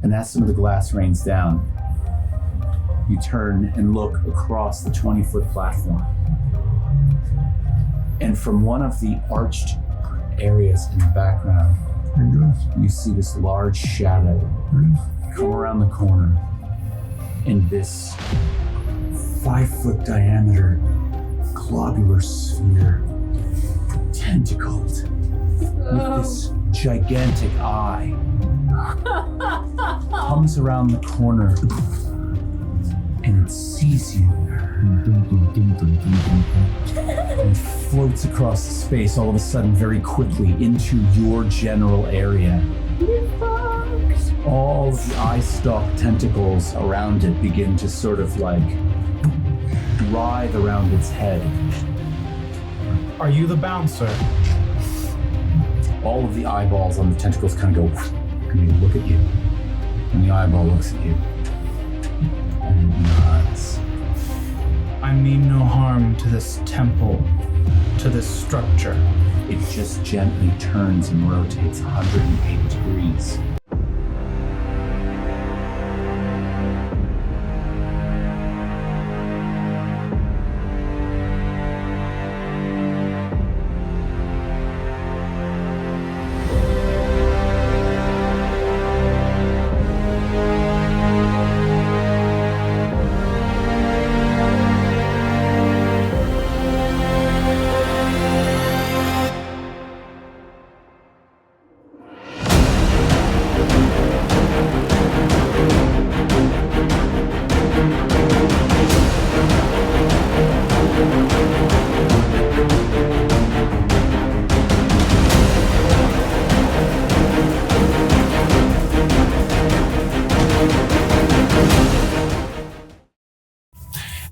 And as some of the glass rains down, you turn and look across the 20-foot platform. And from one of the arched areas in the background, you see this large shadow come around the corner, and this 5-foot diameter globular sphere, tentacled, with this gigantic eye, comes around the corner and it sees you and floats across the space all of a sudden very quickly into your general area. All of the eye stalk tentacles around it begin to sort of like writhe around its head. Are you the bouncer? All of the eyeballs on the tentacles kind of go and they look at you. And the eyeball looks at you and it nods. I mean no harm to this temple, to this structure. It just gently turns and rotates 180 degrees.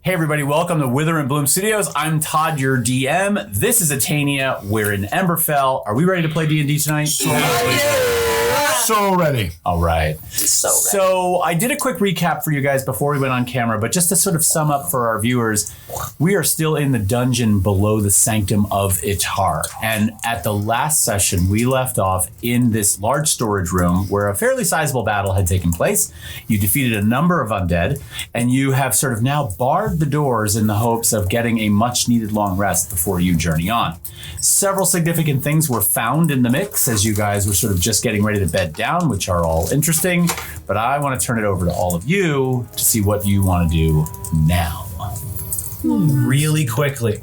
Hey everybody, welcome to Wither and Bloom Studios. I'm Todd, your DM. This is Atania. We're in Emberfell. Are we ready to play D&D tonight? So ready. All right. So I did a quick recap for you guys before we went on camera, but just to sort of sum up for our viewers, we are still in the dungeon below the Sanctum of Itar. And at the last session, we left off in this large storage room where a fairly sizable battle had taken place. You defeated a number of undead, and you have sort of now barred the doors in the hopes of getting a much needed long rest before you journey on. Several significant things were found in the mix as you guys were sort of just getting ready to bed down, which are all interesting, but I want to turn it over to all of you to see what you want to do now. Really quickly,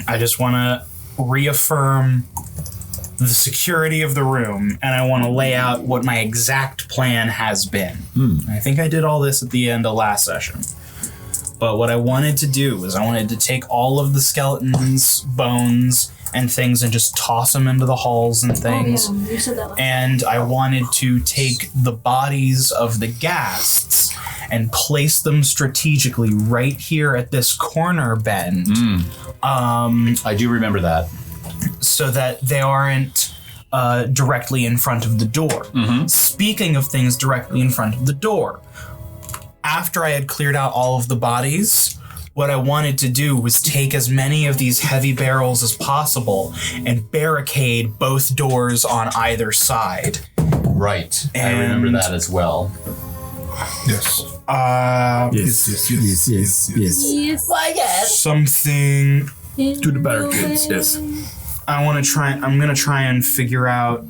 I just want to reaffirm the security of the room, and I want to lay out what my exact plan has been. I think I did all this at the end of last session. But what I wanted to do is I wanted to take all of the skeletons, bones, and things and just toss them into the halls and things. Oh, yeah. You said that And I wanted to take the bodies of the ghasts and place them strategically right here at this corner bend. I do remember that. So that they aren't directly in front of the door. Speaking of things directly in front of the door, after I had cleared out all of the bodies, what I wanted to do was take as many of these heavy barrels as possible and barricade both doors on either side. Right. I remember that as well. Yes. Yes, I guess. Something Do the barricades. Yes. I'm gonna try and figure out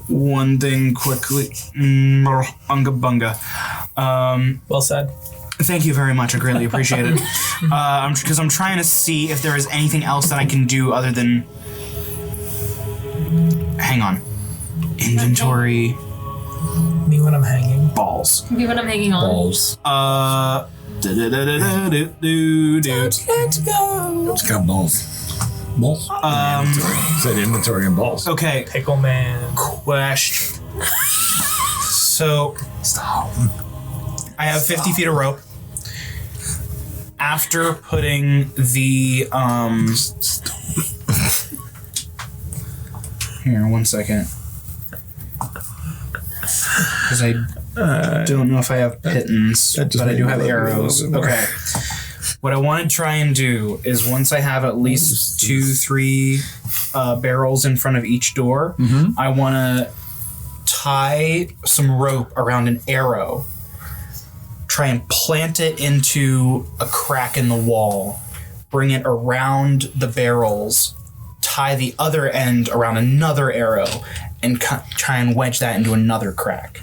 one thing quickly. Unga bunga. Well said. Thank you very much. I greatly appreciate it. Because I'm trying to see if there is anything else that I can do other than. Hang on. Inventory. Me when I'm hanging. Balls. Me when I'm hanging on. Balls. Let's got balls. Balls? Said inventory and balls. Okay. Pickle man. Question. So. Stop. I have 50 feet of rope. After putting the here, 1 second. Because I don't know if I have pitons, but I do have arrows. Okay. What I want to try and do is once I have at least 2-3 barrels in front of each door, I want to tie some rope around an arrow, try and plant it into a crack in the wall, bring it around the barrels, tie the other end around another arrow, and try and wedge that into another crack.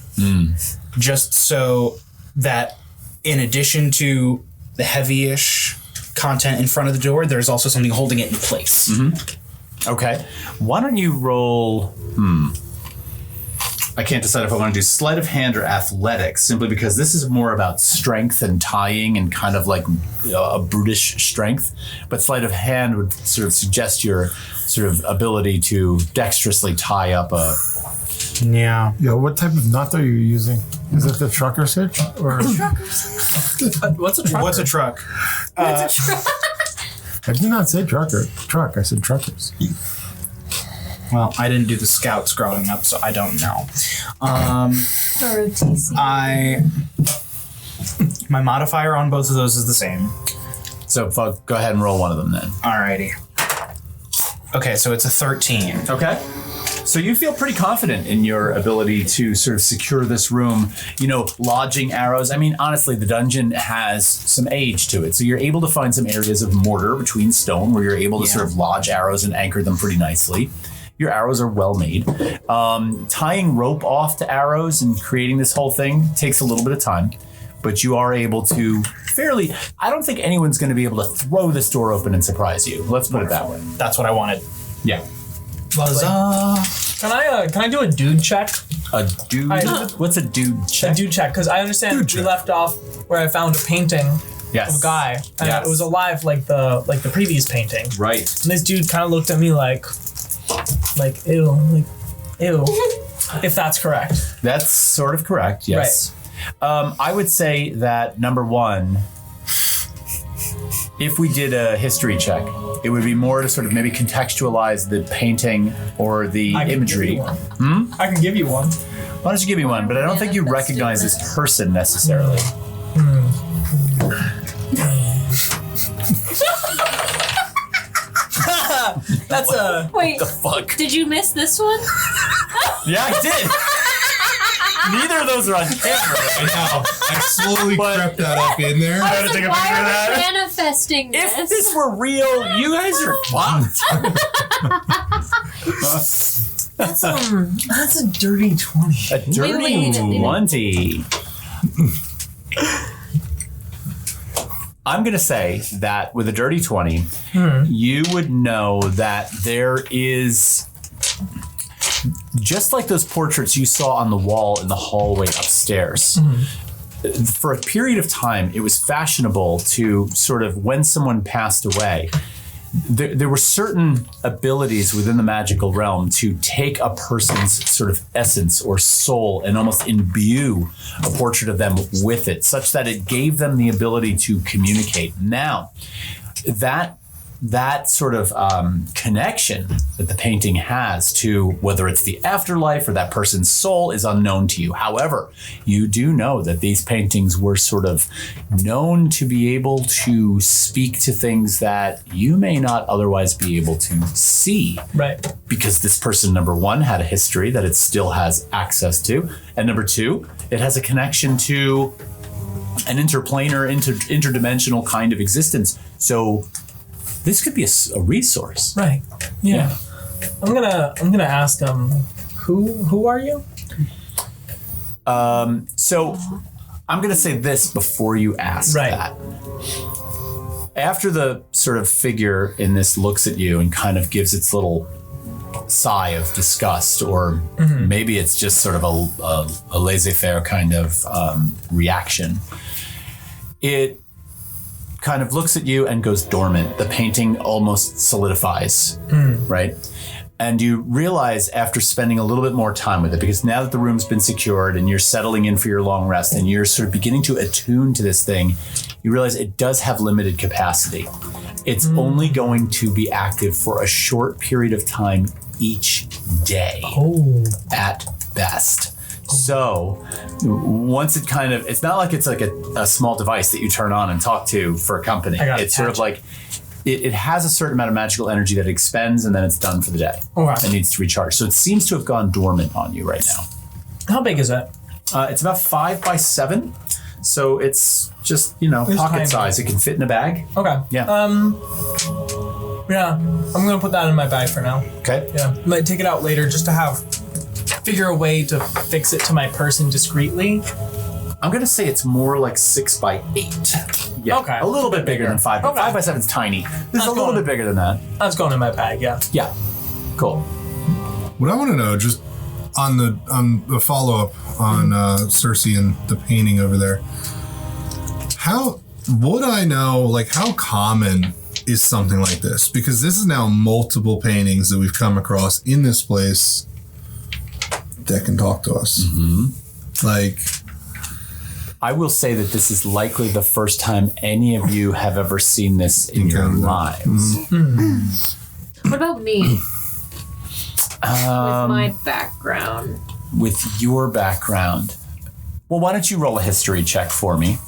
Just so that in addition to the heavy-ish content in front of the door, there's also something holding it in place. Okay. Why don't you roll... I can't decide if I want to do sleight of hand or athletics, simply because this is more about strength and tying and kind of like a brutish strength. But sleight of hand would sort of suggest your sort of ability to dexterously tie up a... Yeah. Yo, what type of knot are you using? Is it the trucker hitch? Or What's a trucker? What's a truck? I did not say trucker. Truck. I said truckers. Well, I didn't do the scouts growing up, so I don't know. ROTC. My modifier on both of those is the same. So go ahead and roll one of them then. Alrighty. Okay, so it's a 13. Okay. So you feel pretty confident in your ability to sort of secure this room, lodging arrows. I mean, honestly, the dungeon has some age to it. So you're able to find some areas of mortar between stone where you're able to sort of lodge arrows and anchor them pretty nicely. Your arrows are well made. Tying rope off to arrows and creating this whole thing takes a little bit of time, but you are able to I don't think anyone's going to be able to throw this door open and surprise you. Let's put it that way. That's what I wanted. Yeah. Can I do a dude check? A dude? What's a dude check? A dude check, because I understand we left off where I found a painting of a guy, and it was alive like the previous painting. Right. And this dude kind of looked at me like ew, if that's correct. That's sort of correct, yes. Right. I would say that, number one, if we did a history check, it would be more to sort of maybe contextualize the painting or the imagery. I can give you one. Why don't you give me one? But I don't think you recognize this person necessarily. That's a... Wait, the fuck? Did you miss this one? Yeah, I did. Neither of those are on camera. I know. I slowly crept that up in there. I was like, why are we manifesting this? If this were real, you guys are fucked. That's a dirty 20. A dirty 20. I'm going to say that with a dirty 20, you would know that there is... Just like those portraits you saw on the wall in the hallway upstairs, for a period of time, it was fashionable to sort of, when someone passed away, there were certain abilities within the magical realm to take a person's sort of essence or soul and almost imbue a portrait of them with it, such that it gave them the ability to communicate. Now, that sort of connection that the painting has to whether it's the afterlife or that person's soul is unknown to you. However, you do know that these paintings were sort of known to be able to speak to things that you may not otherwise be able to see. Right. Because this person, number one, had a history that it still has access to. And number two, it has a connection to an interplanar, interdimensional kind of existence. So this could be a resource. Right. Yeah. I'm gonna ask them, who are you? So I'm gonna say this before you ask that. After the sort of figure in this looks at you and kind of gives its little sigh of disgust, or maybe it's just sort of a laissez-faire kind of reaction, it kind of looks at you and goes dormant. The painting almost solidifies, right? And you realize after spending a little bit more time with it, because now that the room's been secured and you're settling in for your long rest and you're sort of beginning to attune to this thing, you realize it does have limited capacity. It's only going to be active for a short period of time each day at best. So once it kind of, it's not like it's like a small device that you turn on and talk to for a company. It's sort of like, it has a certain amount of magical energy that it expends and then it's done for the day. It needs to recharge. So it seems to have gone dormant on you right now. How big is it? It's about 5 by 7, so it's just It's pocket tiny. size. It can fit in a bag. Okay. Yeah. Yeah, I'm gonna put that in my bag for now. Okay. Yeah, I might take it out later just to figure a way to fix it to my person discreetly. I'm gonna say it's more like 6 by 8. Yeah. Okay. A little bit bigger than 5. But Okay. 5 by 7 is tiny. This is a little going- bit bigger than that. That's going in my bag. Yeah. Yeah. Cool. What I want to know, just on the follow up on Cersei and the painting over there, how would I know? Like, how common is something like this? Because this is now multiple paintings that we've come across in this place that can talk to us. Like, I will say that this is likely the first time any of you have ever seen this in your lives. What about me? With my background. With your background. Well, why don't you roll a history check for me?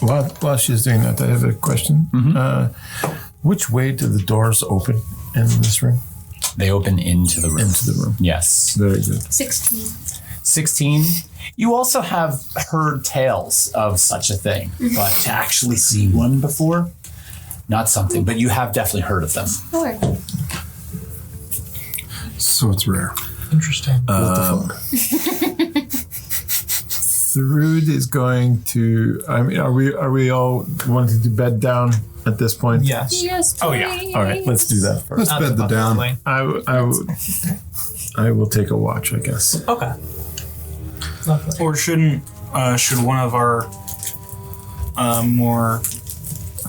While she's doing that, I have a question. Which way do the doors open in this room? They open into the room. Into the room. Yes. Very good. 16. 16. You also have heard tales of such a thing, but to actually see one before, not something, but you have definitely heard of them. Sure. so it's rare. Interesting. What the fuck? Thrud is going to. I mean, are we all wanting to bed down at this point? Yes. Yes, Oh, yeah. please. All right, let's do that first. Let's bed the down. I will take a watch, I guess. Okay. Lovely. Or should one of our more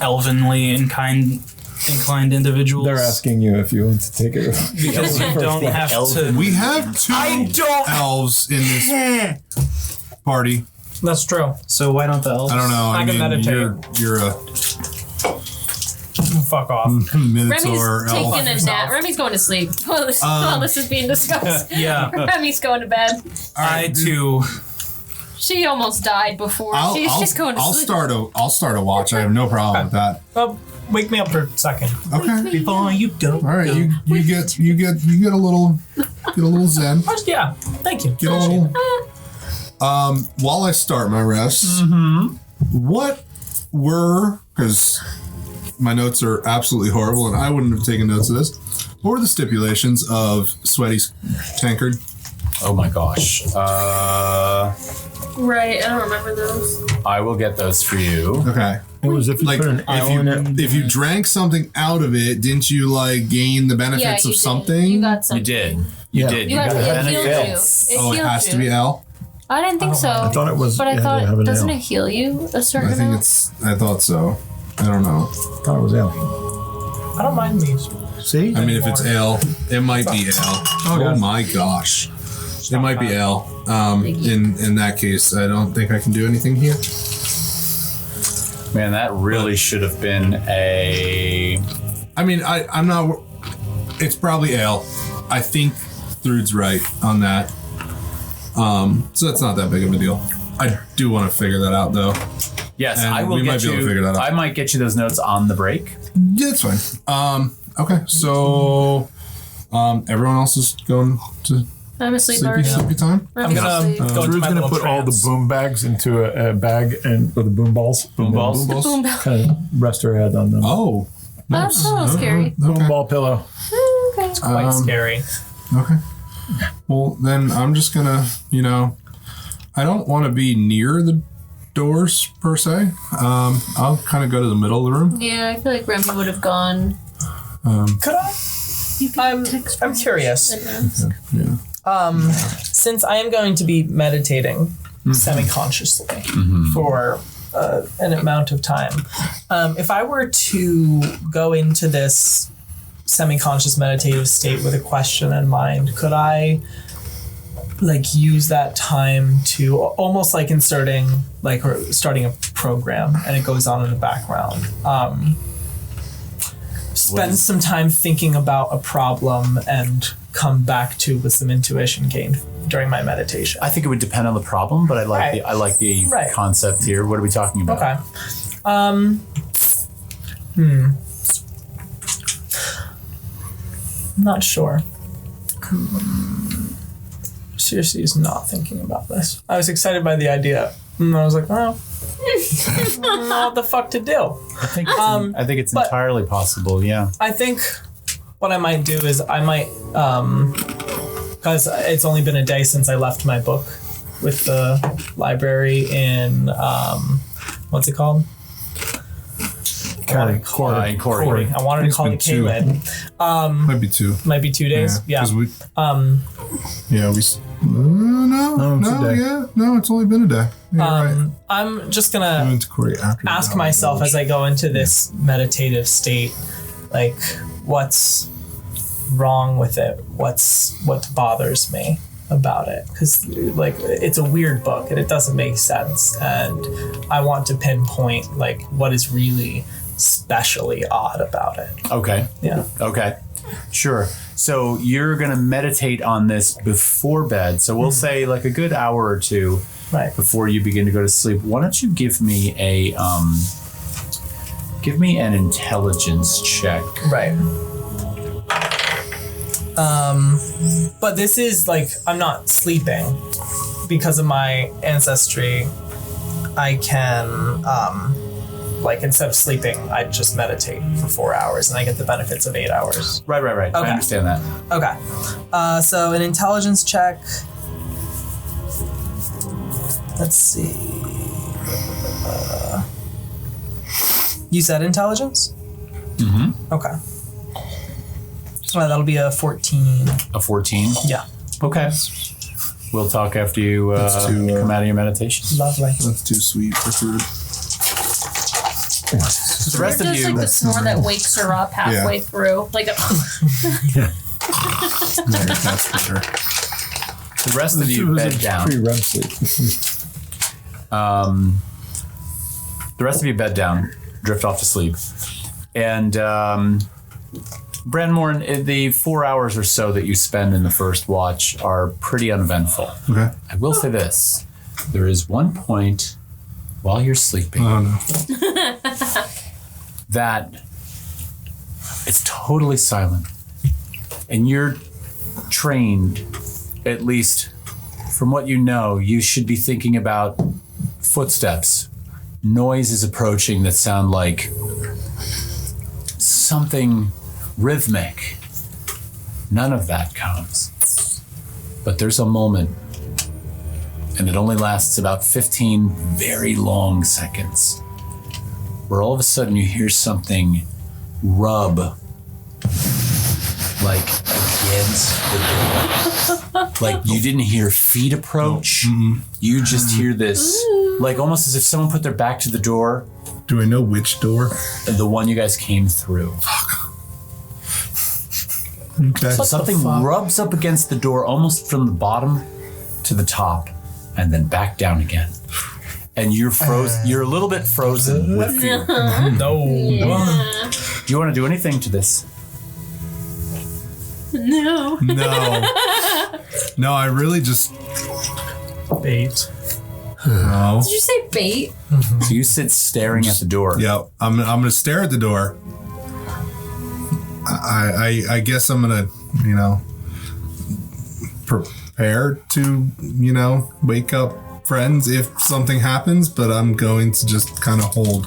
elvenly inclined individuals? They're asking you if you want to take it. because you don't have to. We have 2 elves in this party. That's true. So why don't the elves? I don't know. I can meditate. You're a Fuck off. Minotaur Remi's elf. taking a nap. Remi's going to sleep while this is being discussed. Yeah. Remi's going to bed. I too. She almost died before. She's going to I'll sleep. start a watch. I have no problem with that. Well, wake me up for a second. Okay. Before you go. All right. You get a little zen. Yeah. Thank you. Get a little. While I start my rest, what were, because my notes are absolutely horrible and I wouldn't have taken notes of this, what were the stipulations of Sweaty's tankard? Oh my gosh. Right, I don't remember those. I will get those for you. Okay. It was if you Like, put an ale in it. if you drank something out of it, didn't you like gain the benefits you of did. something? You got You something. did. Yeah. You did. You got got it healed you. benefits. It Oh, it healed has to you. be L. I didn't think so. I thought it was. But I it had to have thought, an doesn't ale. it heal you a certain I think amount? I thought so. I don't know. I thought it was ale. I don't mind these. See? I mean, if it's ale, it might be ale. Oh God. my gosh. It might be ale. In that case, I don't think I can do anything here. Man, that really should have been a. I mean, I'm not. It's probably ale. I think Thrud's right on that. So that's not that big of a deal. I do want to figure that out though. Yes, And I will we get might be you. able to figure that out. I might get you those notes on the break. Yeah, it's fine. Okay, so everyone else is going to I'm asleep already. sleepy time. I'm gonna go into Drew's my gonna little put all the trance. boom bags into a bag and with the boom balls. Boom balls? Boom balls? Boom bell. Kind of rest her head on them. Oh, That's a little scary. Boom ball pillow. Okay. Quite scary. okay. Well, then I'm just gonna, I don't want to be near the doors per se. I'll kind of go to the middle of the room. Yeah, I feel like Remy would have gone. Could I? I'm curious. Yeah. Since I am going to be meditating semi-consciously for an amount of time, if I were to go into this semi-conscious meditative state with a question in mind, could I use that time to almost like inserting or starting a program and it goes on in the background? Spend some time thinking about a problem and come back to with some intuition gained during my meditation. I think it would depend on the problem, but I like Right. the I like the Right. concept here. What are we talking about? Okay. I'm not sure. seriously is not thinking about this. I was excited by the idea, and I was like, well, I don't know what the fuck to do. I think it's entirely possible. Yeah. I think what I might do is I might, because it's only been a day since I left my book with the library in, what's it called? Corey. I wanted to call it K-Lid. Might be 2. Might be 2 days. Yeah. 'Cause no, it's only been a day. Yeah, right. I'm just I gonna went to Corey after ask myself as I go into this meditative state, like, what's wrong with it? What bothers me about it? Because, like, it's a weird book and it doesn't make sense, and I want to pinpoint, like, what is really especially odd about it. Okay. Yeah. Okay. Sure. So you're going to meditate on this before bed. So we'll say like a good hour or two Right. before you begin to go to sleep. Why don't you give me an intelligence check? Right. But this is like, I'm not sleeping because of my ancestry. I can, like, instead of sleeping, I just meditate for 4 hours and I get the benefits of 8 hours. Right. Okay. I understand that. Okay. So an intelligence check. Let's see. You said intelligence? Mm-hmm. Okay. That'll be a 14. A 14? Yeah. Okay. We'll talk after you come out of your meditation. Lovely. That's too sweet for food. The rest of Just you, like the snore that wakes her up halfway through. Like a That's for sure. the rest of you bed down. Pre-REM sleep. The rest of you bed down, drift off to sleep, and Branmorn, the 4 hours or so that you spend in the first watch are pretty uneventful. Okay. I will say this: there is one point while you're sleeping Oh no. that it's totally silent, and you're trained, at least from what you know, you should be thinking about footsteps, noises approaching that sound like something rhythmic. None of that comes. But there's a moment, and it only lasts about 15 very long seconds, where all of a sudden you hear something rub like against the door. Like you didn't hear feet approach. You just hear this, like almost as if someone put their back to the door, Do I know which door? the one you guys came through. Okay. So something rubs up against the door almost from the bottom to the top and then back down again. And you're frozen. You're a little bit frozen with fear. No. Do you want to do anything to this? no. No. No, I really just Bait. no. Did you say bait? So you sit staring at the door. Yeah, I'm gonna stare at the door. I guess I'm gonna, prepare to, wake up friends if something happens, but I'm going to just kind of hold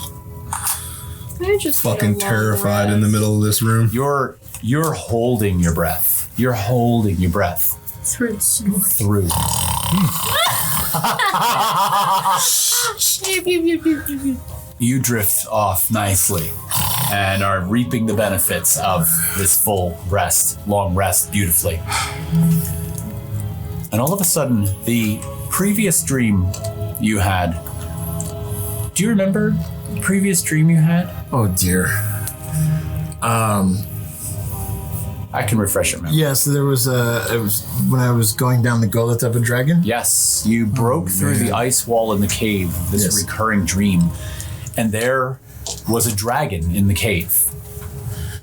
I just fucking terrified in the middle of this room. You're holding your breath. You're holding your breath through snore. through. You drift off nicely and are reaping the benefits of this full rest, long rest beautifully. And all of a sudden, the previous dream you had, do you remember the previous dream you had? Oh dear. I can refresh your memory. Yes, there was it was when I was going down the gullet of a dragon. Yes, you broke through the ice wall in the cave, this Yes. recurring dream, and there was a dragon in the cave.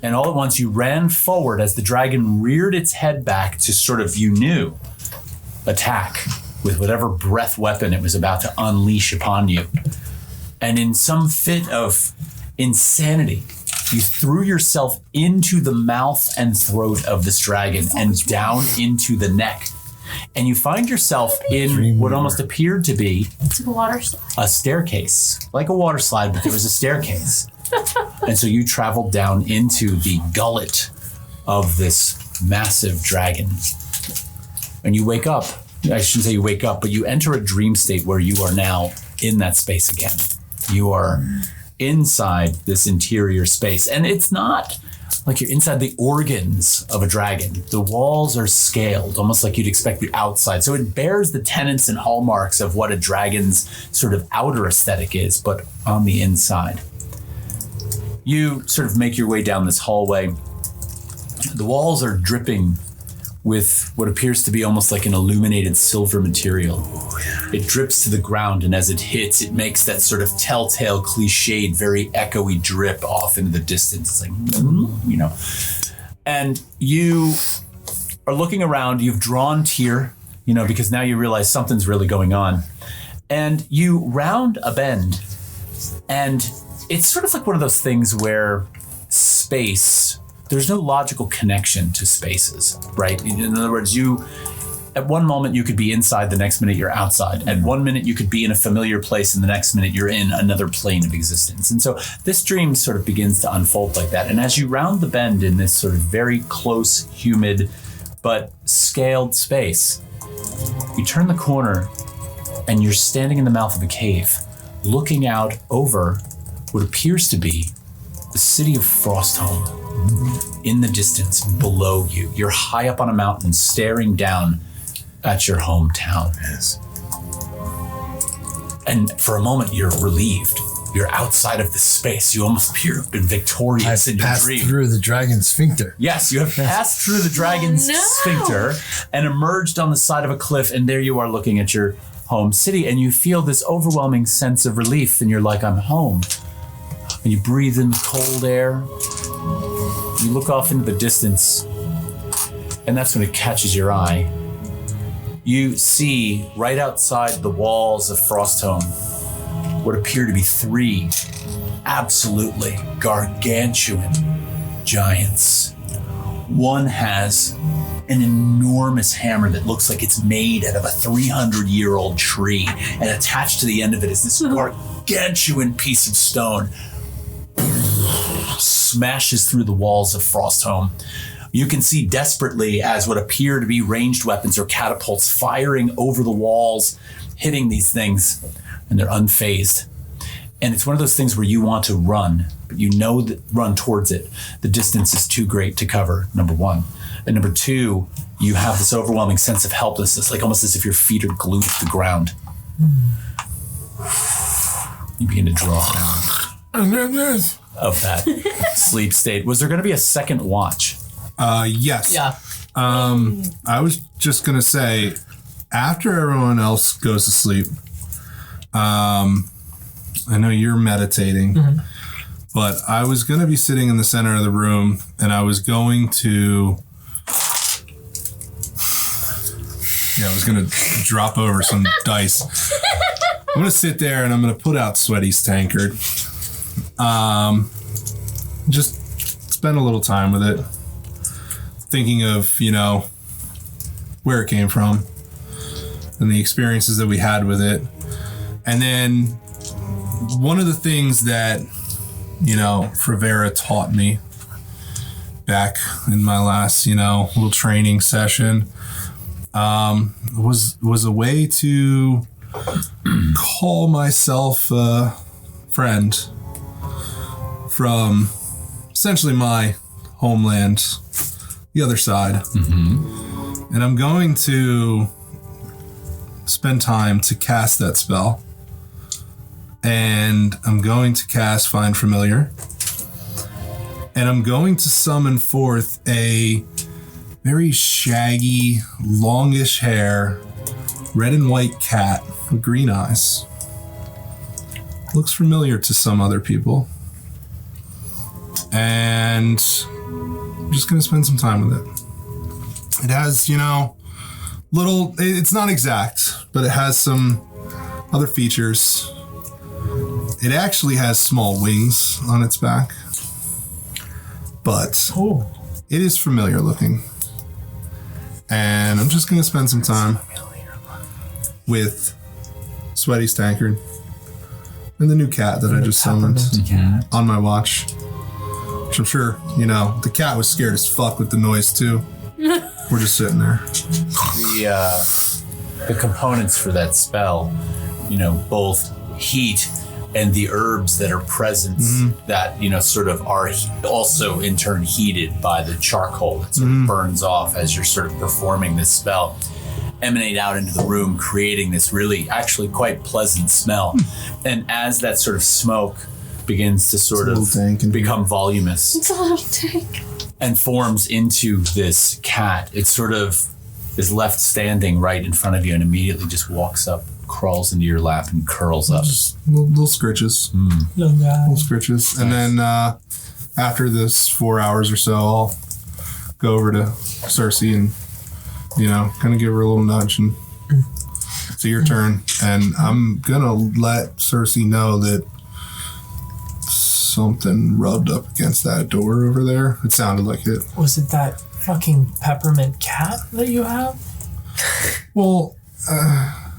And all at once you ran forward as the dragon reared its head back to sort of, you knew, attack with whatever breath weapon it was about to unleash upon you. And in some fit of insanity, you threw yourself into the mouth and throat of this dragon and down into the neck. and you find yourself in what almost appeared to be It's like a water slide. a staircase, like a water slide, but there was a staircase. And so you traveled down into the gullet of this massive dragon. And you wake up. I shouldn't say you wake up, but you enter a dream state where you are now in that space again. You are inside this interior space. And it's not like you're inside the organs of a dragon. The walls are scaled, almost like you'd expect the outside. So it bears the tenets and hallmarks of what a dragon's sort of outer aesthetic is, but on the inside. You sort of make your way down this hallway. The walls are dripping with what appears to be almost like an illuminated silver material. It drips to the ground, and as it hits, it makes that sort of telltale, cliched, very echoey drip off into the distance. It's like, And you are looking around. You've drawn Tyr, because now you realize something's really going on. And you round a bend, and it's sort of like one of those things where space, there's no logical connection to spaces, right? In other words, at one moment you could be inside, the next minute you're outside. At one minute you could be in a familiar place, and the next minute you're in another plane of existence. And so this dream sort of begins to unfold like that. And as you round the bend in this sort of very close, humid, but scaled space, you turn the corner and you're standing in the mouth of a cave, looking out over what appears to be the city of Frostholm. In the distance below you. You're high up on a mountain staring down at your hometown. Yes. And for a moment you're relieved. You're outside of this space. You almost appear to have been victorious in your Passed dream. through the dragon sphincter. Yes, you have passed through the dragon's sphincter and emerged on the side of a cliff, and there you are looking at your home city, and you feel this overwhelming sense of relief, and you're like, I'm home. And you breathe in the cold air. You look off into the distance, and that's when it catches your eye. You see right outside the walls of Frostholm what appear to be 3 absolutely gargantuan giants. One has an enormous hammer that looks like it's made out of a 300-year-old tree, and attached to the end of it is this gargantuan piece of stone. Smashes through the walls of Frostholm. You can see desperately as what appear to be ranged weapons or catapults firing over the walls, hitting these things, and they're unfazed. And it's one of those things where you want to run, but you know that run towards it. The distance is too great to cover, number one. And number two, you have this overwhelming sense of helplessness, like almost as if your feet are glued to the ground. You begin to draw down of that sleep state. Was there going to be a second watch? Yes. Yeah. I was just going to say, after everyone else goes to sleep, I know you're meditating, but I was going to be sitting in the center of the room, and I was going to... Yeah, I was going to drop over some dice. I'm going to sit there, and I'm going to put out Sweaty's tankard. Just spend a little time with it. Thinking of, where it came from and the experiences that we had with it. And then one of the things that, Frivera taught me back in my last, little training session, was a way to call myself a friend from essentially my homeland, the other side. Mm-hmm. And I'm going to spend time to cast that spell. And I'm going to cast Find Familiar. And I'm going to summon forth a very shaggy, longish hair, red and white cat with green eyes. Looks familiar to some other people. And I'm just going to spend some time with it. It has, it's not exact, but it has some other features. It actually has small wings on its back. But it is familiar looking. And I'm just going to spend some time with Sweaty Stankard and the new cat that I just summoned on my watch. Which I'm sure, the cat was scared as fuck with the noise too. We're just sitting there. The components for that spell, both heat and the herbs that are present that, sort of are also in turn heated by the charcoal that sort of burns off as you're sort of performing this spell, emanate out into the room, creating this really actually quite pleasant smell. And as that sort of smoke begins to sort of become voluminous It's a little tank. and forms into this cat, it sort of is left standing right in front of you and immediately just walks up, crawls into your lap and curls up. Just little scritches. Little scritches. And then after this 4 hours or so, I'll go over to Cersei and, kind of give her a little nudge and it's your turn. And I'm going to let Cersei know that something rubbed up against that door over there. It sounded like it. Was it that fucking peppermint cat that you have? Well,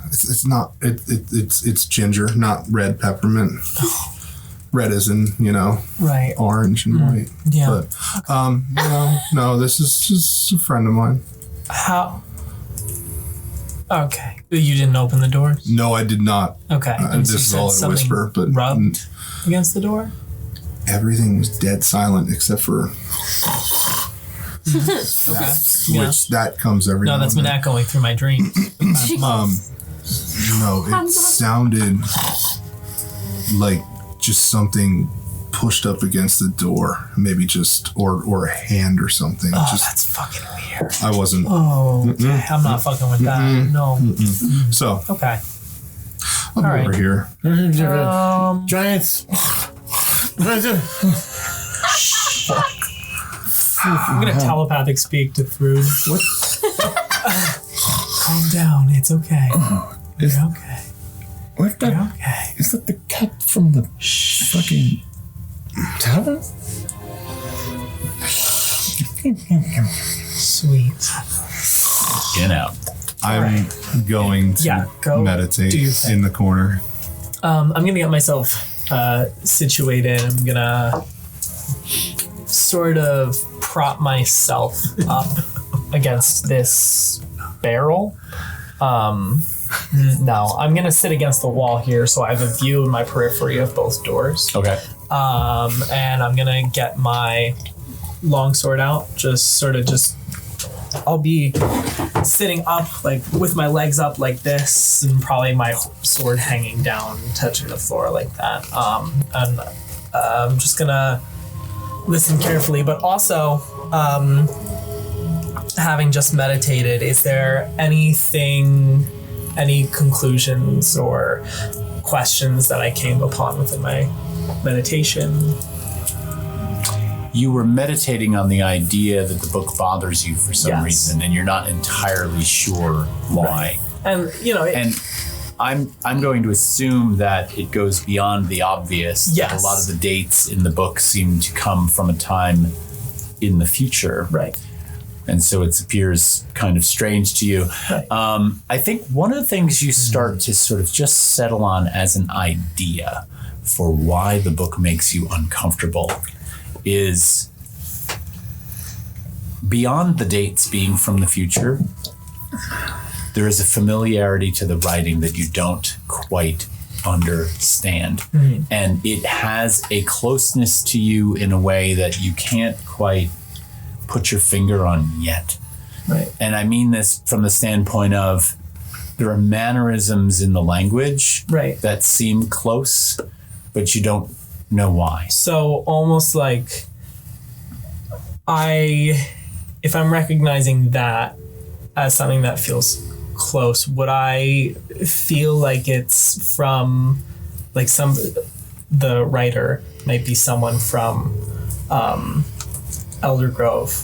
it's not. It's ginger, not red peppermint. Red is in Right. orange and white. Yeah. But no. This is just a friend of mine. How? Okay. You didn't open the doors? No, I did not. Okay. This is all in a whisper, but rubbed against the door? everything was dead silent except for which that comes every No, now that's and been then. echoing through my dreams. No, it sounded like just something pushed up against the door, maybe just or a hand or something. Oh, just that's fucking weird. I wasn't. Oh, okay. I'm not fucking with that. No. So Okay. I'll be right. over here. Giants. I'm gonna telepathic speak to Thrud. What? Calm down. It's okay. Is, You're okay. what the? You're okay. Is that the cat from the fucking tavern? Sweet. Get out. I'm going to go meditate do your thing. in the corner. I'm gonna get myself situated. I'm gonna sort of prop myself up against this barrel. No, I'm gonna sit against the wall here, so I have a view in my periphery of both doors. Okay. And I'm gonna get my longsword out. I'll be sitting up, like with my legs up like this, and probably my sword hanging down, touching the floor like that. And I'm just gonna listen carefully, but also, having just meditated, is there any conclusions or questions that I came upon within my meditation? You were meditating on the idea that the book bothers you for some Yes. reason, and you're not entirely sure why. And And I'm going to assume that it goes beyond the obvious. Yes. That a lot of the dates in the book seem to come from a time in the future. right. And so it appears kind of strange to you. Right. I think one of the things you start to sort of just settle on as an idea for why the book makes you uncomfortable is beyond the dates being from the future, there is a familiarity to the writing that you don't quite understand. Mm-hmm. And it has a closeness to you in a way that you can't quite put your finger on yet. Right. And I mean this from the standpoint of there are mannerisms in the language Right. that seem close, but you don't know why. So almost like if I'm recognizing that as something that feels close, would I feel like it's from like the writer might be someone from Elder Grove,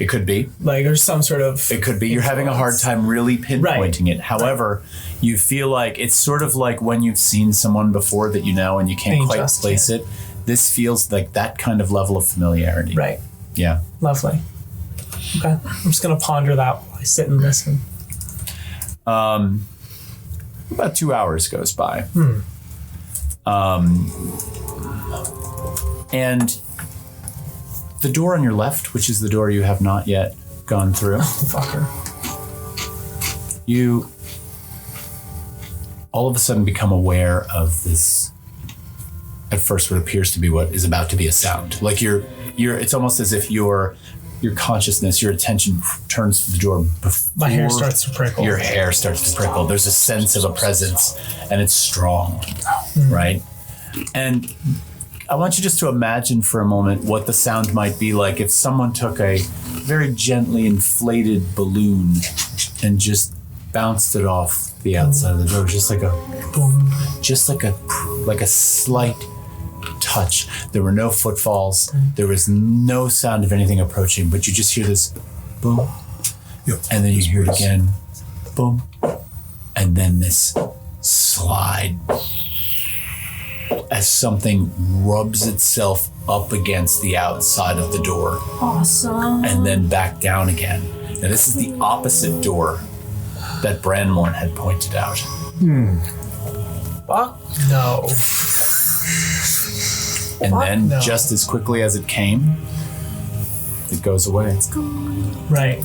It could be. like, or some sort of. It could be. You're having a hard time really pinpointing it. However, you feel like it's sort of like when you've seen someone before that you know and you can't And you quite just place it. This feels like that kind of level of familiarity. Right. Yeah. Lovely. Okay. I'm just gonna ponder that while I sit and listen. About 2 hours goes by. And the door on your left, which is the door you have not yet gone through, Fucker. you all of a sudden become aware of this, at first what appears to be what is about to be a sound. Like it's almost as if your consciousness, your attention turns to the door before My hair starts to prickle. your hair starts to prickle. There's a sense of a presence, and it's strong, right? And I want you just to imagine for a moment what the sound might be like if someone took a very gently inflated balloon and just bounced it off the outside of the door, just like a slight touch. There were no footfalls. There was no sound of anything approaching, but you just hear this boom, and then you hear it again, boom, and then this slide as something rubs itself up against the outside of the door. Awesome. And then back down again. Now this is the opposite door that Branmorn had pointed out. Fuck no. And then no. just as quickly as it came, it goes away. Right.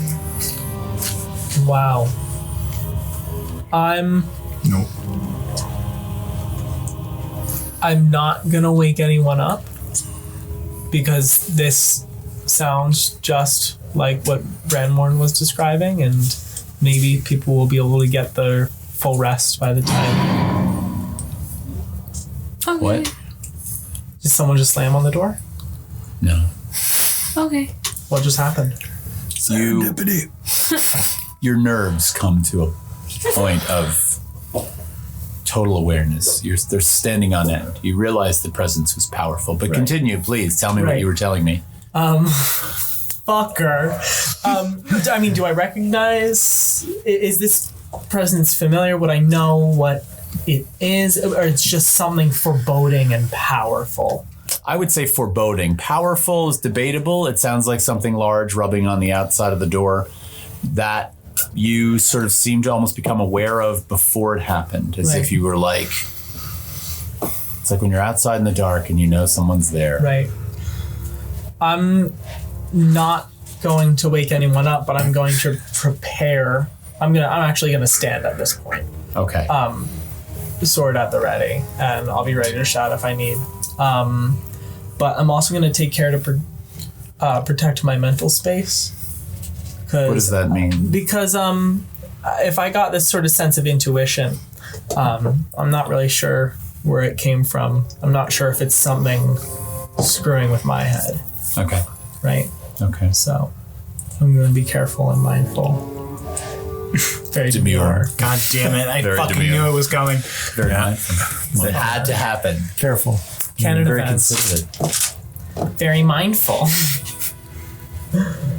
Wow. Nope. I'm not gonna wake anyone up because this sounds just like what Branmorn was describing, and maybe people will be able to get their full rest by the time. Okay. What? Did someone just slam on the door? No. Okay. What just happened? Your nerves come to a point of total awareness. They're standing on end. You realize the presence was powerful, but continue, please. Tell me what Right. you were telling me. Fucker. I mean, do I recognize? Is this presence familiar? Would I know what it is, or it's just something foreboding and powerful? I would say foreboding. Powerful is debatable. It sounds like something large rubbing on the outside of the door that you sort of seem to almost become aware of before it happened, as if you were like, it's like when you're outside in the dark and you know someone's there. Right. I'm not going to wake anyone up, but I'm going to prepare. I'm actually gonna stand at this point. Okay. Sword at the ready, and I'll be ready to shout if I need. But I'm also gonna take care to protect my mental space. What does that mean? Because if I got this sort of sense of intuition, I'm not really sure where it came from. I'm not sure if it's something screwing with my head. Okay. Right? Okay. So I'm going to be careful and mindful. Very demure. God damn it! I Very fucking demure. knew it was coming. Very mindful. It had to happen. Careful. Canon Very events. considerate. Very mindful.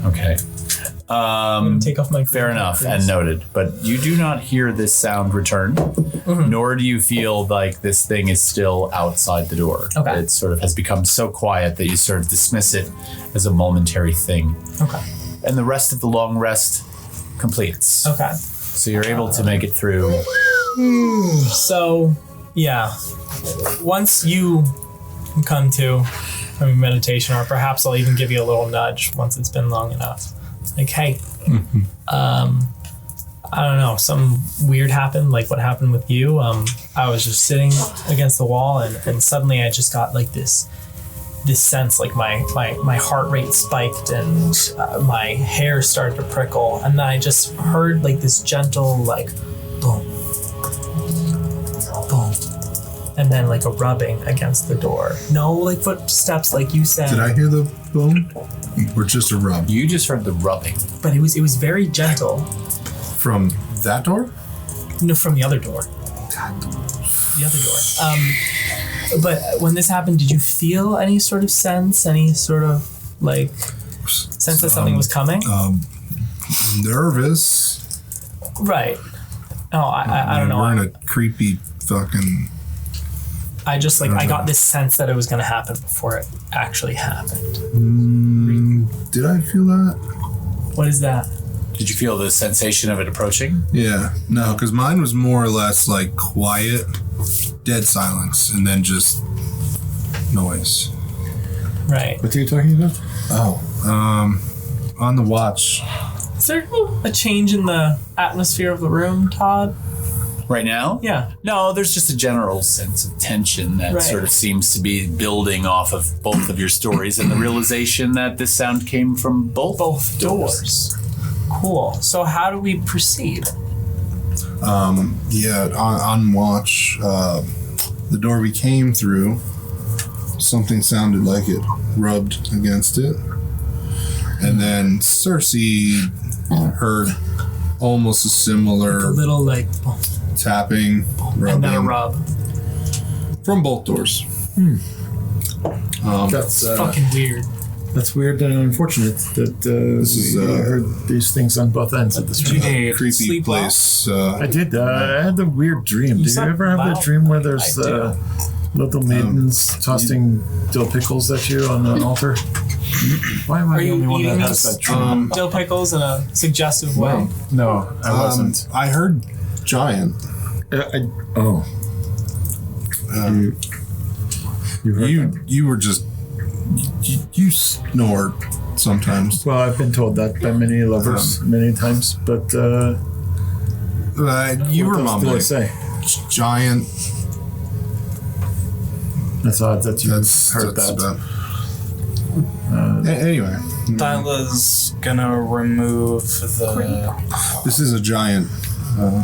Okay. Take off my Fair enough, and noted. But you do not hear this sound return, nor do you feel like this thing is still outside the door. Okay. It sort of has become so quiet that you sort of dismiss it as a momentary thing. Okay. And the rest of the long rest completes. Okay. So you're able to make it through. So, yeah. Once you come to from meditation, or perhaps I'll even give you a little nudge once it's been long enough. Like, hey, I don't know, something weird happened, like what happened with you. I was just sitting against the wall, and suddenly I just got like this sense, like my heart rate spiked, and my hair started to prickle, and then I just heard like this gentle like boom, boom, and then like a rubbing against the door. No like footsteps like you said. Did I hear the boom? Or just a rub? You just heard the rubbing. But it was very gentle. From that door? No, from the other door. The other door. But when this happened, did you feel any sort of sense, any sort of like sense that something was coming? Nervous. Right. No, I don't know. We're in a creepy fucking... I just like, I got this sense that it was going to happen before it actually happened. Did I feel that? What is that? Did you feel the sensation of it approaching? Yeah. No, because mine was more or less like quiet, dead silence, and then just noise. Right. What are you talking about? On the watch. Is there a change in the atmosphere of the room, Todd? Right now? Yeah. No, there's just a general sense of tension that Right. sort of seems to be building off of both of your stories and the realization that this sound came from both Doors. Cool. So how do we proceed? Yeah, on watch, the door we came through, something sounded like it rubbed against it. And then Cersei heard almost a similar Little like tapping, rubbing and then a rub. from both doors. That's Fucking weird. that's weird and unfortunate that is, we heard these things on both ends of the street. Creepy Sleep well? place. I did. I had a weird dream. Did you slept ever have that well? dream where there's I do. little maidens tossing dill pickles at you on an altar? Why am I Are the you only one that eating has these that dream? dill pickles in a suggestive way? No, I wasn't. I heard giant. Oh. You heard that? You were just you snored sometimes. Well, I've been told that by many lovers many times, but You were what else did I mumbling. say? Giant. That's odd that you That's heard that's that. anyway, Thyla's gonna remove the this is a giant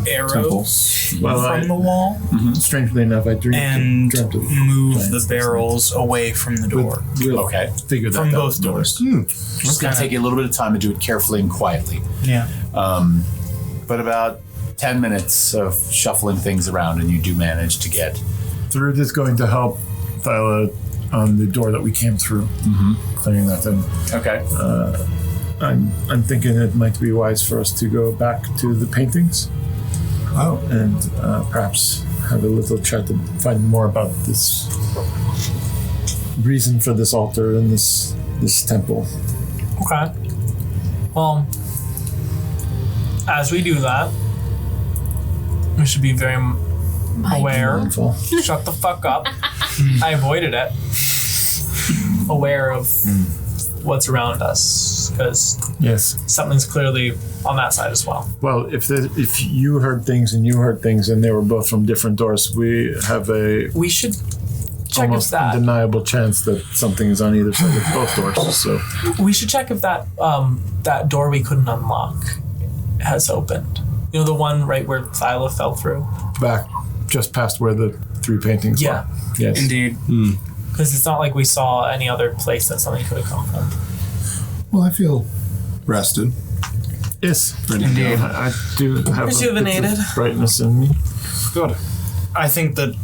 arrows Well, from the wall Strangely enough, I and dreamt of move the giants. barrels away from the door. We'll Okay. figure that From out. both doors. It's going to take you a little bit of time to do it carefully and quietly. Yeah. But about 10 minutes of shuffling things around and you do manage to get... Thrud is going to help Thyla on the door that we came through, clearing that in. Okay. I'm thinking it might be wise for us to go back to the paintings and perhaps have a little chat to find more about this reason for this altar and this temple. Okay. Well, as we do that, we should be very aware. Mindful. Shut the fuck up. I avoided it. Aware of what's around us, because Yes. something's clearly on that side as well. Well, if you heard things and you heard things and they were both from different doors, we have a We should check if almost that. undeniable chance that something is on either side of both doors. So We should check if that that door we couldn't unlock has opened. You know, the one right where Thyla fell through. back just past where the three paintings Yeah. were. Yes. Indeed. Because it's not like we saw any other place that something could have come from. Well, I feel rested. Yes. Indeed. I do have a bit Rejuvenated. of brightness in me. Good. I think that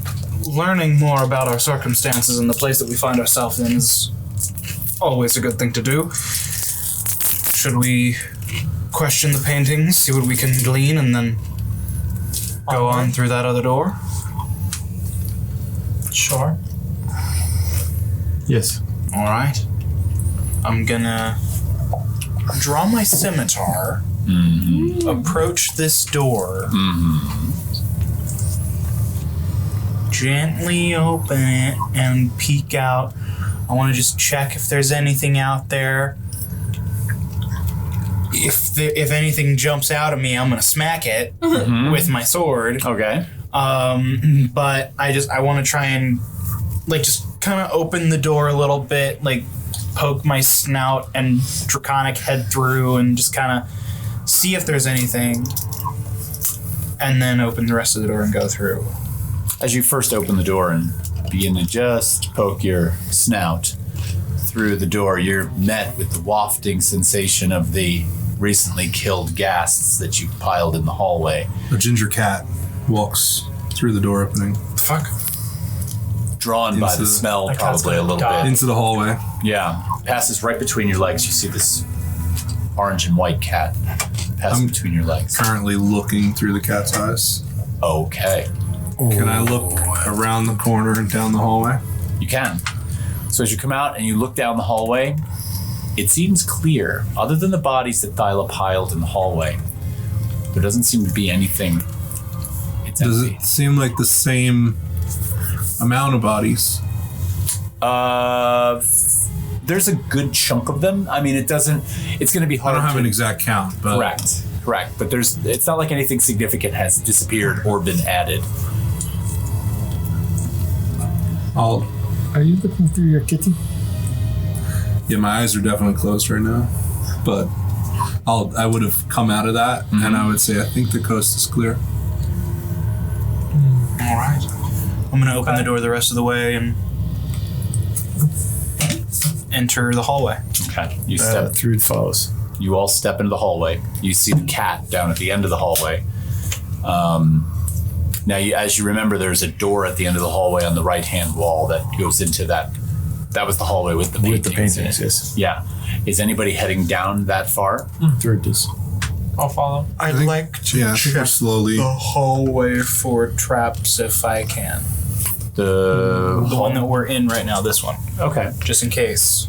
learning more about our circumstances and the place that we find ourselves in is always a good thing to do. Should we question the paintings, see what we can glean, and then go on through that other door? Sure. Yes. All right. I'm gonna draw my scimitar, approach this door, gently open it, and peek out. I want to just check if there's anything out there. If anything jumps out at me, I'm gonna smack it with my sword. Okay. But I want to try and just kind of open the door a little bit, poke my snout and draconic head through, and just kind of see if there's anything, and then open the rest of the door and go through. As you first open the door and begin to just poke your snout through the door, you're met with the wafting sensation of the recently killed ghasts that you piled in the hallway. A ginger cat walks through the door opening Fuck. Drawn by the Into- smell, That cat's probably a gonna little die. bit. into the hallway. Yeah. Passes right between your legs. You see this orange and white cat pass between your legs. Currently looking through the cat's eyes. Okay. Can I look around the corner and down the hallway? You can. So as you come out and you look down the hallway, it seems clear. Other than the bodies that Thyla piled in the hallway, there doesn't seem to be anything. It's Does empty. it seem like the same amount of bodies? There's a good chunk of them. I mean, it's going to be I hard don't have to... an exact count, but Correct. But it's not like anything significant has disappeared or been added. Are you looking through your kitty? Yeah, my eyes are definitely closed right now, but I would have come out of that, and I would say I think the coast is clear. All right. I'm going to open the door the rest of the way and enter the hallway. Okay. You step Through it follows. You all step into the hallway. You see the cat down at the end of the hallway. Now, as you remember, there's a door at the end of the hallway on the right-hand wall that goes into that. That was the hallway with the paintings. With the paintings, in it. yes. Yeah. Is anybody heading down that far? Through this. I'll follow. I'd think- like to Yeah, check slowly. the hallway for traps if I can. The one that we're in right now, this one, Okay. just in case.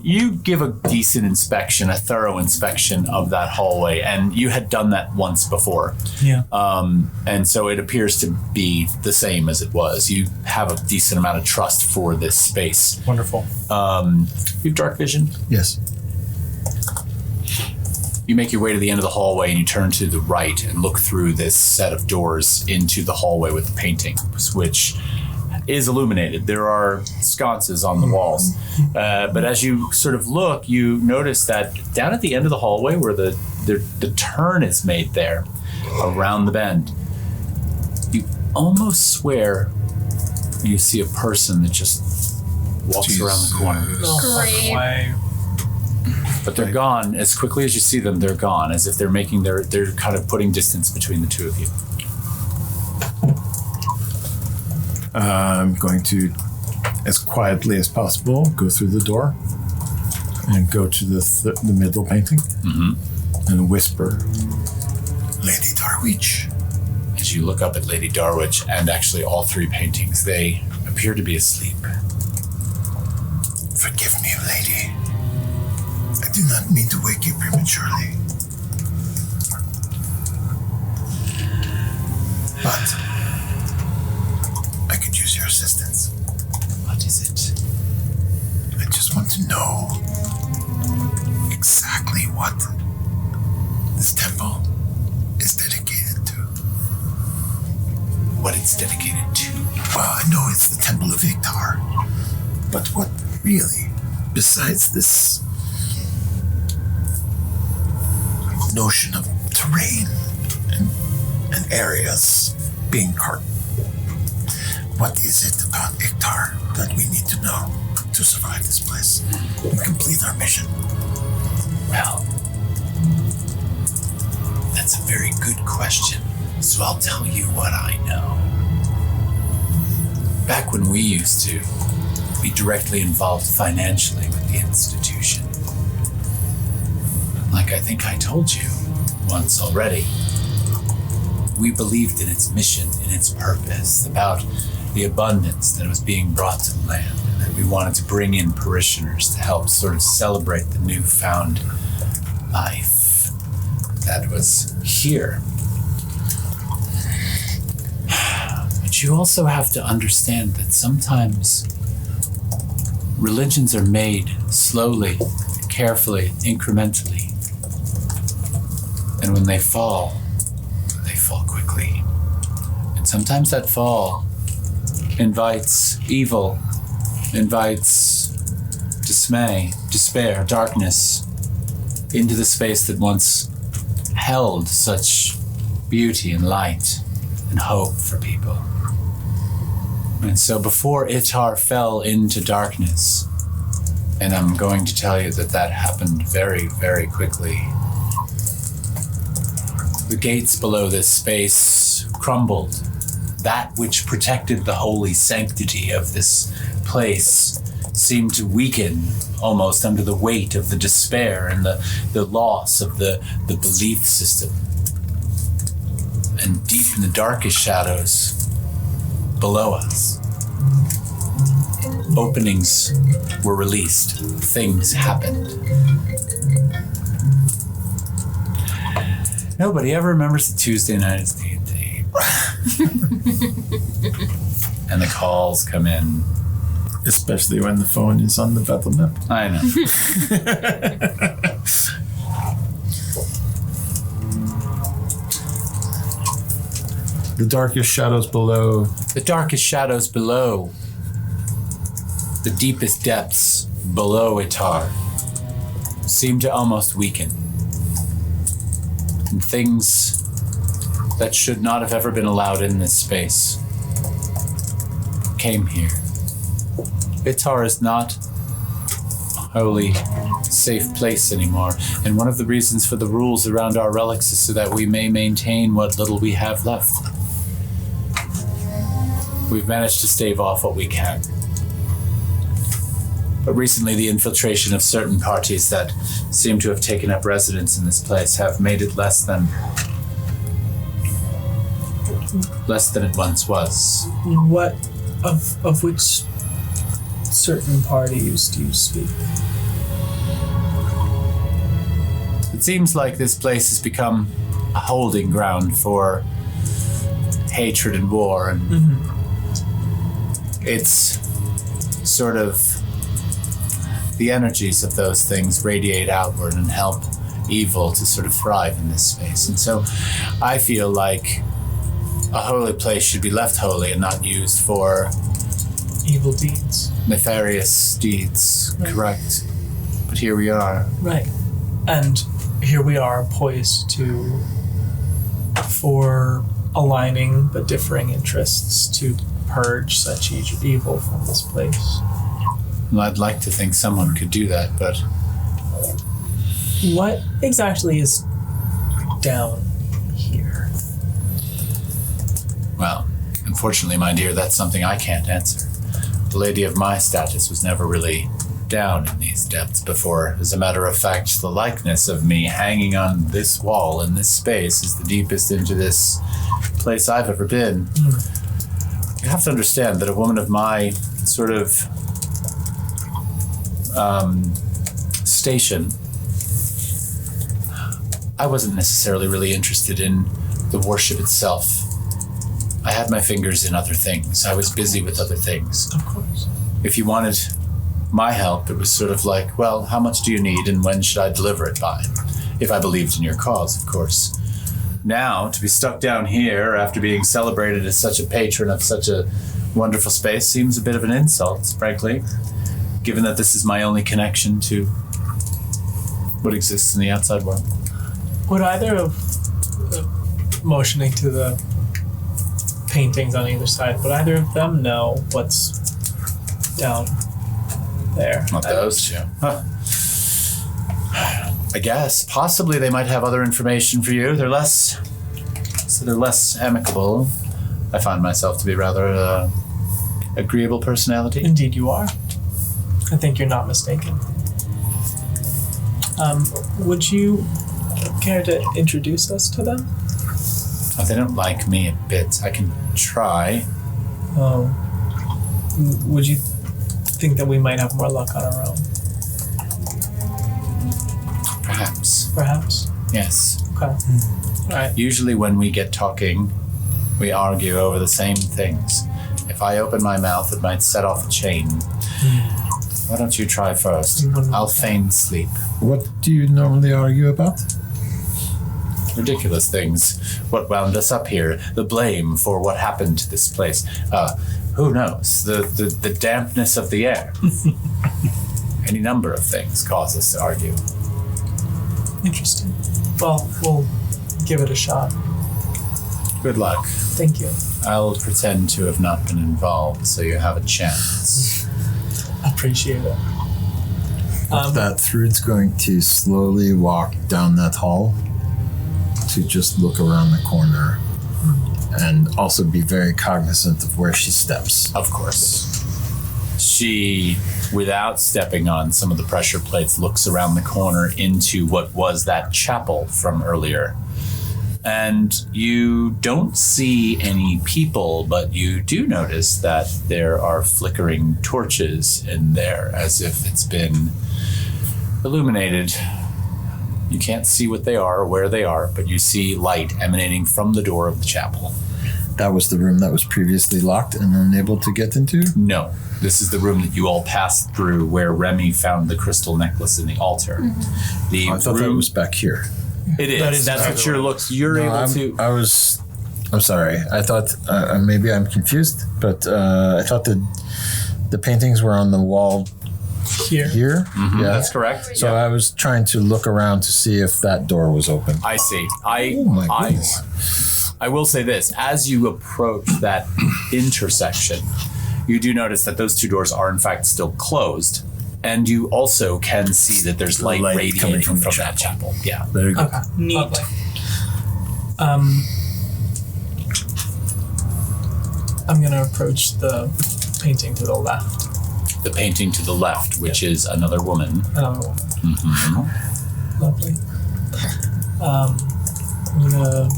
You give a decent inspection, a thorough inspection of that hallway, and you had done that once before. Yeah. And so it appears to be the same as it was. You have a decent amount of trust for this space. Wonderful. You have dark vision. Yes. You make your way to the end of the hallway and you turn to the right and look through this set of doors into the hallway with the paintings, which is illuminated. There are sconces on the walls. But as you sort of look, you notice that down at the end of the hallway where the turn is made there, around the bend, you almost swear you see a person that just walks around the corner. Great. But they're gone as quickly as you see them. They're gone, as if they're kind of putting distance between the two of you. I'm going to, as quietly as possible, go through the door and go to the middle painting and whisper, Lady Darwich. As you look up at Lady Darwich and actually all three paintings, they appear to be asleep. Forgive me, lady. I do not mean to wake you prematurely. But I could use your assistance. What is it? I just want to know exactly what this temple is dedicated to. What it's dedicated to? Well, I know it's the Temple of Iktar, but what really, besides this notion of terrain and areas being carved, what is it about Iktar that we need to know to survive this place and complete our mission? Well, that's a very good question. So I'll tell you what I know. Back when we used to be directly involved financially with the institution, like I think I told you once already, we believed in its mission, in its purpose, about the abundance that was being brought to the land, and that we wanted to bring in parishioners to help sort of celebrate the newfound life that was here. But you also have to understand that sometimes religions are made slowly, carefully, incrementally. And when they fall quickly. And sometimes that fall invites evil, invites dismay, despair, darkness into the space that once held such beauty and light and hope for people. And so before Iktar fell into darkness, and I'm going to tell you that happened very, very quickly, the gates below this space crumbled. That which protected the holy sanctity of this place seemed to weaken almost under the weight of the despair and the loss of the belief system. And deep in the darkest shadows below us, openings were released. Things happened. Nobody ever remembers the Tuesday night as D&D. And the calls come in. Especially when the phone is on the battle map. I know. The darkest shadows below. The darkest shadows below. The deepest depths below Itar seem to almost weaken. And things that should not have ever been allowed in this space came here. Itar is not a wholly safe place anymore, and one of the reasons for the rules around our relics is so that we may maintain what little we have left. We've managed to stave off what we can. But recently the infiltration of certain parties that seem to have taken up residence in this place have made it less than it once was. What of which certain parties do you speak? It seems like this place has become a holding ground for hatred and war, and it's sort of the energies of those things radiate outward and help evil to sort of thrive in this space. And so I feel like a holy place should be left holy and not used for Evil deeds. nefarious deeds, Right. correct? But here we are. Right. And here we are poised for aligning but differing interests to purge such evil from this place. Well, I'd like to think someone could do that, but What exactly is down here? well, unfortunately, my dear, that's something I can't answer. The lady of my status was never really down in these depths before. As a matter of fact, the likeness of me hanging on this wall in this space is the deepest into this place I've ever been. You have to understand that a woman of my sort of station, I wasn't necessarily really interested in the worship itself. I had my fingers in other things. I was busy with other things. Of course. If you wanted my help, it was sort of like, well, how much do you need and when should I deliver it by? If I believed in your cause, of course. Now, to be stuck down here after being celebrated as such a patron of such a wonderful space seems a bit of an insult, frankly, given that this is my only connection to what exists in the outside world. Would either of motioning to the paintings on either side, would either of them know what's down there? Not those two. Huh. I guess. Possibly they might have other information for you. They're less amicable. I find myself to be rather agreeable personality. Indeed you are. I think you're not mistaken. Would you care to introduce us to them? Oh, they don't like me a bit. I can try. Oh. Would you think that we might have more luck on our own? Perhaps. Perhaps? Yes. Okay. Alright. Usually when we get talking, we argue over the same things. If I open my mouth, it might set off a chain. Why don't you try first? I'll feign sleep. What do you normally argue about? Ridiculous things. What wound us up here? The blame for what happened to this place. Who knows? The dampness of the air. Any number of things cause us to argue. Interesting. Well, we'll give it a shot. Good luck. Thank you. I'll pretend to have not been involved so you have a chance. Appreciate it. That Thrud's going to slowly walk down that hall to just look around the corner and also be very cognizant of where she steps. Of course. She, without stepping on some of the pressure plates, looks around the corner into what was that chapel from earlier. And you don't see any people, but you do notice that there are flickering torches in there as if it's been illuminated. You can't see what they are or where they are, but you see light emanating from the door of the chapel. That was the room that was previously locked and unable to get into? No. This is the room that you all passed through where Remy found the crystal necklace in the altar. The I thought that was back here. It is. That's what you're able to. I'm sorry. I thought maybe I'm confused, but I thought the paintings were on the wall here. Mm-hmm, Yeah, that's correct. So I was trying to look around to see if that door was open. I see. Oh my goodness. I will say this: as you approach that intersection, you do notice that those two doors are in fact still closed. And you also can see that there's light radiating from that chapel. Yeah. Very good. Okay. Neat. Lovely. I'm gonna approach the painting to the left. The painting to the left, which is another woman. Another one. Mm-hmm. Lovely. I'm gonna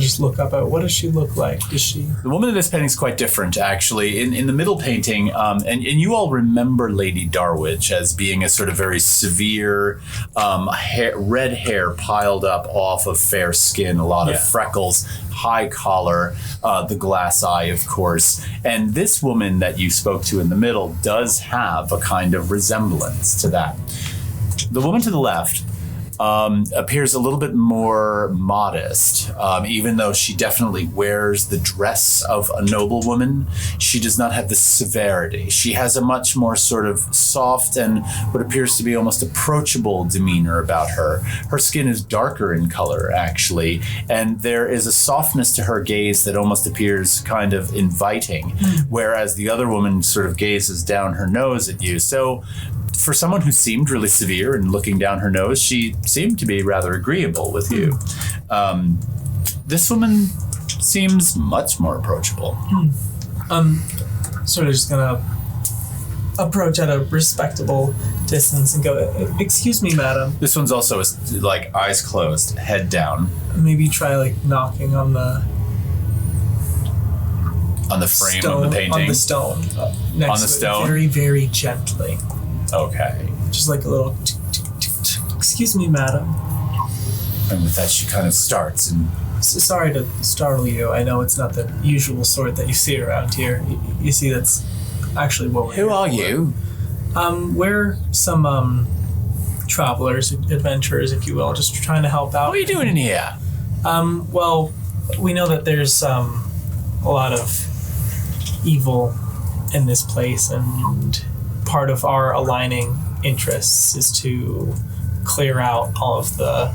just look up at what does she look like? Does she? The woman in this painting is quite different, actually. In the middle painting, and you all remember Lady Darwich as being a sort of very severe, red hair piled up off of fair skin, a lot of freckles, high collar, the glass eye, of course. And this woman that you spoke to in the middle does have a kind of resemblance to that. The woman to the left appears a little bit more modest, even though she definitely wears the dress of a noblewoman. She does not have the severity. She has a much more sort of soft and what appears to be almost approachable demeanor about her. Her skin is darker in color, actually, and there is a softness to her gaze that almost appears kind of inviting, whereas the other woman sort of gazes down her nose at you. So for someone who seemed really severe and looking down her nose, she seemed to be rather agreeable with you. This woman seems much more approachable. Sort of just gonna approach at a respectable distance and go, "Excuse me, madam." This one's also like eyes closed, head down. Maybe try like knocking on the frame stone, of the painting. on the stone, next On the to stone? it, very, very gently. Okay. Just like a little. Excuse me, madam. And with that, she kind of starts and. Sorry to startle you. I know it's not the usual sort that you see around here. You see, that's actually what we're. Who are you? We're some travelers, adventurers, if you will, just trying to help out. What are you doing in here? Well, we know that there's a lot of evil in this place, and part of our aligning interests is to clear out all of the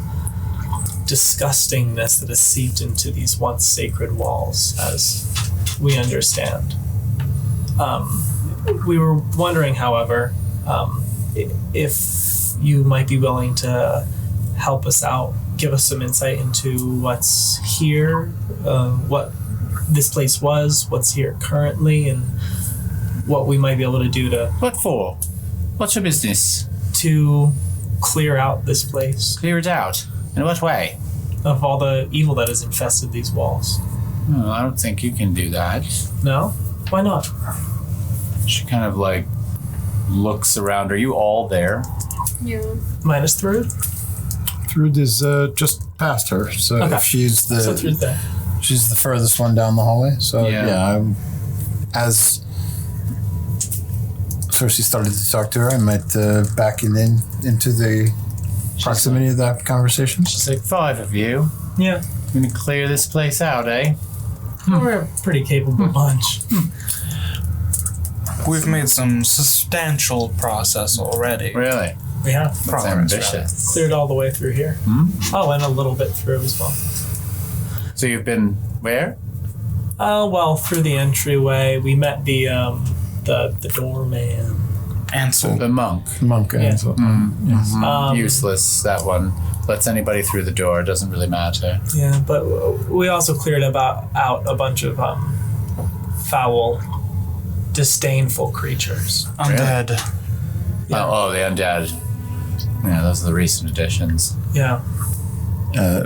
disgustingness that has seeped into these once sacred walls, as we understand. We were wondering, however, if you might be willing to help us out, give us some insight into what's here, what this place was, what's here currently, and what we might be able to do to What for? What's your business? to clear out this place Clear it out. In what way? of all the evil that has infested these walls. Oh, I don't think you can do that. No? Why not? She kind of like looks around. Are you all there? Yeah. Minus Thrud? Thrud is just past her, so Okay. she's the So Thrud's there. she's the furthest one down the hallway. So Yeah. as Cersei started to talk to her, I might back in into the proximity of that conversation. She's like, 5 of you. Yeah. Gonna clear this place out, eh? We're a pretty capable bunch. We've made some substantial process already. Really? We have That's Progress, ambitious. cleared all the way through here. Oh, and a little bit through as well. So you've been where? Well, through the entryway, we met the doorman. Ansel. The monk. Monk Ansel. Useless, that one. Lets anybody through the door. Doesn't really matter. Yeah, but we also cleared out a bunch of foul, disdainful creatures. Undead. Yeah. Oh, the undead. Yeah, those are the recent additions. Yeah.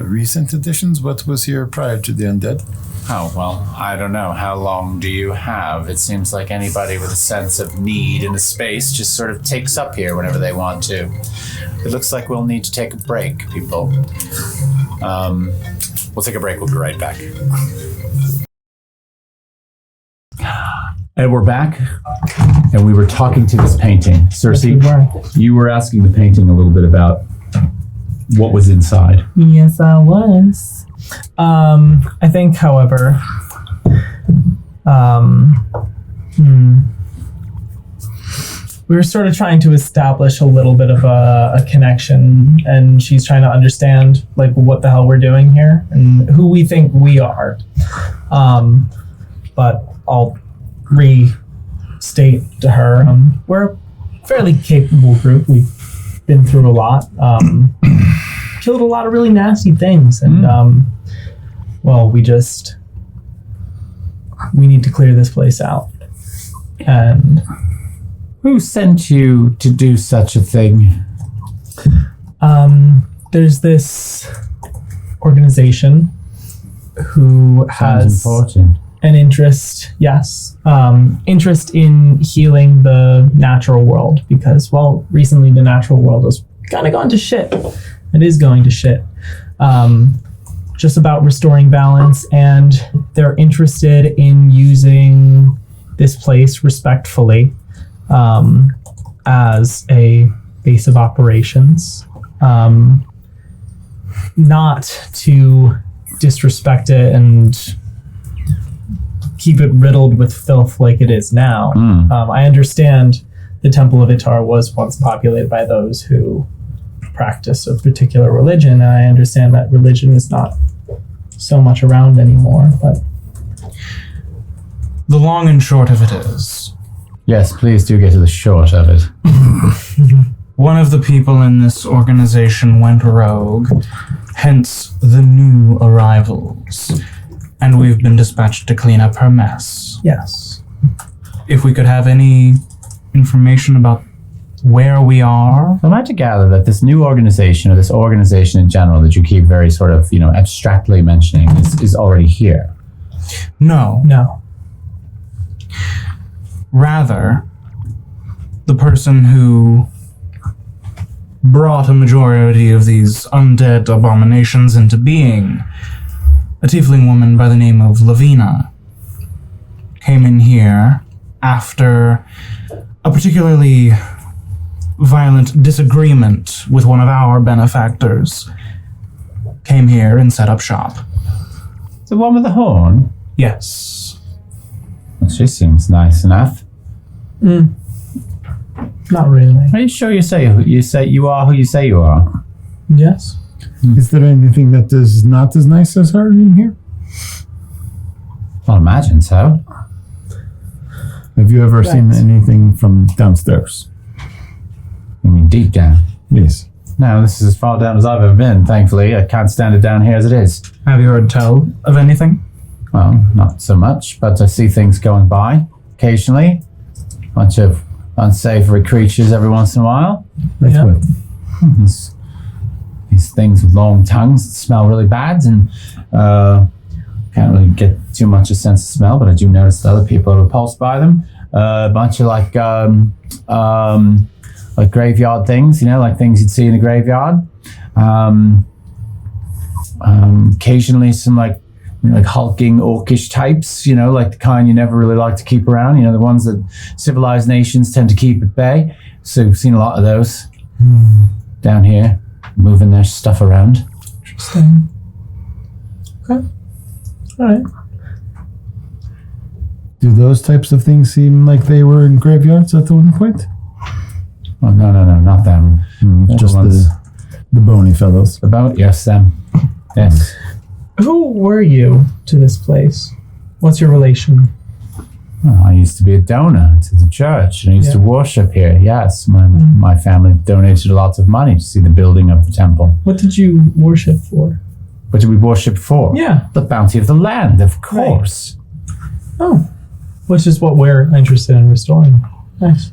recent additions? What was here prior to the undead? Oh, well, I don't know. How long do you have? It seems like anybody with a sense of need in a space just sort of takes up here whenever they want to. It looks like we'll need to take a break, people. We'll take a break. We'll be right back. And we're back, and we were talking to this painting. Cersei, you were asking the painting a little bit about what was inside. Yes, I was. I think, however, we were sort of trying to establish a little bit of a connection, and she's trying to understand like what the hell we're doing here and who we think we are. But I'll restate to her, we're a fairly capable group. We've been through a lot, killed a lot of really nasty things, and well, we need to clear this place out. And who sent you to do such a thing? There's this organization who has important. an interest, interest in healing the natural world, because, well, recently the natural world has kind of gone to shit. It is going to shit. Just about restoring balance, and they're interested in using this place respectfully as a base of operations, not to disrespect it and keep it riddled with filth like it is now. I understand the Temple of Itar was once populated by those who practice a particular religion, and I understand that religion is not so much around anymore, but The long and short of it is, Yes, please do get to the short of it. one of the people in this organization went rogue, hence the new arrivals, and we've been dispatched to clean up her mess. yes. If we could have any information about where we are. Am I to gather that this new organization, or this organization in general that you keep very sort of, abstractly mentioning, is already here? No. Rather, the person who brought a majority of these undead abominations into being, a tiefling woman by the name of Lavina, came in here after a particularly violent disagreement with one of our benefactors. Came here and set up shop. The one with the horn? Yes. Well, she seems nice enough. Not really. Are you sure you say you are who you say you are? Yes. Is there anything that is not as nice as her in here? I'll imagine so. Have you ever seen anything from downstairs? I mean, deep down. Yes. No, this is as far down as I've ever been, thankfully. I can't stand it down here as it is. Have you heard tell of anything? Well, not so much, but I see things going by occasionally. Bunch of unsavory creatures every once in a while. That's Yeah. what. These things with long tongues that smell really bad, and can't really get too much a sense of smell, but I do notice that other people are repulsed by them. A bunch of like graveyard things, like things you'd see in a graveyard. Occasionally some like hulking orcish types, like the kind you never really like to keep around, the ones that civilized nations tend to keep at bay. So we've seen a lot of those down here, moving their stuff around. Interesting. Okay. All right. Do those types of things seem like they were in graveyards at the one point? Oh, no, not them. Just the bony fellows. About, yes, them. Yes. Who were you to this place? What's your relation? Oh, I used to be a donor to the church, and I used to worship here. Yes, my family donated lots of money to see the building of the temple. What did you worship for? What did we worship for? Yeah. The bounty of the land, of course. Oh. Which is what we're interested in restoring. Nice.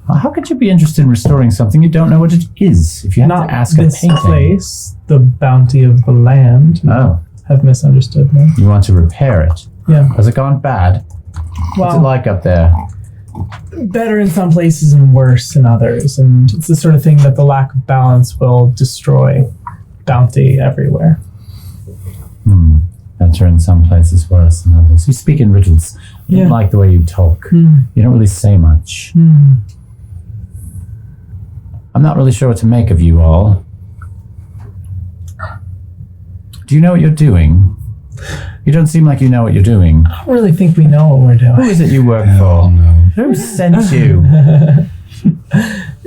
Well, how could you be interested in restoring something you don't know what it is? If you have Not to ask a this painting. place, the bounty of the land. Oh, Have misunderstood me. you want to repair it? Yeah. Has it gone bad? What's it Well, like up there? better in some places and worse in others, and it's the sort of thing that the lack of balance will destroy bounty everywhere. Better in some places, worse in others. You speak in riddles. I don't like the way you talk. You don't really say much. I'm not really sure what to make of you all. Do you know what you're doing? You don't seem like you know what you're doing. I don't really think we know what we're Who doing. is it you work for? Who sent you?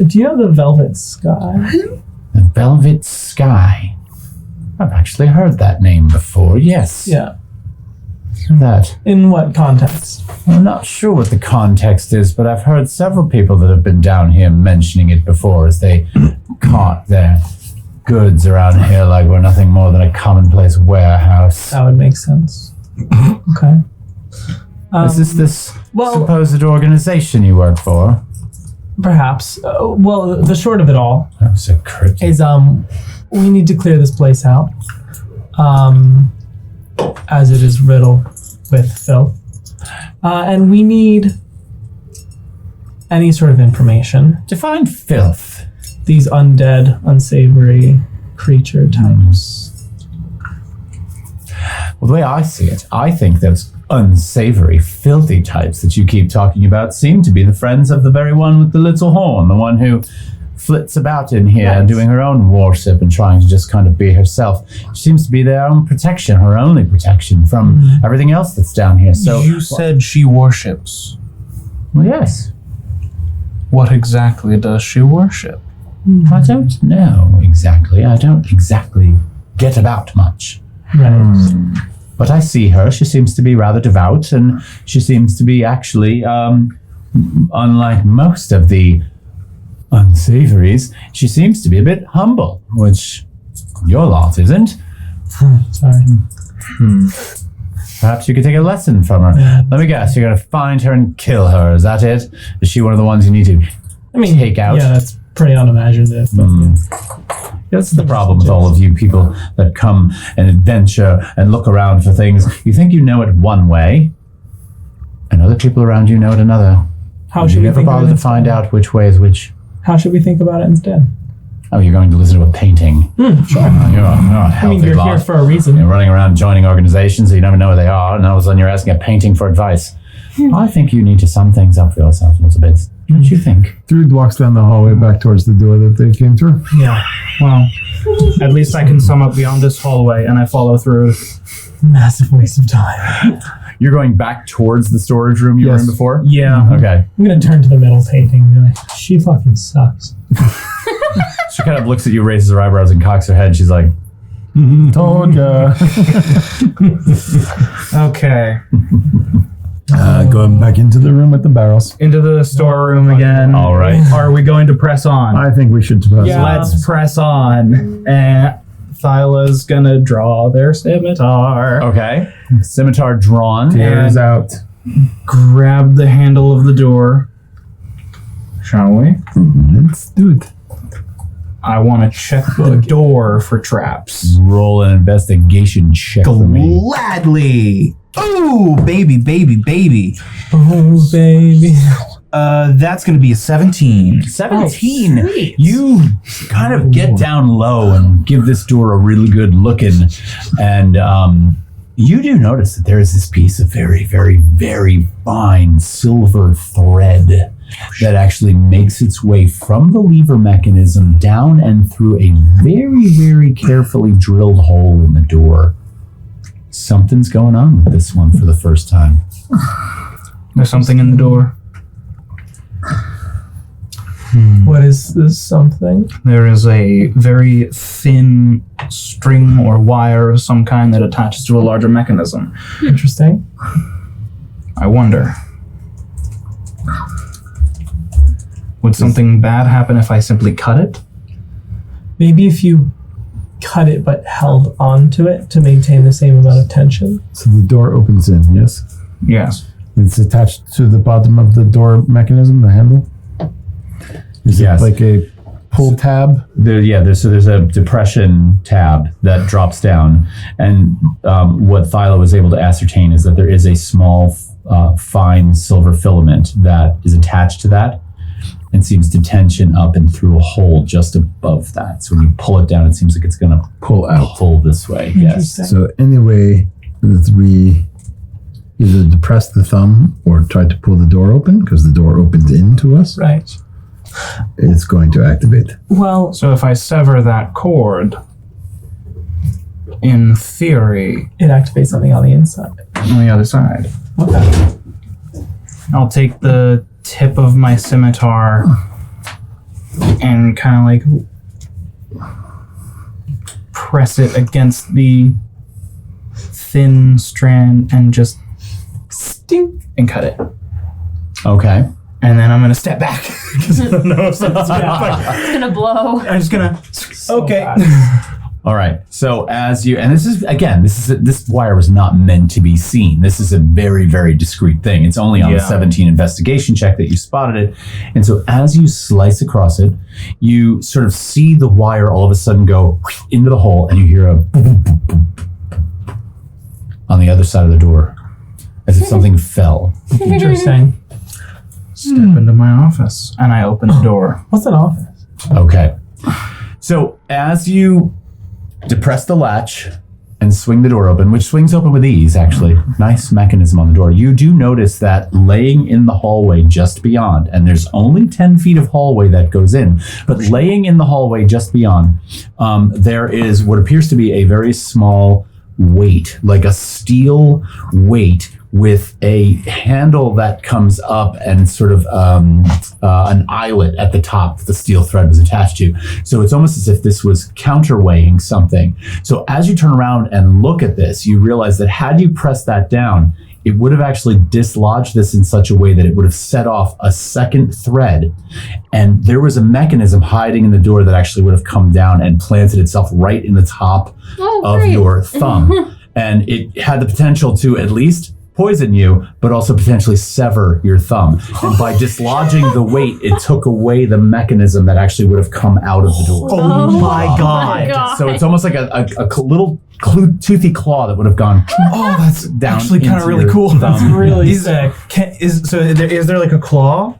Do you know the Velvet Sky? The Velvet Sky. I've actually heard that name before, yes. Yeah. That. In what context? I'm not sure what the context is, but I've heard several people that have been down here mentioning it before as they cart their goods around here like we're nothing more than a commonplace warehouse. That would make sense. Okay. Is this well- supposed organization you work for? Perhaps. Well, the short of it all That was so cryptic. is we need to clear this place out, as it is riddled with filth, and we need any sort of information. Define filth. These undead, unsavory creature types. Well, the way I see it, I think those unsavory, filthy types that you keep talking about seem to be the friends of the very one with the little horn, the one who flits about in here Right. doing her own worship and trying to just kind of be herself. She seems to be their own protection, her only protection from everything else that's down here. So, You said she worships. well, yes. What exactly does she worship? I don't know exactly. I don't exactly get about much. Right. But I see her. She seems to be rather devout, and she seems to be actually, unlike most of the unsavories, she seems to be a bit humble, which your lot isn't. Sorry. Perhaps you could take a lesson from her. Let me guess, you're going to find her and kill her. Is that it? Is she one of the ones you need to take out? Yeah, that's pretty unimaginative. But That's the problem with all of you people that come and adventure and look around for things. You think you know it one way, and other people around you know it another. How should You we never think of bother it to instead? find out which way is which. How should we think about it instead? Oh, you're going to listen to a painting. Sure. You're a I healthy mean, you're lot. here for a reason. You're running around joining organizations that you never know where they are, and all of a sudden you're asking a painting for advice. I think you need to sum things up for yourself a little bit. Don't you think? Druid walks down the hallway back towards the door that they came through. Yeah. Well, at least I can sum up beyond this hallway, and I follow through. Massive waste of time. You're going back towards the storage room you were in Yes. before? Yeah. Okay. I'm gonna turn to the middle painting and be like, she fucking sucks. She kind of looks at you, raises her eyebrows, and cocks her head. She's like, Told ya. Okay. Going back into the room with the barrels. Into the storeroom again. all right. Are we going to press on? I think we should press Yeah. Let's press on. And Thyla's gonna draw their scimitar. Okay. Scimitar drawn. Tears out. Grab the handle of the door. Shall we? Let's do it. I want to check the door for traps. Roll an investigation check for me. Gladly. Oh, baby, baby, baby. Oh, baby. That's going to be a 17. 17. Oh, sweet. You kind of get down low and give this door a really good looking, and you do notice that there is this piece of very, very, very fine silver thread that actually makes its way from the lever mechanism down and through a very, very carefully drilled hole in the door. Something's going on with this one for the first time. There's something in the door. What is this something? There is a very thin string or wire of some kind that attaches to a larger mechanism. Interesting. I wonder. Would something bad happen if I simply cut it? Maybe if you cut it but held onto it to maintain the same amount of tension. So the door opens in, yes? Yes. It's attached to the bottom of the door mechanism, the handle? Is Yes. it like a pull tab? There's a depression tab that drops down, and what Thyla was able to ascertain is that there is a small, fine silver filament that is attached to that, and seems to tension up and through a hole just above that. So when you pull it down, it seems like it's going to Pull out. pull this way. Yes. So anyway, that we either depress the thumb or try to pull the door open, because the door opens into us, Right. it's going to activate. Well, So if I sever that cord, in theory, it activates something on the inside. on the other side, Okay. I'll take the tip of my scimitar and kind of like press it against the thin strand and just stink and cut it. Okay. And then I'm gonna step back because I don't know if something's gonna happen. It's gonna blow. I'm just gonna. Okay. All right. So as you, and this wire was not meant to be seen. This is a very, very discreet thing. It's only on the 17 investigation check that you spotted it. And so as you slice across it, you sort of see the wire all of a sudden go into the hole, and you hear a boom, boom, boom, boom on the other side of the door, as if something fell. Interesting. Step into my office and I open the door. What's an office? Okay. So as you depress the latch and swing the door open, which swings open with ease, actually. Nice mechanism on the door. You do notice that laying in the hallway just beyond, and there's only 10 feet of hallway that goes in, but laying in the hallway just beyond, there is what appears to be a very small weight, like a steel weight with a handle that comes up and sort of an eyelet at the top the steel thread was attached to. So it's almost as if this was counterweighing something. So as you turn around and look at this, you realize that had you pressed that down, it would have actually dislodged this in such a way that it would have set off a second thread. And there was a mechanism hiding in the door that actually would have come down and planted itself right in the top of your thumb. And it had the potential to at least poison you, but also potentially sever your thumb. And by dislodging the weight, it took away the mechanism that actually would have come out of the door. Oh my god. So it's almost like a little toothy claw that would have gone. Oh, that's down actually kind of into really your cool. thumb. That's really sick. Is there like a claw?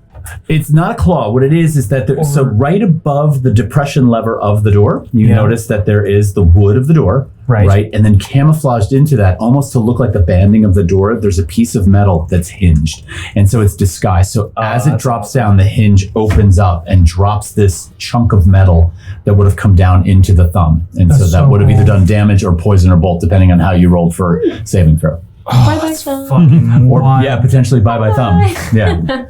It's not a claw. What it is that so right above the depression lever of the door, you notice that there is the wood of the door, right? And then camouflaged into that, almost to look like the banding of the door, there's a piece of metal that's hinged. And so it's disguised. So as it drops down, the hinge opens up and drops this chunk of metal that would have come down into the thumb. And so that would have either done damage or poison or bolt, depending on how you rolled for saving throw. Bye bye thumb. Fucking Or wild. potentially bye thumb. Yeah.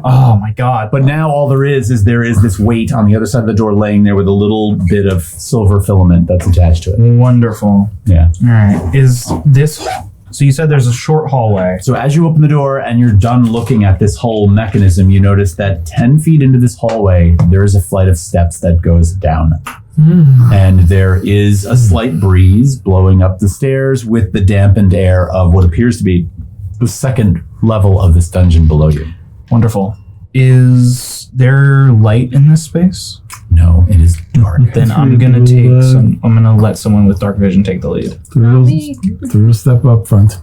Oh my god. But now all there is this weight on the other side of the door laying there with a little bit of silver filament that's attached to it. Wonderful. Yeah. All right. Is this? So you said there's a short hallway. So as you open the door and you're done looking at this whole mechanism, you notice that 10 feet into this hallway, there is a flight of steps that goes down. And there is a slight breeze blowing up the stairs with the dampened air of what appears to be the second level of this dungeon below you. Wonderful. Is there light in this space? No, it is dark. Then I'm gonna I'm gonna let someone with dark vision take the lead. Through a step up front.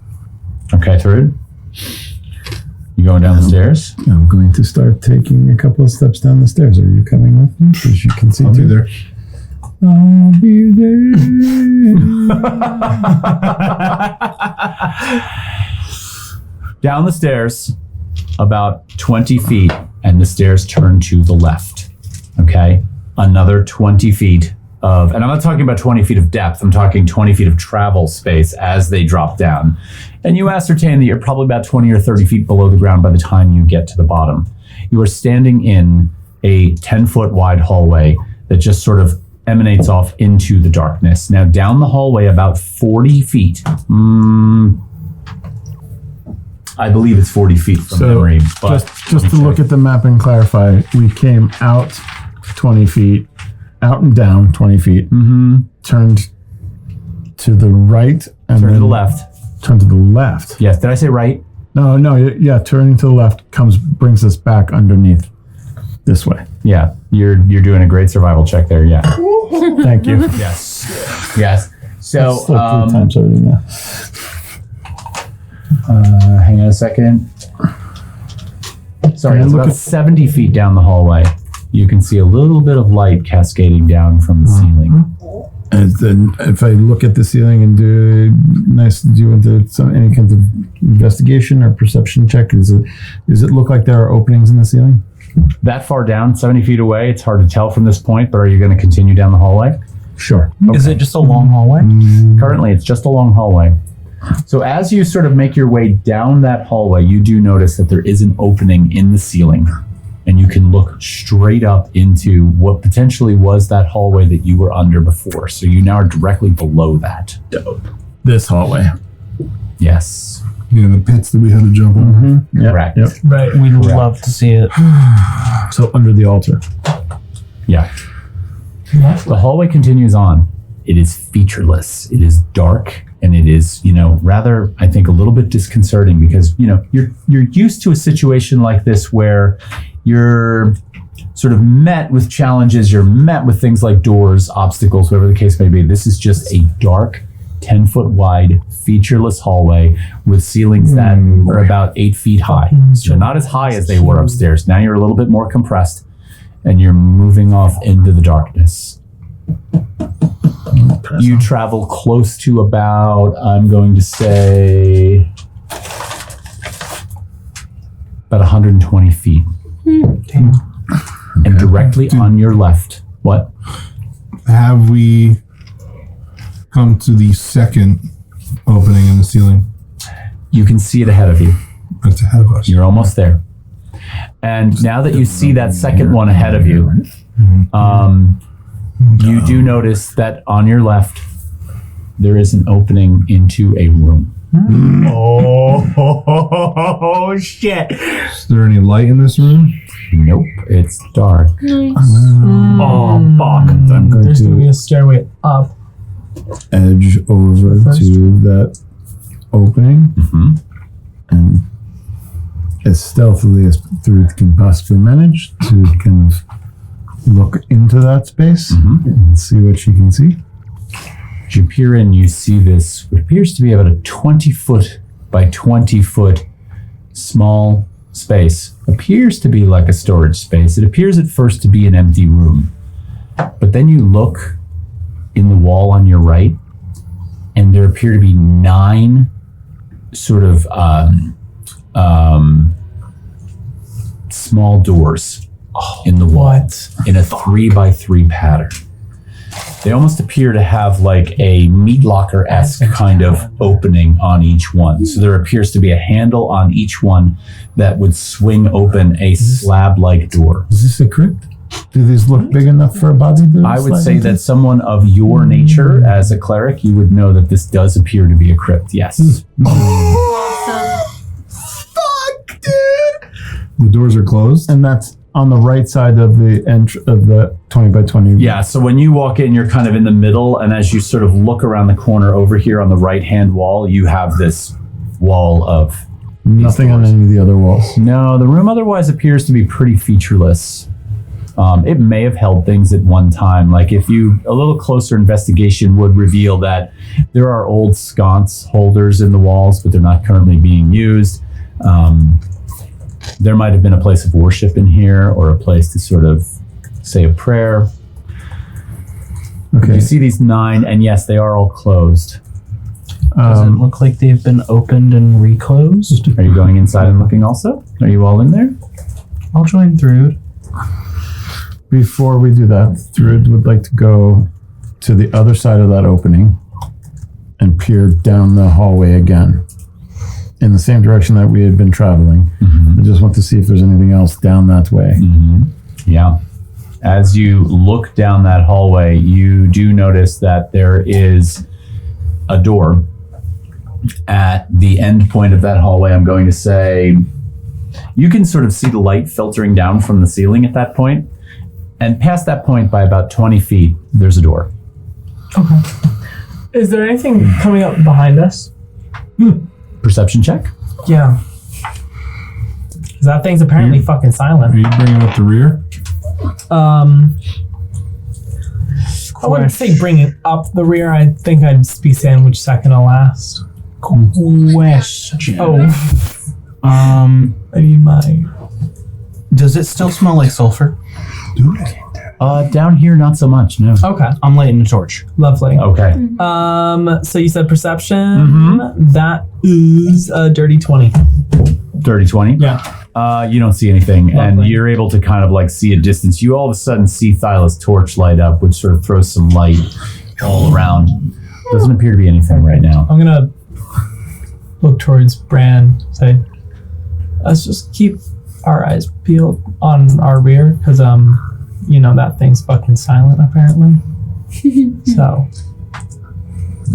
Okay, through. You going down the stairs? I'm going to start taking a couple of steps down the stairs. Are you coming with me? As you can see, I'll be there. I'll be there. Down the stairs, about 20 feet, and the stairs turn to the left. Okay? Another 20 feet of, and I'm not talking about 20 feet of depth, I'm talking 20 feet of travel space as they drop down. And you ascertain that you're probably about 20 or 30 feet below the ground by the time you get to the bottom. You are standing in a 10-foot wide hallway that just sort of emanates off into the darkness. Now, down the hallway about 40 feet, I believe it's 40 feet from memory. But just to look at the map and clarify, we came out 20 feet, out and down 20 feet, turned to the right, and turn then to the left. Turn to the left. Yes, did I say right? No, yeah, turning to the left brings us back underneath. This way. Yeah, you're doing a great survival check there. Yeah. Thank you. Yes. So, It's like 3 times already now. hang on a second. Sorry, Can I it's look about at- 70 feet down the hallway. You can see a little bit of light cascading down from the ceiling. And then if I look at the ceiling and do any kind of investigation or perception check, does it look like there are openings in the ceiling? That far down, 70 feet away, it's hard to tell from this point, but are you going to continue down the hallway? Sure. Is it just a long hallway? Currently, it's just a long hallway. So as you sort of make your way down that hallway, you do notice that there is an opening in the ceiling, and you can look straight up into what potentially was that hallway that you were under before. So you now are directly below that. This hallway. Yes. Yeah, the pits that we had to jump on. Correct. Yep. Right. We'd love to see it. So under the altar. Yeah. The hallway continues on. It is featureless. It is dark, and it is, rather, I think, a little bit disconcerting because, you're used to a situation like this where you're sort of met with challenges. You're met with things like doors, obstacles, whatever the case may be. This is just a dark, 10-foot wide, featureless hallway with ceilings that are about 8 feet high. So not as high as they were upstairs. Now you're a little bit more compressed, and you're moving off into the darkness. You travel close to about, I'm going to say, about 120 feet. And directly on your left. What? Have we come to the second opening in the ceiling? You can see it ahead of you. It's ahead of us. You're almost there. And now that you see that second one ahead of you, you do notice that on your left, there is an opening into a room. Oh, shit. Is there any light in this room? Nope, it's dark. Oh, fuck. I'm going There's going to be to a stairway up. edge over to that opening and as stealthily as Thruth can possibly manage to kind of look into that space and see what she can see. As you peer in, you see this, what appears to be about a 20-foot by 20-foot small space. Appears to be like a storage space. It appears at first to be an empty room. But then you look in the wall on your right, and there appear to be 9 sort of small doors in the wall in a 3x3 pattern. They almost appear to have like a meat locker-esque kind of opening on each one. So there appears to be a handle on each one that would swing open a slab-like door. Is this a crypt? Do these look big enough for a body? I would say that someone of your nature as a cleric, you would know that this does appear to be a crypt, yes. Fuck, dude! The doors are closed? And that's on the right side of the of the 20 by 20. Yeah, so when you walk in, you're kind of in the middle, and as you sort of look around the corner over here on the right-hand wall, you have this wall of Nothing on any of the other walls. No, the room otherwise appears to be pretty featureless. It may have held things at one time. Like a little closer investigation would reveal that there are old sconce holders in the walls, but they're not currently being used. There might have been a place of worship in here or a place to sort of say a prayer. Okay. You see these 9, and yes, they are all closed. Does it look like they've been opened and reclosed? Are you going inside and looking also? Are you all in there? I'll join Thrud. Before we do that, Thrud would like to go to the other side of that opening and peer down the hallway again in the same direction that we had been traveling. I just want to see if there's anything else down that way. Yeah. As you look down that hallway, you do notice that there is a door at the end point of that hallway. I'm going to say you can sort of see the light filtering down from the ceiling at that point. And past that point by about 20 feet, there's a door. Okay. Is there anything coming up behind us? Perception check. Yeah. Because that thing's apparently fucking silent. Are you bringing up the rear? I wouldn't say bring it up the rear. I think I'd be sandwiched second to last. Question. I need my... Does it still smell like sulfur? Down here, not so much. No. Okay, I'm lighting a torch. lovely. Okay. So you said perception. Mm-hmm. That is a dirty 20. Dirty 20. Yeah. You don't see anything, and Lovely. you're able to kind of like see a distance. You all of a sudden see Thyla's torch light up, which sort of throws some light all around. Doesn't appear to be anything right now. I'm gonna look towards Bran. Say, let's just keep our eyes peeled on our rear, because you know that thing's fucking silent apparently. So.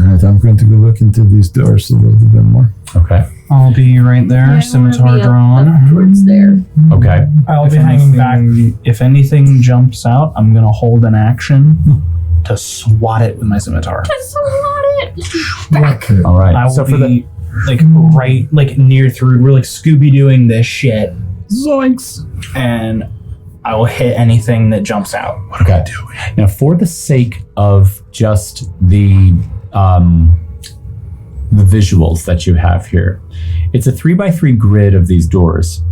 All right, I'm going to go look into these doors a little bit more. Okay. I'll be right there, Yeah, I wanna scimitar be up drawn. towards there. Okay. I'll be hanging back. If anything jumps out, I'm gonna hold an action to swat it with my scimitar. Just want it. All right. I will So for the be like near through. We're like Scooby Dooing this shit, zoinks. and I will hit anything that jumps out. What do I do? Now, for the sake of just the visuals that you have here, it's a 3x3 grid of these doors.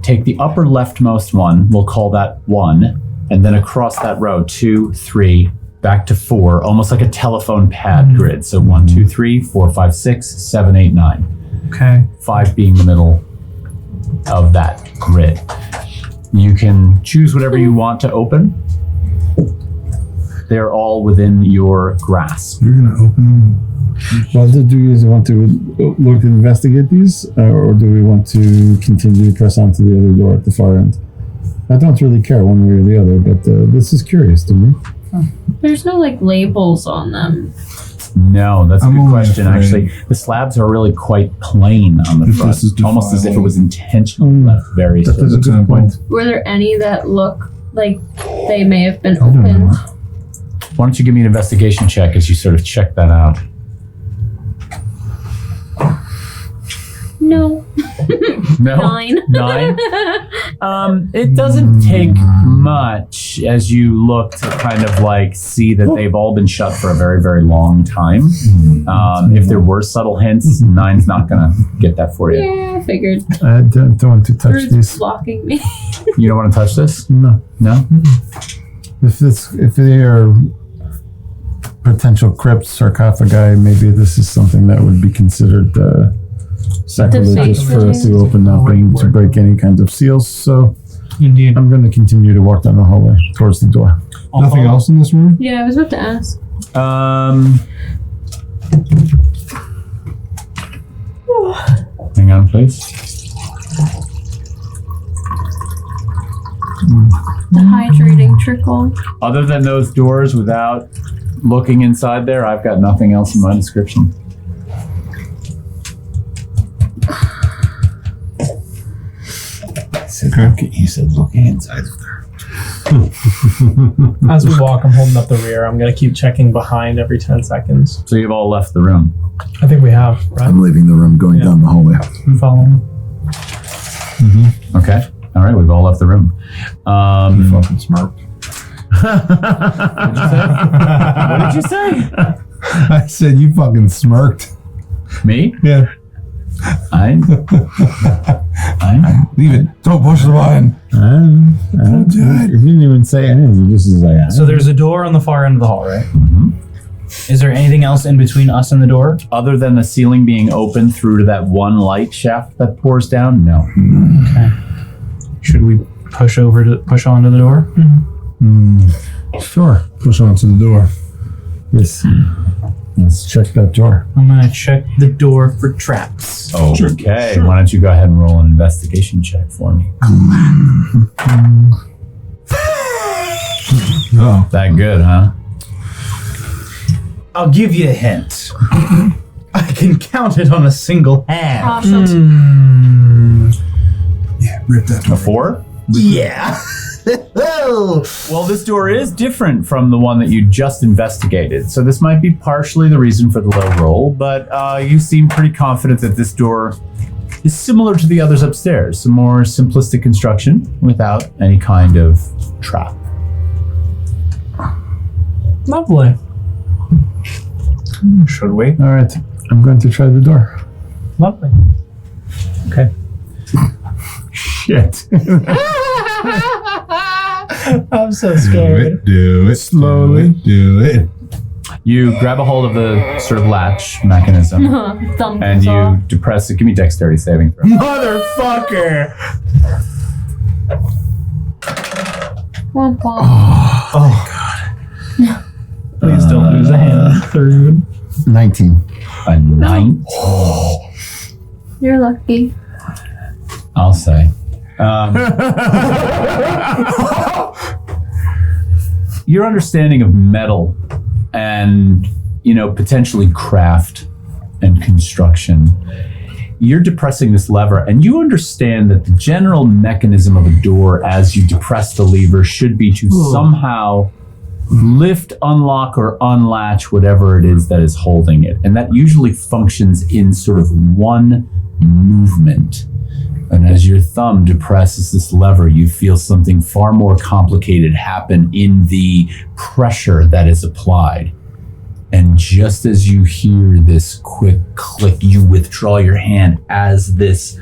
Take the upper leftmost one, we'll call that 1, and then across that row, 2, 3, back to 4, almost like a telephone pad grid. So 1, 2, 3, 4, 5, 6, 7, 8, 9. Okay. 5 being the middle of that grid. You can choose whatever you want to open. They're all within your grasp. You're going to open them. Well, do you guys want to look and investigate these, or do we want to continue to press on to the other door at the far end? I don't really care one way or the other, but this is curious to me. There's no like labels on them. No, that's a I'm good only question. afraid. Actually, the slabs are really quite plain on the If front, this is almost as if it defiling. was intentionally left very That sort is a of good point. Were there any that look like they may have been don't know. opened? Why don't you give me an investigation check as you sort of check that out? No. No? 9. 9? It doesn't take much as you look to kind of like see that they've all been shut for a very, very long time. If there were subtle hints, 9's not going to get that for you. Yeah, I figured. I don't want to touch Birds these. blocking me. You don't want to touch this? No. No? If they are potential crypts, sarcophagi, maybe this is something that would be considered sacrilegious for us to open up and to break any kind of seals. So Indeed. I'm going to continue to walk down the hallway towards the door. Nothing else in this room? Yeah, I was about to ask. Hang on, please. The hydrating trickle. Other than those doors, without looking inside there, I've got nothing else in my description. You said looking inside of there. As we walk, I'm holding up the rear. I'm gonna keep checking behind every 10 seconds. So you've all left the room. I think we have, right? I'm leaving the room, going down the hallway. I'm following. Okay. All right, we've all left the room. You fucking smirked. What did you say? I said you fucking smirked. Me? Yeah. I Leave it. Don't push the button. Don't do it. You didn't even say anything. You just was like, So there's a door on the far end of the hall, right? Mm-hmm. Is there anything else in between us and the door? Other than the ceiling being open through to that one light shaft that pours down, no. Okay. Should we push onto the door? sure. Push on to the door. Yes. Let's check that door. I'm gonna check the door for traps. Okay. Why don't you go ahead and roll an investigation check for me? No. That good, huh? I'll give you a hint. I can count it on a single hand. Awesome. Yeah, rip that A door. 4? Yeah. Well, this door is different from the one that you just investigated, so this might be partially the reason for the low roll, but you seem pretty confident that this door is similar to the others upstairs, a more simplistic construction without any kind of trap. Lovely. Should we? All right, I'm going to try the door. Lovely. Okay. Shit. I'm so scared. Do it. Slowly. Do it. You grab a hold of the sort of latch mechanism Thumb and saw. you depress it. Give me dexterity saving throw. Motherfucker! Womp womp. Please don't lose a hand. Third. 19. A 9. You're lucky. I'll say. Your understanding of metal and, potentially craft and construction, you're depressing this lever and you understand that the general mechanism of a door as you depress the lever should be to somehow lift, unlock, or unlatch whatever it is that is holding it. And that usually functions in sort of one movement. And as your thumb depresses this lever, you feel something far more complicated happen in the pressure that is applied. And just as you hear this quick click, you withdraw your hand as this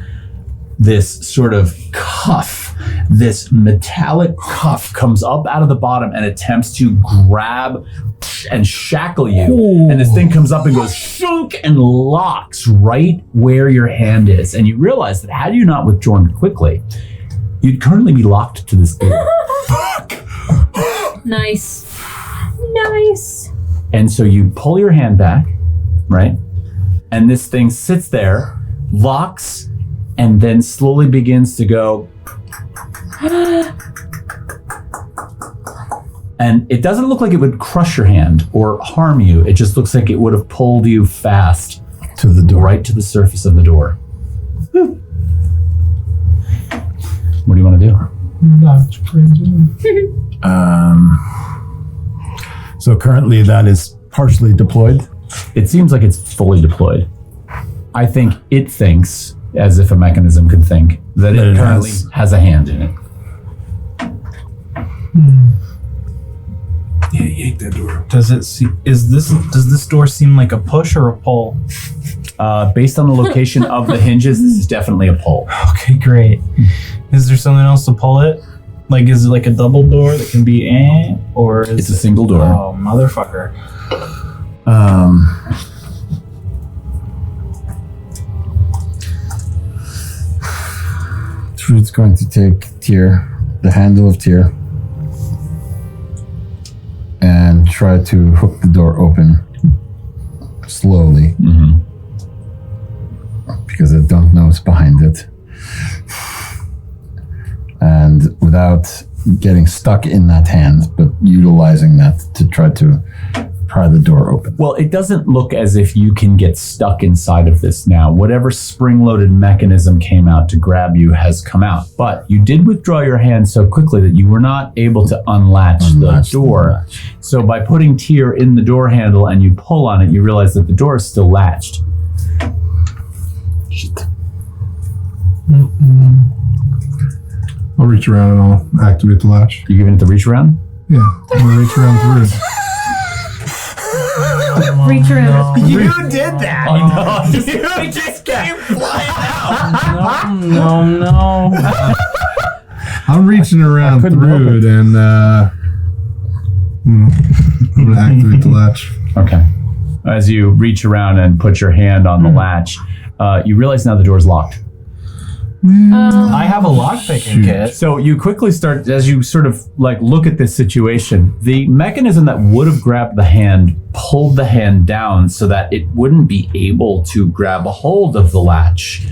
sort of cuff, this metallic cuff comes up out of the bottom and attempts to grab and shackle you. Ooh. And this thing comes up and goes shunk and locks right where your hand is. And you realize that had you not withdrawn quickly, you'd currently be locked to this door. Nice. Nice. And so you pull your hand back, right? And this thing sits there, locks, and then slowly begins to go. And it doesn't look like it would crush your hand or harm you. It just looks like it would have pulled you fast to the door, right to the surface of the door. What do you want to do? That's crazy. So currently that is partially deployed. It seems like it's fully deployed. I think it thinks, as if a mechanism could think, that it currently has a hand in it. Yeah, yank that door. Does this door seem like a push or a pull? Based on the location of the hinges, this is definitely a pull. Okay, great. Is there something else to pull it? Like, is it like a double door that can be or is it's a single door? Oh, motherfucker. Trude's going to take the handle of Tyr, and try to hook the door open slowly. Mm-hmm. Because I don't know what's behind it. And without getting stuck in that hand, but utilizing that to try to pry the door open. Well, it doesn't look as if you can get stuck inside of this now. Whatever spring-loaded mechanism came out to grab you has come out. But you did withdraw your hand so quickly that you were not able to unlatch the door. So by putting Tyr in the door handle and you pull on it, you realize that the door is still latched. Shit. I'll reach around and I'll activate the latch. You giving it the reach around? Yeah, I'm gonna reach around through. Reach around. You did that. I know. You just came flying out. No. I'm reaching around through it and I'm gonna activate the latch. Okay. As you reach around and put your hand on the latch, you realize now the door's locked. I have a lockpicking kit. So you quickly start, as you sort of like look at this situation, the mechanism that would have grabbed the hand pulled the hand down so that it wouldn't be able to grab a hold of the latch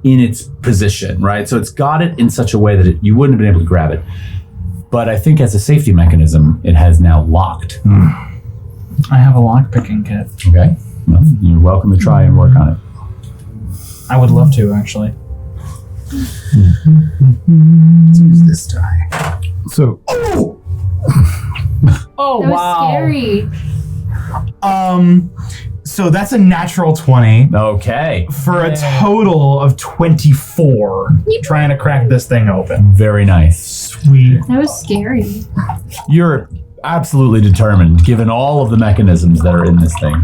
in its position, right? So it's got it in such a way that you wouldn't have been able to grab it. But I think as a safety mechanism, it has now locked. I have a lockpicking kit. Okay. Well, you're welcome to try and work on it. I would love to, actually. Let's use this die. So, Oh, That was wow. scary. So that's a natural 20 Okay. for a total of 24 trying to crack this thing open. Very nice. Sweet. That was scary. You're absolutely determined, given all of the mechanisms that are in this thing.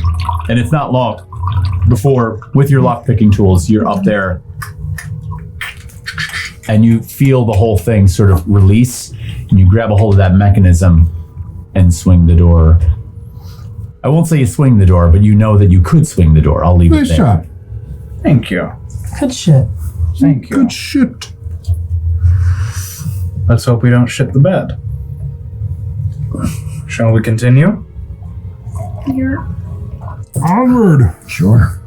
And it's not long before, with your lockpicking tools, you're up there and you feel the whole thing sort of release, and you grab a hold of that mechanism and swing the door. I won't say you swing the door, but you know that you could swing the door. I'll leave it there. Nice job. Thank you. Good shit. Thank you. Good shit. Let's hope we don't shit the bed. Shall we continue? Onward. Sure.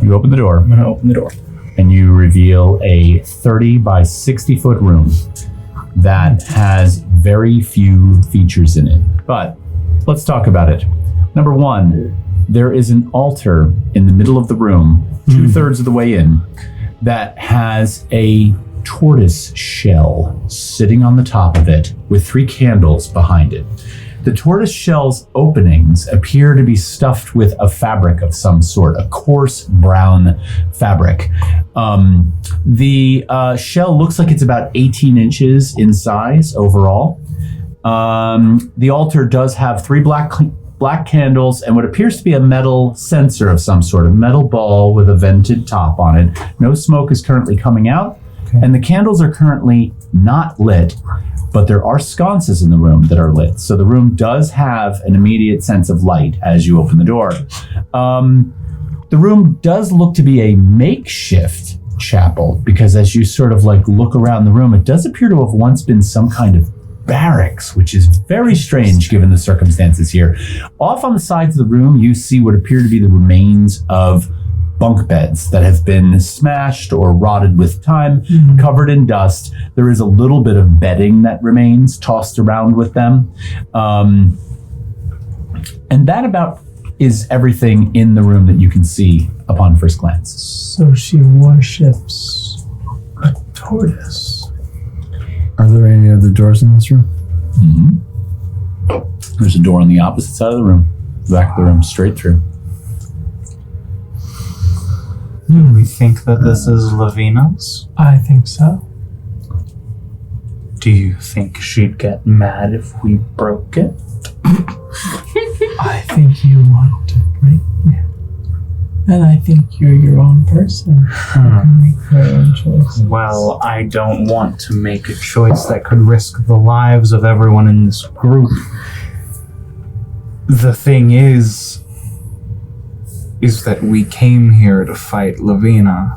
You open the door. I'm going to open the door. And you reveal a 30 by 60 foot room that has very few features in it. But let's talk about it. Number one, there is an altar in the middle of the room, 2/3 of the way in, that has a tortoise shell sitting on the top of it with 3 candles behind it. The tortoise shell's openings appear to be stuffed with a fabric of some sort, a coarse brown fabric. The shell looks like it's about 18 inches in size overall. The altar does have 3 black candles and what appears to be a metal censer of some sort, a metal ball with a vented top on it. No smoke is currently coming out, and the candles are currently not lit, but there are sconces in the room that are lit. So the room does have an immediate sense of light as you open the door. The room does look to be a makeshift chapel, because as you sort of like look around the room, it does appear to have once been some kind of barracks, which is very strange given the circumstances here. Off on the sides of the room, you see what appear to be the remains of bunk beds that have been smashed or rotted with time, covered in dust. There is a little bit of bedding that remains tossed around with them. And that about is everything in the room that you can see upon first glance. So she worships a tortoise. Are there any other doors in this room? There's a door on the opposite side of the room, the back of the room, straight through. Do we think that this is Lavina's? I think so. Do you think she'd get mad if we broke it? I think you want to break me. And I think you're your own person. You can make your own choice. Well, I don't want to make a choice that could risk the lives of everyone in this group. The thing is that we came here to fight Lavina.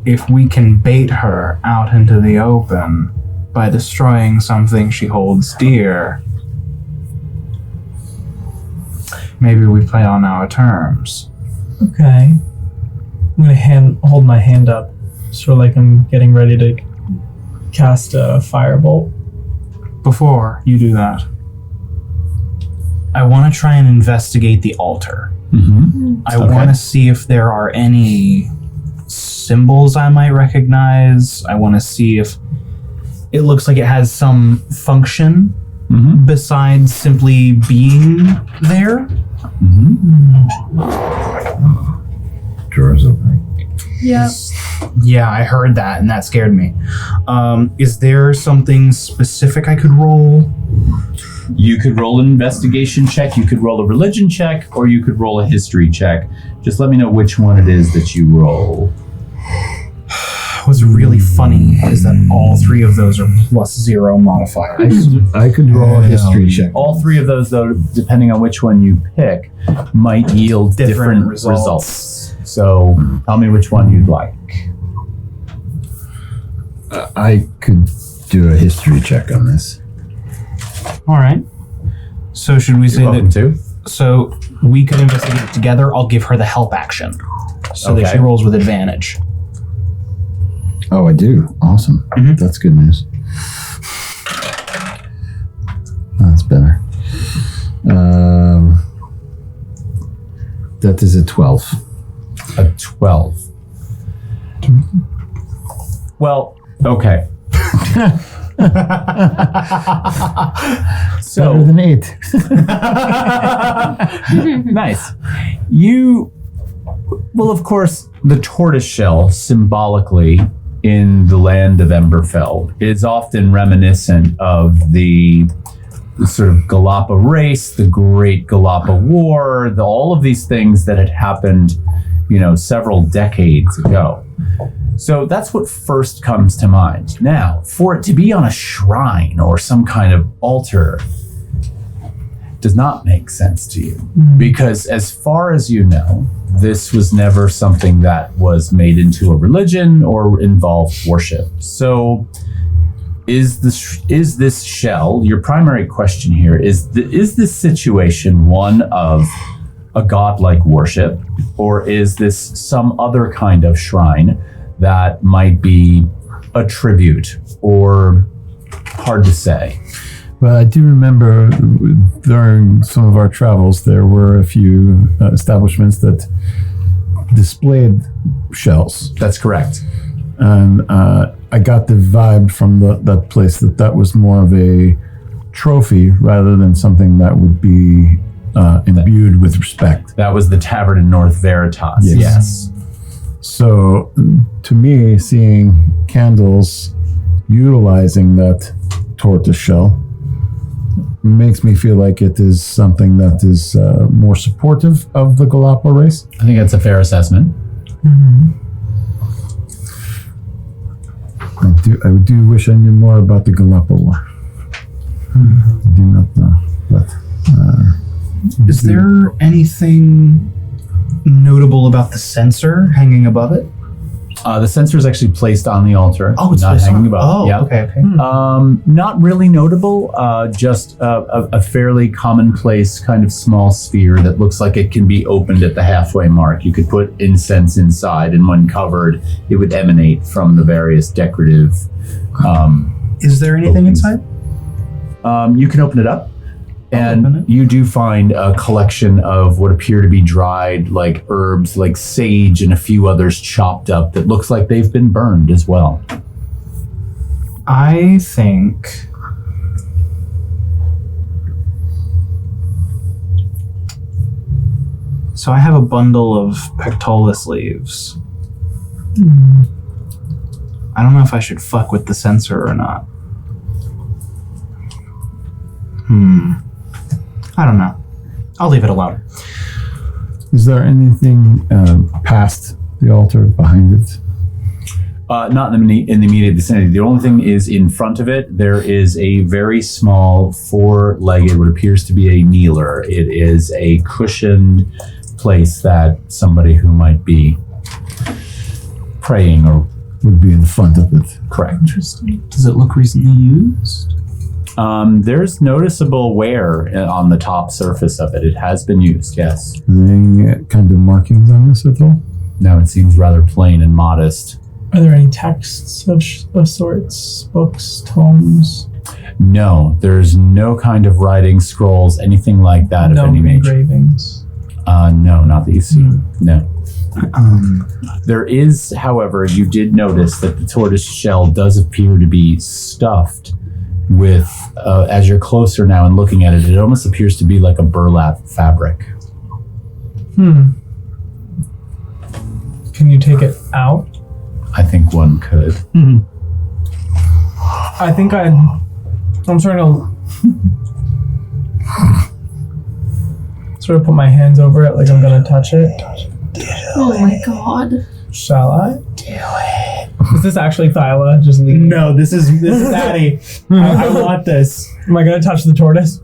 If we can bait her out into the open by destroying something she holds dear, maybe we play on our terms. Okay. I'm gonna hold my hand up, sort of like I'm getting ready to cast a firebolt. Before you do that, I want to try and investigate the altar. I want to see if there are any symbols I might recognize. I want to see if it looks like it has some function besides simply being there. Drawers open. Yeah. Yeah, I heard that and that scared me. Is there something specific I could roll? You could roll an investigation check, you could roll a religion check, or you could roll a history check. Just let me know which one it is that you roll. What's really funny is that all 3 of those are +0 modifiers. I could roll a history check. All 3 of those, though, depending on which one you pick, might yield different results. So tell me which one you'd like. I could do a history check on this. All right. So should we say that? Too? So we could investigate it together. I'll give her the help action, so that she rolls with advantage. Oh, I do. Awesome. That's good news. That's better. That is a 12. A 12. Well, okay. So better than 8. Nice. You, well, of course, the tortoise shell symbolically in the land of Emberfell. It's often reminiscent of the sort of Galapa race, the Great Galapa War, all of these things that had happened, several decades ago. So that's what first comes to mind. Now, for it to be on a shrine or some kind of altar does not make sense to you. Because as far as you know, this was never something that was made into a religion or involved worship. So is this shell, your primary question here, is this situation one of a godlike worship, or is this some other kind of shrine that might be a tribute, or hard to say? Well, I do remember during some of our travels, there were a few establishments that displayed shells. That's correct. And I got the vibe from that place that was more of a trophy rather than something that would be imbued with respect. That was the tavern in North Veritas. Yes. So to me, seeing candles utilizing that tortoise shell makes me feel like it is something that is more supportive of the Galapa race. I think that's a fair assessment. I do wish I knew more about the Galapa War. I do not know, but... is there anything notable about the censer hanging above it? The censer is actually placed on the altar. Oh, it's not placed hanging on. above. Oh, Yeah. okay. Not really notable. Just a fairly commonplace kind of small sphere that looks like it can be opened at the halfway mark. You could put incense inside, and when covered, it would emanate from the various decorative. Is there anything inside? You can open it up. And you do find a collection of what appear to be dried like herbs, like sage and a few others chopped up that looks like they've been burned as well. I think so. I have a bundle of pectolis leaves. I don't know if I should fuck with the censer or not. I don't know. I'll leave it alone. Is there anything past the altar, behind it? Not in the immediate vicinity. The only thing is in front of it, there is a very small four-legged, what appears to be a kneeler. It is a cushioned place that somebody who might be praying or would be in front of it. Correct. Interesting. Does it look recently used? There's noticeable wear on the top surface of it. It has been used, yes. Are there any kind of markings on this at all? No, it seems rather plain and modest. Are there any texts of sorts, books, tomes? No, there's no kind of writing, scrolls, anything like that of any nature. No engravings? No, not that you see. No. There is, however, you did notice that the tortoise shell does appear to be stuffed with, as you're closer now and looking at it, it almost appears to be like a burlap fabric. Can you take it out? I think one could. I think I'm trying to sort of put my hands over it like I'm gonna touch it. Oh my god. Shall I? Do it. Is this actually Thyla? Just leave. No, this is Addie. I want this. Am I gonna touch the tortoise?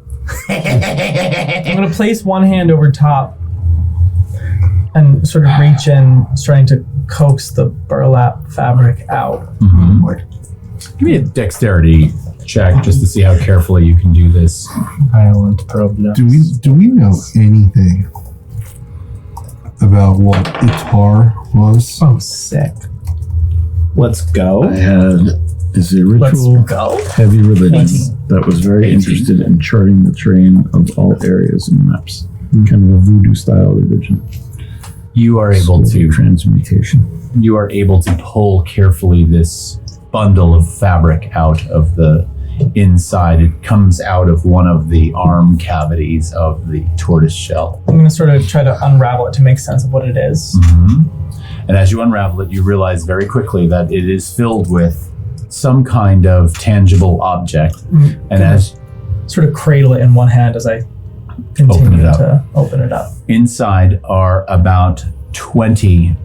I'm gonna place one hand over top and sort of reach in, trying to coax the burlap fabric out. Give me a dexterity check just to see how carefully you can do this. Violent problem. Do we know anything about what Itar was? Oh, sick. Let's go. I had is a ritual heavy religion that was very interested in charting the terrain of all areas and maps. Kind of a voodoo style religion. You are able to transmutation. You are able to pull carefully this bundle of fabric out of the inside. It comes out of one of the arm cavities of the tortoise shell. I'm gonna sort of try to unravel it to make sense of what it is. And as you unravel it, you realize very quickly that it is filled with some kind of tangible object. And as sort of cradle it in one hand as I continue to open it up. Inside are about 20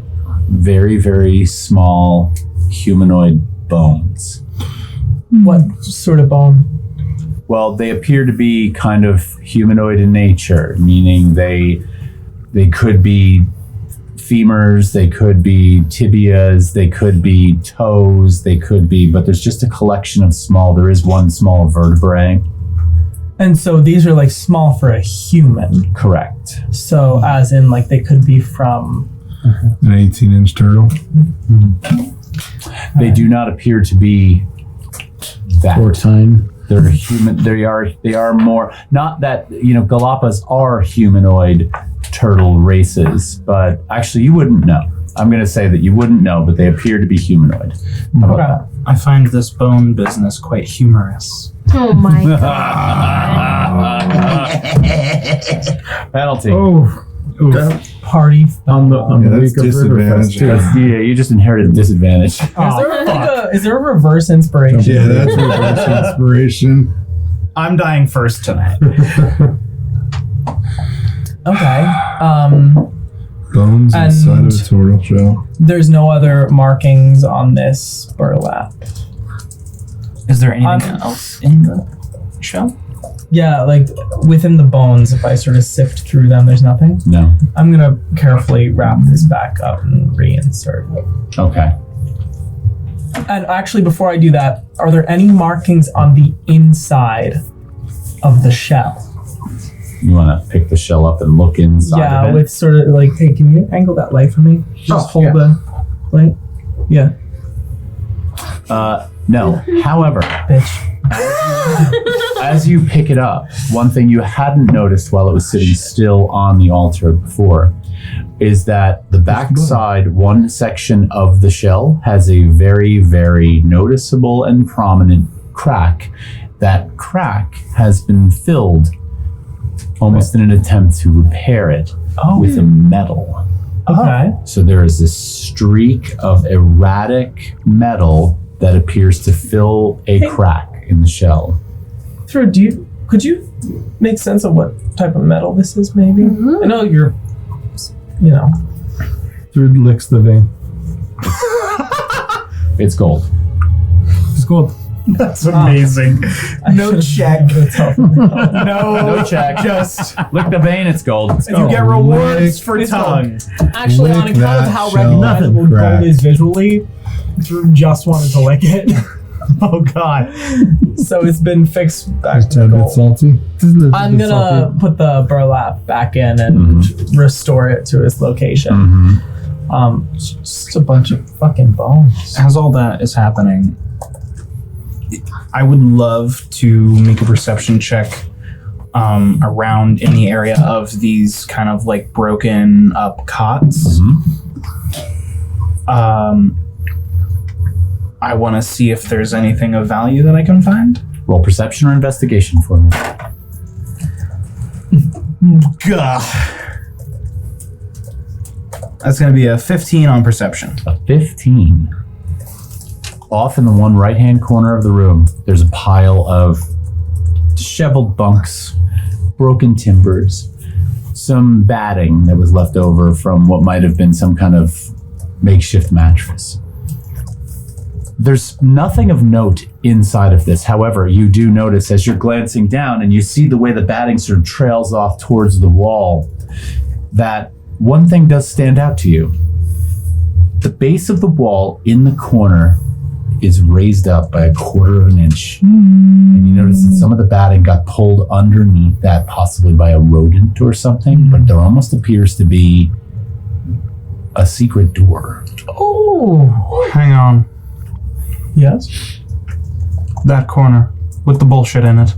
very, very small humanoid bones. What sort of bone? Well, they appear to be kind of humanoid in nature, meaning they could be femurs, they could be tibias, they could be toes, but there's just a collection of there is one small vertebrae. And so these are like small for a human. Correct. So as in like they could be from an 18-inch turtle. They do not appear to be that. Or time. They're human. They are more, not that, Galapas are humanoid turtle races, but actually you wouldn't know. I'm going to say that you wouldn't know, but they appear to be humanoid. How about that? I find this bone business quite humorous. Oh my god. Penalty. party on the that's week of disadvantage. Riverfest, too. Yeah, you just inherited a disadvantage. Is there a reverse inspiration? Yeah, that's reverse inspiration. I'm dying first tonight. Okay. Bones inside of a turtle shell. There's no other markings on this burlap. Is there anything else in the shell? Yeah, like within the bones, if I sort of sift through them, there's nothing. No. I'm gonna carefully wrap this back up and reinsert it. Okay. And actually, before I do that, are there any markings on the inside of the shell? You want to pick the shell up and look inside of it? Yeah, with sort of like, hey, can you angle that light for me? Just hold the light. Yeah. No. However, Bitch. as you pick it up, one thing you hadn't noticed while it was sitting still on the altar before is that the backside, one section of the shell has a very, very noticeable and prominent crack. That crack has been filled almost in an attempt to repair it with a metal. Okay. So there is this streak of erratic metal that appears to fill a crack in the shell. Through, could you make sense of what type of metal this is, maybe? Mm-hmm. I know you're, Through licks the vein. It's gold. It's gold. That's amazing. No check. No check. Just lick the vein, it's gold. You get rewards for tongue. Actually, on account of how recognizable gold is visually, Drew just wanted to lick it. Oh god. So it's been fixed back Just to a bit gold. salty. I'm gonna put the burlap back in and restore it to its location. Just a bunch of fucking bones. As all that is happening, I would love to make a perception check around in the area of these kind of like broken up cots. I want to see if there's anything of value that I can find. Roll perception or investigation for me. Gah. That's going to be a 15 on perception. A 15. Off in the one right-hand corner of the room, there's a pile of disheveled bunks, broken timbers, some batting that was left over from what might have been some kind of makeshift mattress. There's nothing of note inside of this. However, you do notice as you're glancing down and you see the way the batting sort of trails off towards the wall, that one thing does stand out to you. The base of the wall in the corner is raised up by 1/4 of an inch. And you notice that some of the batting got pulled underneath that, possibly by a rodent or something, but there almost appears to be a secret door. Oh. Hang on. Yes? That corner with the bullshit in it.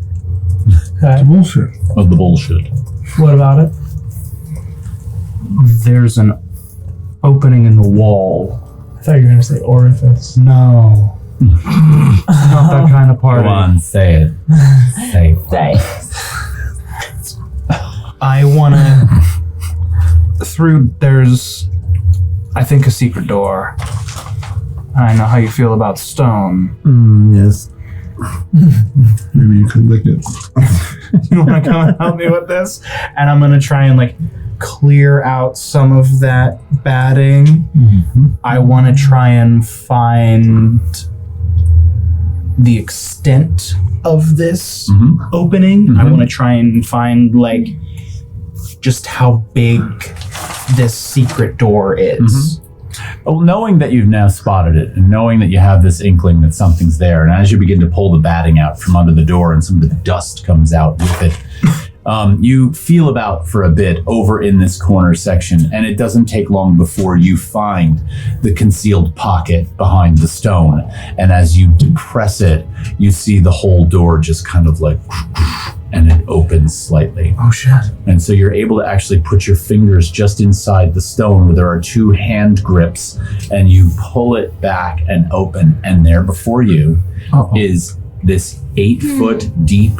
Okay. Bullshit. Of the bullshit. What about it? There's an opening in the wall. I thought you were going to say orifice. No. Not that kind of party. Go on, say it. Say it. Say. I want to... there's I think a secret door. I know how you feel about stone. Yes. Maybe you could lick it. You want to come and help me with this? And I'm going to try and like clear out some of that batting. Mm-hmm. I want to try and find the extent of this opening. I want to try and find like just how big this secret door is. Well, knowing that you've now spotted it and knowing that you have this inkling that something's there, and as you begin to pull the batting out from under the door and some of the dust comes out with it, you feel about for a bit over in this corner section, and it doesn't take long before you find the concealed pocket behind the stone. And as you depress it, you see the whole door just kind of like, and it opens slightly. Oh shit. And so you're able to actually put your fingers just inside the stone where there are two hand grips, and you pull it back and open, and there before you is this 8-foot deep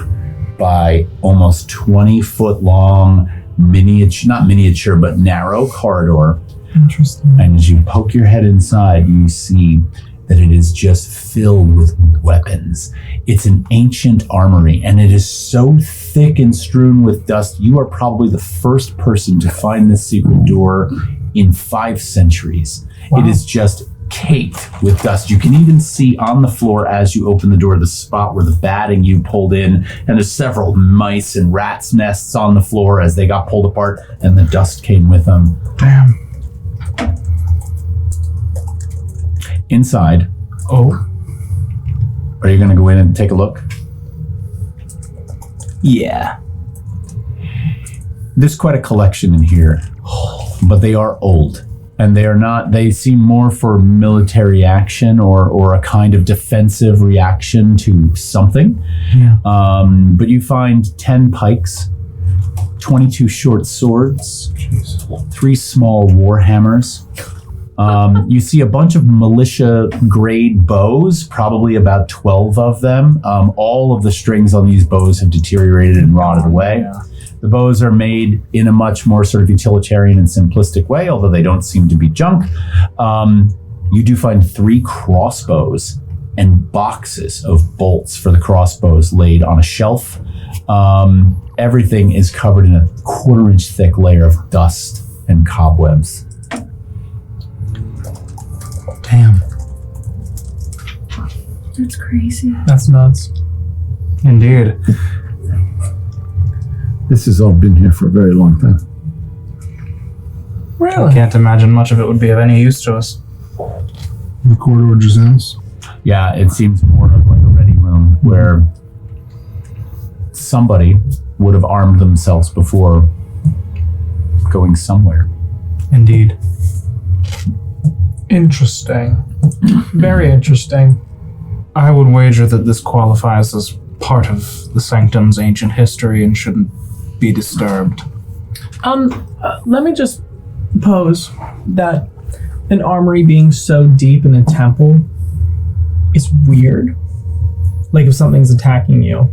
by almost 20-foot long not miniature, but narrow corridor. Interesting. And as you poke your head inside, you see that it is just filled with weapons. It's an ancient armory, and it is so thick and strewn with dust, you are probably the first person to find this secret door in 5 centuries. Wow. It is just caked with dust. You can even see on the floor as you open the door the spot where the batting you pulled in, and there's several mice and rats nests on the floor as they got pulled apart, and the dust came with them. Damn. Inside. Oh. Are you going to go in and take a look? Yeah. There's quite a collection in here, but they are old. And they seem more for military action or a kind of defensive reaction to something. Yeah. But you find 10 pikes, 22 short swords, 3 small war hammers. You see a bunch of militia grade bows, probably about 12 of them. All of the strings on these bows have deteriorated and rotted away. Yeah. The bows are made in a much more sort of utilitarian and simplistic way, although they don't seem to be junk. You do find 3 crossbows and boxes of bolts for the crossbows laid on a shelf. Everything is covered in a 1/4-inch thick layer of dust and cobwebs. Damn. That's crazy. That's nuts. Indeed. This has all been here for a very long time. I can't imagine much of it would be of any use to us. The corridor just ends. Yeah, it seems more of like a ready room where somebody would have armed themselves before going somewhere. Indeed. Interesting. Very interesting. I would wager that this qualifies as part of the Sanctum's ancient history and shouldn't be disturbed. Let me just pose that an armory being so deep in a temple is weird. Like if something's attacking you,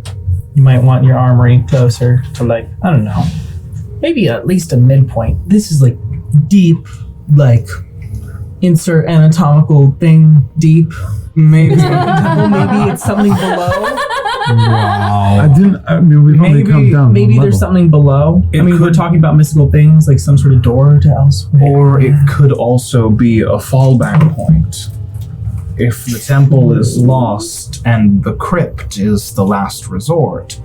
you might want your armory closer to like, I don't know, maybe at least a midpoint. This is like deep, like insert anatomical thing deep. Maybe maybe it's something below. Wow. We've only come down. Maybe there's something below. We're talking about mystical things, like some sort of door to elsewhere. Or it could also be a fallback point. If the temple is lost and the crypt is the last resort,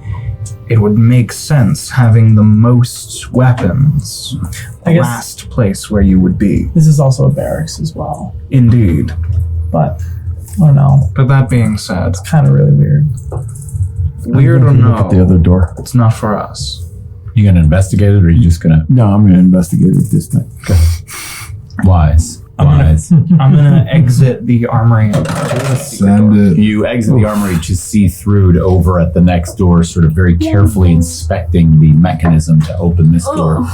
it would make sense having the most weapons. The last place where you would be. This is also a barracks as well. Indeed. But I don't know. But that being said, it's kind of really weird. Weird or no, look at the other door. It's not for us. You gonna investigate it, or are you just gonna? No, I'm gonna investigate it this time. Okay. Wise. I'm gonna exit the armory. Send it. You exit the armory to see through over at the next door, sort of very carefully inspecting the mechanism to open this door.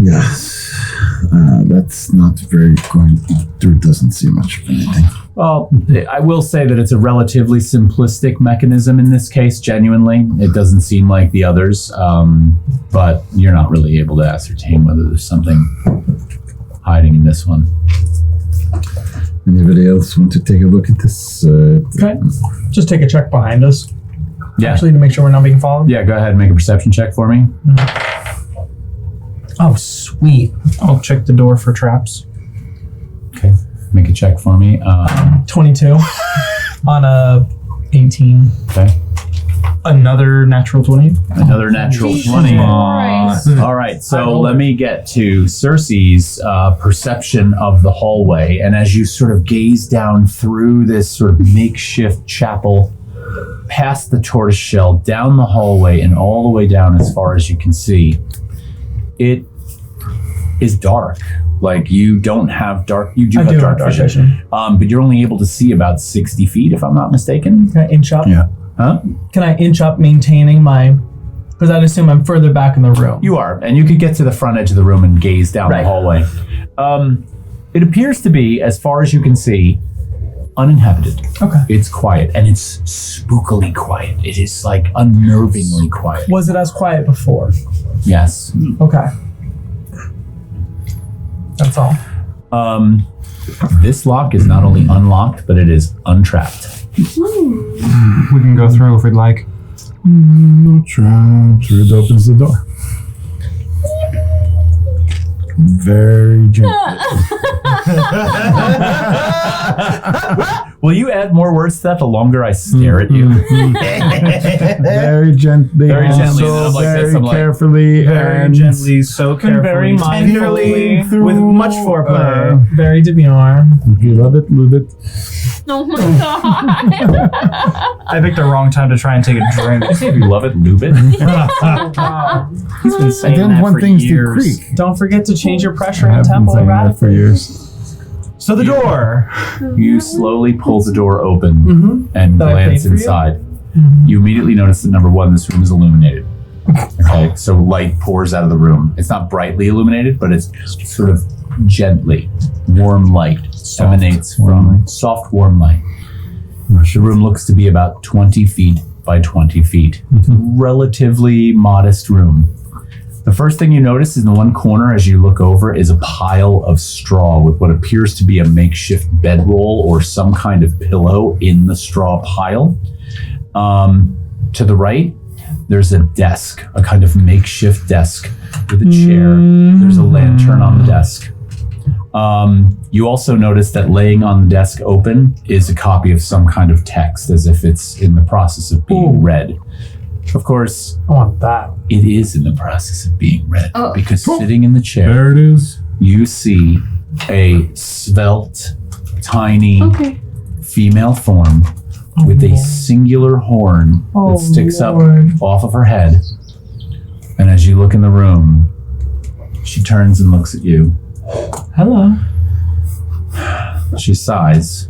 Yes. That's not very going. There doesn't see much of anything. Well, I will say that it's a relatively simplistic mechanism in this case, genuinely. It doesn't seem like the others, but you're not really able to ascertain whether there's something hiding in this one. Anybody else want to take a look at this? Okay. Just take a check behind us. Yeah. Actually, to make sure we're not being followed. Yeah, go ahead and make a perception check for me. Oh, sweet. I'll check the door for traps. Okay. Make a check for me. 22 on a 18. Okay. Another natural 20. Another natural 20. All right, so let me get to Cersei's perception of the hallway. And as you sort of gaze down through this sort of makeshift chapel, past the tortoise shell, down the hallway, and all the way down as far as you can see, it is dark. Like, you don't have dark, you do have dark vision. But you're only able to see about 60 feet, if I'm not mistaken. Can I inch up? Yeah. Huh? Can I inch up maintaining my... Because I'd assume I'm further back in the room. You are, and you could get to the front edge of the room and gaze down the hallway. It appears to be, as far as you can see, uninhabited. Okay. It's quiet, and it's spookily quiet. It is like unnervingly quiet. Was it as quiet before? Yes. Okay. That's all. This lock is not only unlocked, but it is untrapped. We can go through if we'd like. No traps. Rude opens the door. Very gently. Will you add more words to that the longer I stare at you? Very gently. Very gently. Also I'm like very this, I'm like, carefully. Very and gently, so carefully, very mindfully, tenderly, with much foreplay. Very demure. You love it, love it. Oh my god. I picked the wrong time to try and take a drink. I say if you love it, lube it. He's been saying I don't that want for things years. to creak. Don't forget to change your pressure I've and been tempo saying that for radically. years. So the door. You slowly pull the door open and That I glance paid for you? inside. You immediately notice that number one, this room is illuminated. Okay, so light pours out of the room. It's not brightly illuminated, but it's sort of gently, warm light emanates from soft, warm light. The room looks to be about 20 feet by 20 feet. Relatively modest room. The first thing you notice in the one corner as you look over is a pile of straw with what appears to be a makeshift bedroll or some kind of pillow in the straw pile. To the right, there's a desk, a kind of makeshift desk with a chair. There's a lantern on the desk. You also notice that laying on the desk open is a copy of some kind of text, as if it's in the process of being read. Of course, I want that. it is in the process of being read, because sitting in the chair, There it is. you see a svelte, tiny female form with a singular horn that sticks up off of her head. And as you look in the room, she turns and looks at you. Hello. She sighs,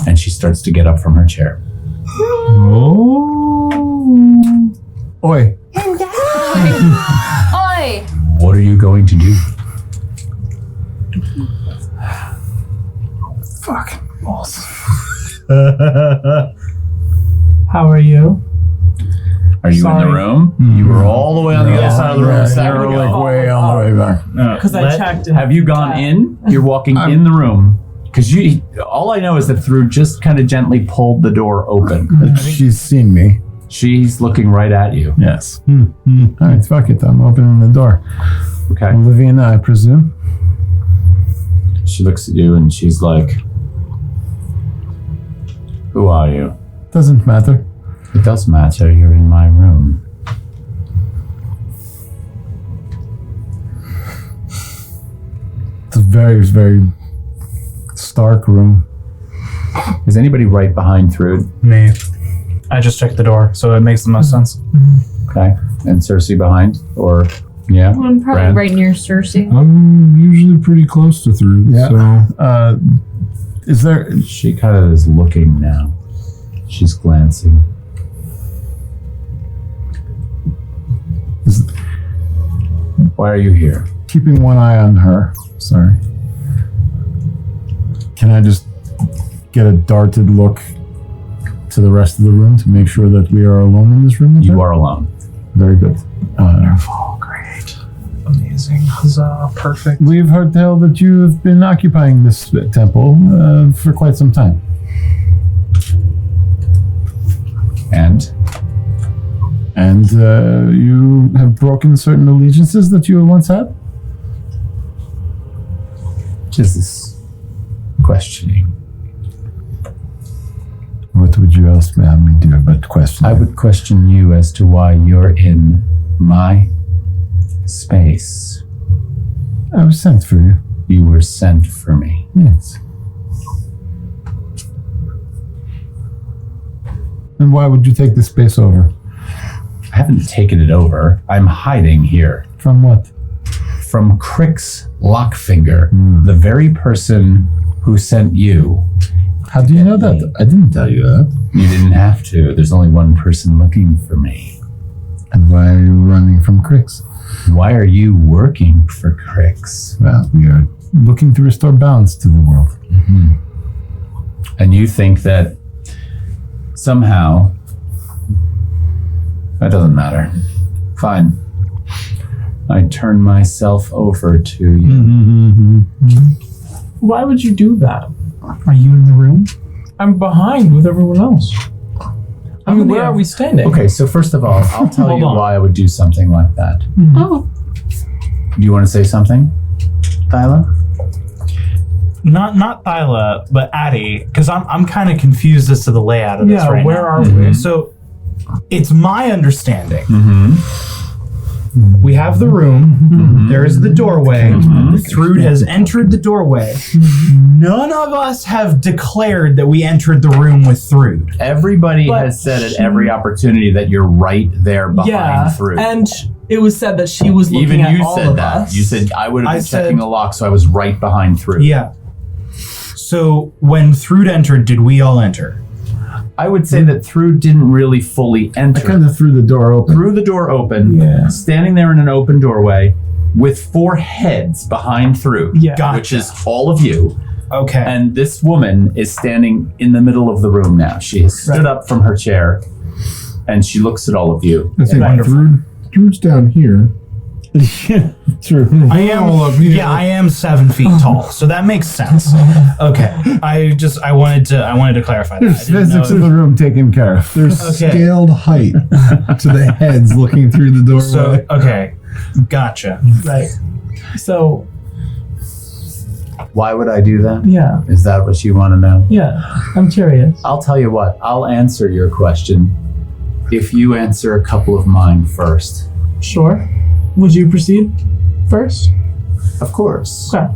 and she starts to get up from her chair. Oh. Oi. Oi! What are you going to do? Fuck. How are you? Are you in the room? You were all the way on the other side of the room a second You're ago. like way on the way back. Because I checked. Have you gone in? You're walking in the room. Because all I know is that Through just kind of gently pulled the door open. She's seen me. She's looking right at you. Yes. All right, fuck it. I'm opening the door. Okay. Olivia, I presume. She looks at you and she's like, "Who are you?" Doesn't matter. It does matter. You're in my room. It's a very, very stark room. Is anybody right behind Through? Me. I just checked the door, so it makes the most sense. Okay. And Cersei behind? Or, yeah? I'm probably Brand? right near Cersei. I'm usually pretty close to through. Yeah. So Is there? She kind of is looking now. She's glancing. Why are you here? Keeping one eye on her. Sorry. Can I just get a darted look to the rest of the room to make sure that we are alone in this room? You are alone. Very good. Oh, great. Amazing. Amazing. Huzzah. Perfect. We've heard tell that you have been occupying this temple for quite some time. And you have broken certain allegiances that you once had? What is this questioning? What would you else have me do but question? I would question you as to why you're in my space. I was sent for you. You were sent for me. Yes. And why would you take this space over? I haven't taken it over. I'm hiding here. From what? From Crix Lockfinger, the very person who sent you. How do you know that? I didn't tell you that. You didn't have to. There's only one person looking for me. And why are you running from Crix? Why are you working for Crix? Well, we are looking to restore balance to the world. Mm-hmm. And you think that somehow... That doesn't matter. Fine. I turn myself over to you. Why would you do that? Are you in the room? I'm behind with everyone else. I mean, where are we standing? Okay, so first of all, I'll tell you why I would do something like that. Oh. Do you want to say something, Thyla? Not Thyla, but Addie, because I'm kind of confused as to the layout of this right now. Where are we? So, it's my understanding. Mm-hmm. We have the room. There's the doorway. Thrud has entered the doorway. None of us have declared that we entered the room with Thrud. Everybody has said at every opportunity that you're right there behind Thrud. And it was said that she was looking at all of us. You said I would have been checking the lock, so I was right behind Thrud. Yeah. So when Thrud entered, did we all enter? I would say that Thrud didn't really fully enter. I kind of threw the door open. Threw the door open, standing there in an open doorway with 4 heads behind Thrud, which is all of you. Okay. And this woman is standing in the middle of the room now. She has stood up from her chair, and she looks at all of you. I think Thrud's down here. Yeah, true. I am 7 feet tall, so that makes sense. Okay, I wanted to clarify that. There's physics of the room taken care of. There's scaled height to the heads looking through the doorway. So okay, gotcha. Right. So why would I do that? Yeah. Is that what you want to know? Yeah, I'm curious. I'll tell you what. I'll answer your question if you answer a couple of mine first. Sure. Would you proceed first? Of course. Okay.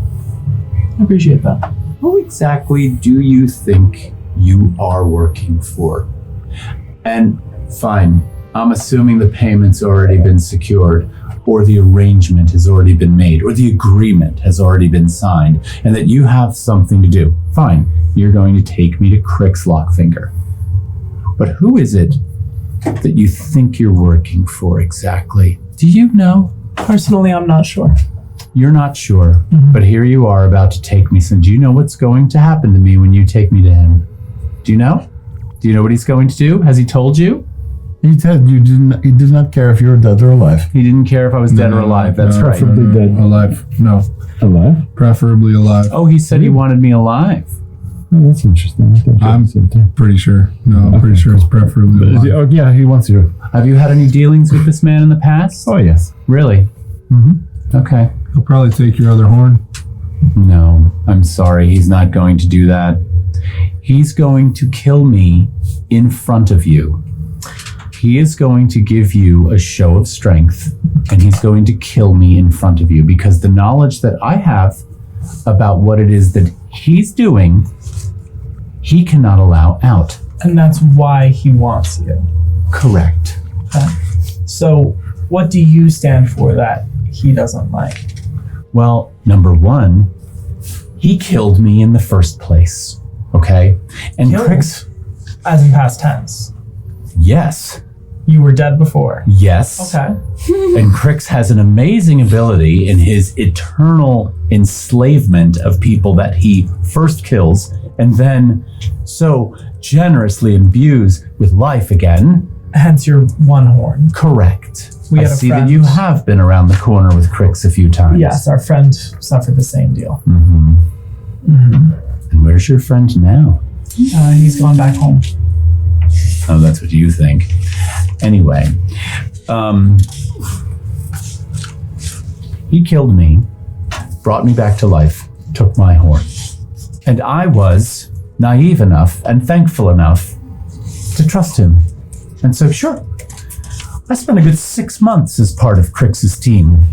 I appreciate that. Who exactly do you think you are working for? And fine, I'm assuming the payment's already been secured, or the arrangement has already been made, or the agreement has already been signed, and that you have something to do. Fine, you're going to take me to Crix Lockfinger. But who is it that you think you're working for exactly? Do you know? Personally, I'm not sure. You're not sure, but here you are about to take me. So do you know what's going to happen to me when you take me to him? Do you know? Do you know what he's going to do? Has he told you? He said he did not care if you were dead or alive. He didn't care if I was dead or alive. That's right. Preferably dead. Alive. No. Alive? Preferably alive. Oh, he said he wanted me alive. Oh, that's interesting. I'm pretty sure. No, I'm pretty sure it's preferably alive. Oh, yeah, he wants you. Have you had any dealings with this man in the past? Oh, yes. Really? Mm-hmm. Okay. He'll probably take your other horn. No, I'm sorry. He's not going to do that. He's going to kill me in front of you. He is going to give you a show of strength, and he's going to kill me in front of you, because the knowledge that I have about what it is that he's doing, he cannot allow out. And that's why he wants you. Correct. Okay. So what do you stand for that he doesn't like? Well, number one, he killed me in the first place. Okay? And Crix... As in past tense. Yes. You were dead before. Yes. Okay. And Crix has an amazing ability in his eternal enslavement of people that he first kills and then so generously imbues with life again. Hence your one horn. Correct. We I had a see friend. that you have been around the corner with Crix a few times. Yes, our friend suffered the same deal. And where's your friend now? He's gone back home. Oh, that's what you think. Anyway, he killed me, brought me back to life, took my horn. And I was naive enough and thankful enough to trust him. And so, sure, I spent a good 6 months as part of Crix's team,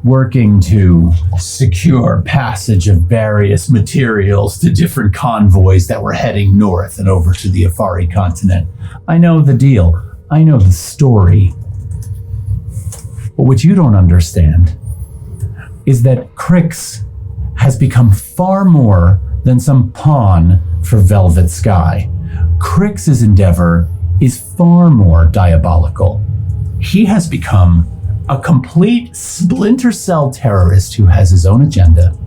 working to secure passage of various materials to different convoys that were heading north and over to the Afari continent. I know the deal. I know the story. But what you don't understand is that Crix has become far more than some pawn for Velvet Sky. Crix's endeavor is far more diabolical. He has become a complete splinter cell terrorist who has his own agenda,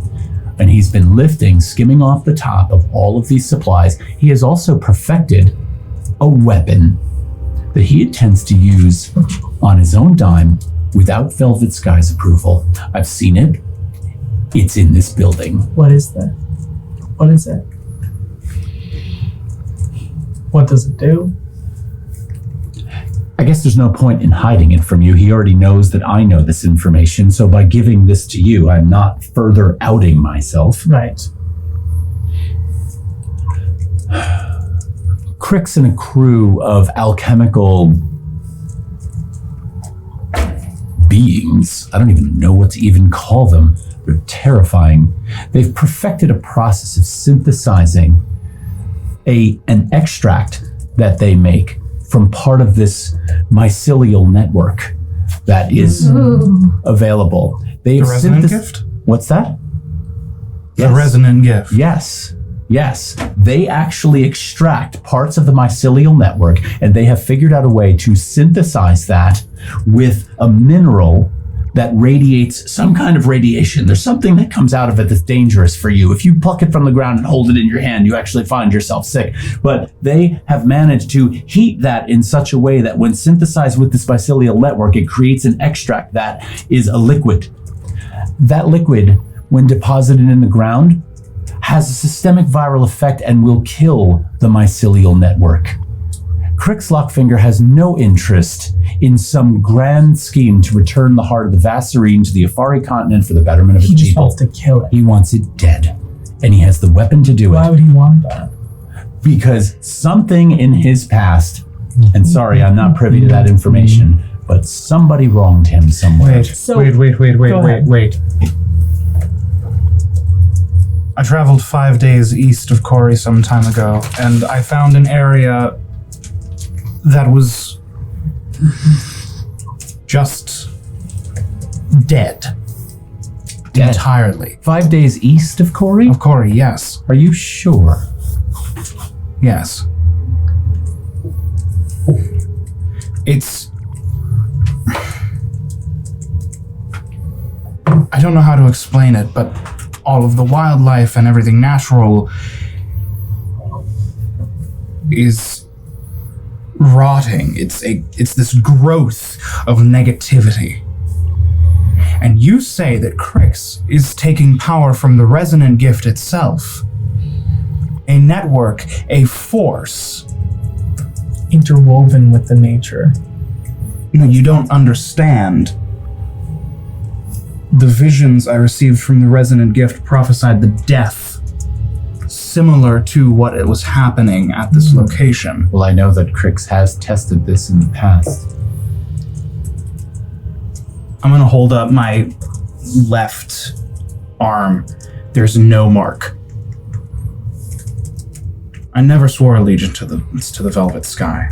and he's been skimming off the top of all of these supplies. He has also perfected a weapon that he intends to use on his own dime without Velvet Sky's approval. I've seen it. It's in this building. What is that? What is it? What does it do? I guess there's no point in hiding it from you. He already knows that I know this information, so by giving this to you, I'm not further outing myself. Right. Crix and a crew of alchemical beings, I don't even know what to even call them. They're terrifying. They've perfected a process of synthesizing an extract that they make from part of this mycelial network that is available. The resonant gift? What's that? The resonant gift. Yes. They actually extract parts of the mycelial network, and they have figured out a way to synthesize that with a mineral that radiates some kind of radiation. There's something that comes out of it that's dangerous for you. If you pluck it from the ground and hold it in your hand, you actually find yourself sick. But they have managed to heat that in such a way that when synthesized with this mycelial network, it creates an extract that is a liquid. That liquid, when deposited in the ground, has a systemic viral effect and will kill the mycelial network. Crix Lockfinger has no interest in some grand scheme to return the heart of the Vassarine to the Afari continent for the betterment of its He just people. wants to kill it. He wants it dead, and he has the weapon to do Why it. would he want that? Because something in his past, and sorry, I'm not privy to that information, but somebody wronged him somewhere. Wait. I traveled 5 days east of Cori some time ago, and I found an area that was just dead. Entirely. 5 days east of Cori? Of Cori, yes. Are you sure? Yes. It's... I don't know how to explain it, but all of the wildlife and everything natural is rotting. It's this growth of negativity. And you say that Crix is taking power from the resonant gift itself. A network, a force. Interwoven with the nature. No, you don't understand. The visions I received from the resonant gift prophesied the death similar to what it was happening at this location. Well, I know that Crix has tested this in the past. I'm gonna hold up my left arm. There's no mark. I never swore allegiance to the Velvet Sky.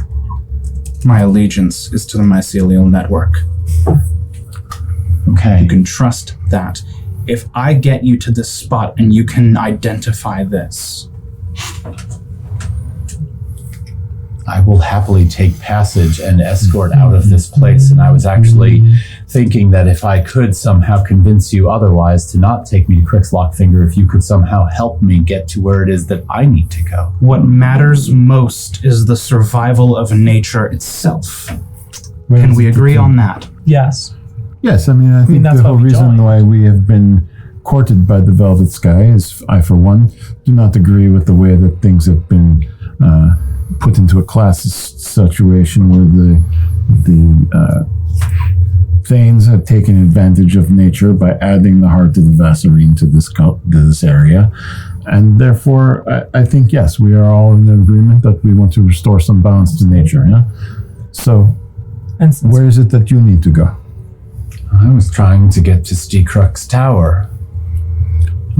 My allegiance is to the mycelial network. Okay. You can trust that. If I get you to this spot and you can identify this, I will happily take passage and escort out of this place. And I was actually thinking that if I could somehow convince you otherwise to not take me to Crix Lockfinger, if you could somehow help me get to where it is that I need to go. what matters most is the survival of nature itself. Can we agree on that? Yes. Yes, I mean, I think that's the why whole we reason joined. why we have been courted by the Velvet Sky is, I, for one, do not agree with the way that things have been put into a classist situation where the Thanes have taken advantage of nature by adding the heart of the Vassarine to this area. And therefore, I think, yes, we are all in agreement that we want to restore some balance to nature. Yeah? So, where is it that you need to go? I was trying to get to Stikruck's Tower.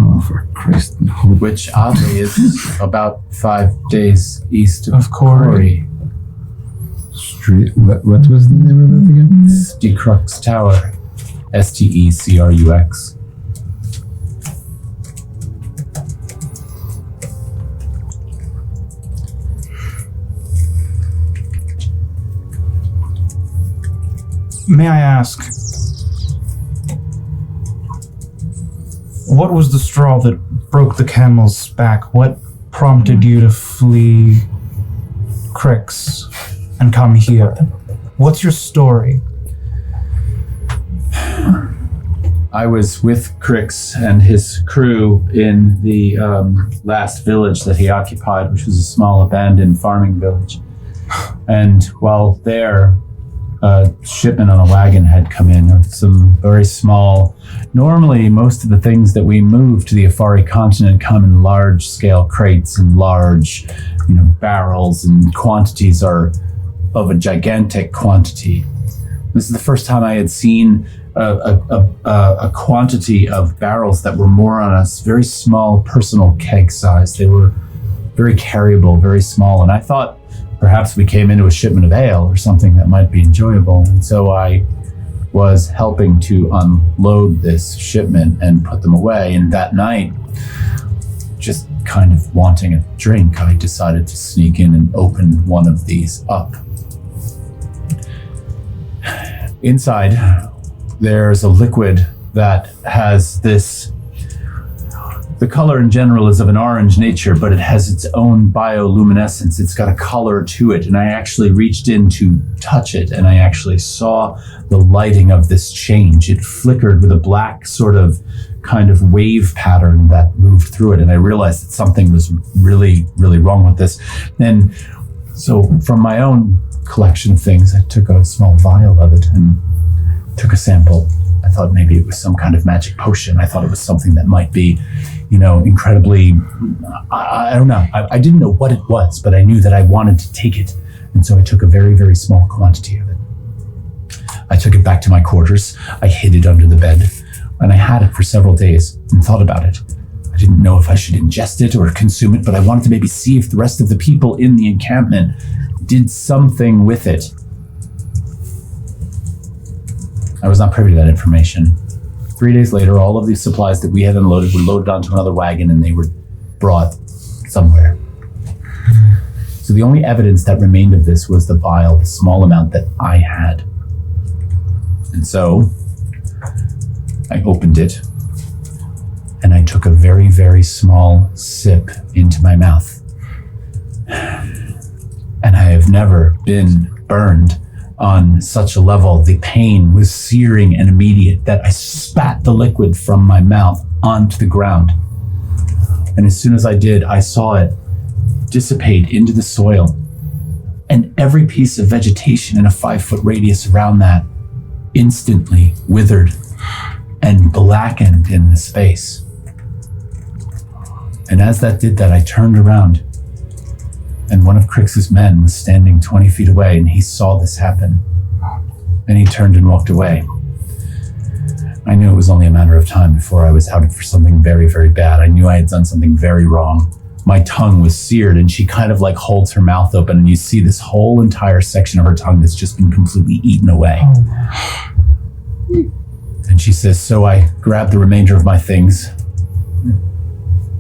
Oh, for Christ. Which oddly is about 5 days east of Quarry. Street. What was the name of it again? Stikruck's Tower. Stecrux. May I ask, what was the straw that broke the camel's back? What prompted you to flee Crix and come here? What's your story? I was with Crix and his crew in the last village that he occupied, which was a small abandoned farming village. And while there, a shipment on a wagon had come in of some very small. Normally, most of the things that we move to the Afari continent come in large-scale crates and large, barrels, and quantities are of a gigantic quantity. This is the first time I had seen a quantity of barrels that were more on a very small personal keg size. They were very carryable, very small, and I thought perhaps we came into a shipment of ale or something that might be enjoyable. And so I was helping to unload this shipment and put them away. And that night, just kind of wanting a drink, I decided to sneak in and open one of these up. Inside, there's a liquid that has this. The color in general is of an orange nature, but it has its own bioluminescence. It's got a color to it. And I actually reached in to touch it, and I actually saw the lighting of this change. It flickered with a black sort of kind of wave pattern that moved through it. And I realized that something was really, really wrong with this. And so from my own collection of things, I took a small vial of it and took a sample. I thought maybe it was some kind of magic potion. I thought it was something that might be, incredibly, I don't know. I didn't know what it was, but I knew that I wanted to take it. And so I took a very, very small quantity of it. I took it back to my quarters. I hid it under the bed, and I had it for several days and thought about it. I didn't know if I should ingest it or consume it, but I wanted to maybe see if the rest of the people in the encampment did something with it. I was not privy to that information. 3 days later, all of these supplies that we had unloaded were loaded onto another wagon and they were brought somewhere. So the only evidence that remained of this was the vial, the small amount that I had. And so I opened it and I took a very, very small sip into my mouth. And I have never been burned on such a level. The pain was searing and immediate that I spat the liquid from my mouth onto the ground. And as soon as I did, I saw it dissipate into the soil. And every piece of vegetation in a 5-foot radius around that instantly withered and blackened in the space. And as that did that, I turned around, and one of Crix's men was standing 20 feet away, and he saw this happen. And he turned and walked away. I knew it was only a matter of time before I was outed for something very, very bad. I knew I had done something very wrong. My tongue was seared, and she kind of holds her mouth open, and you see this whole entire section of her tongue that's just been completely eaten away. And she says, so I grabbed the remainder of my things,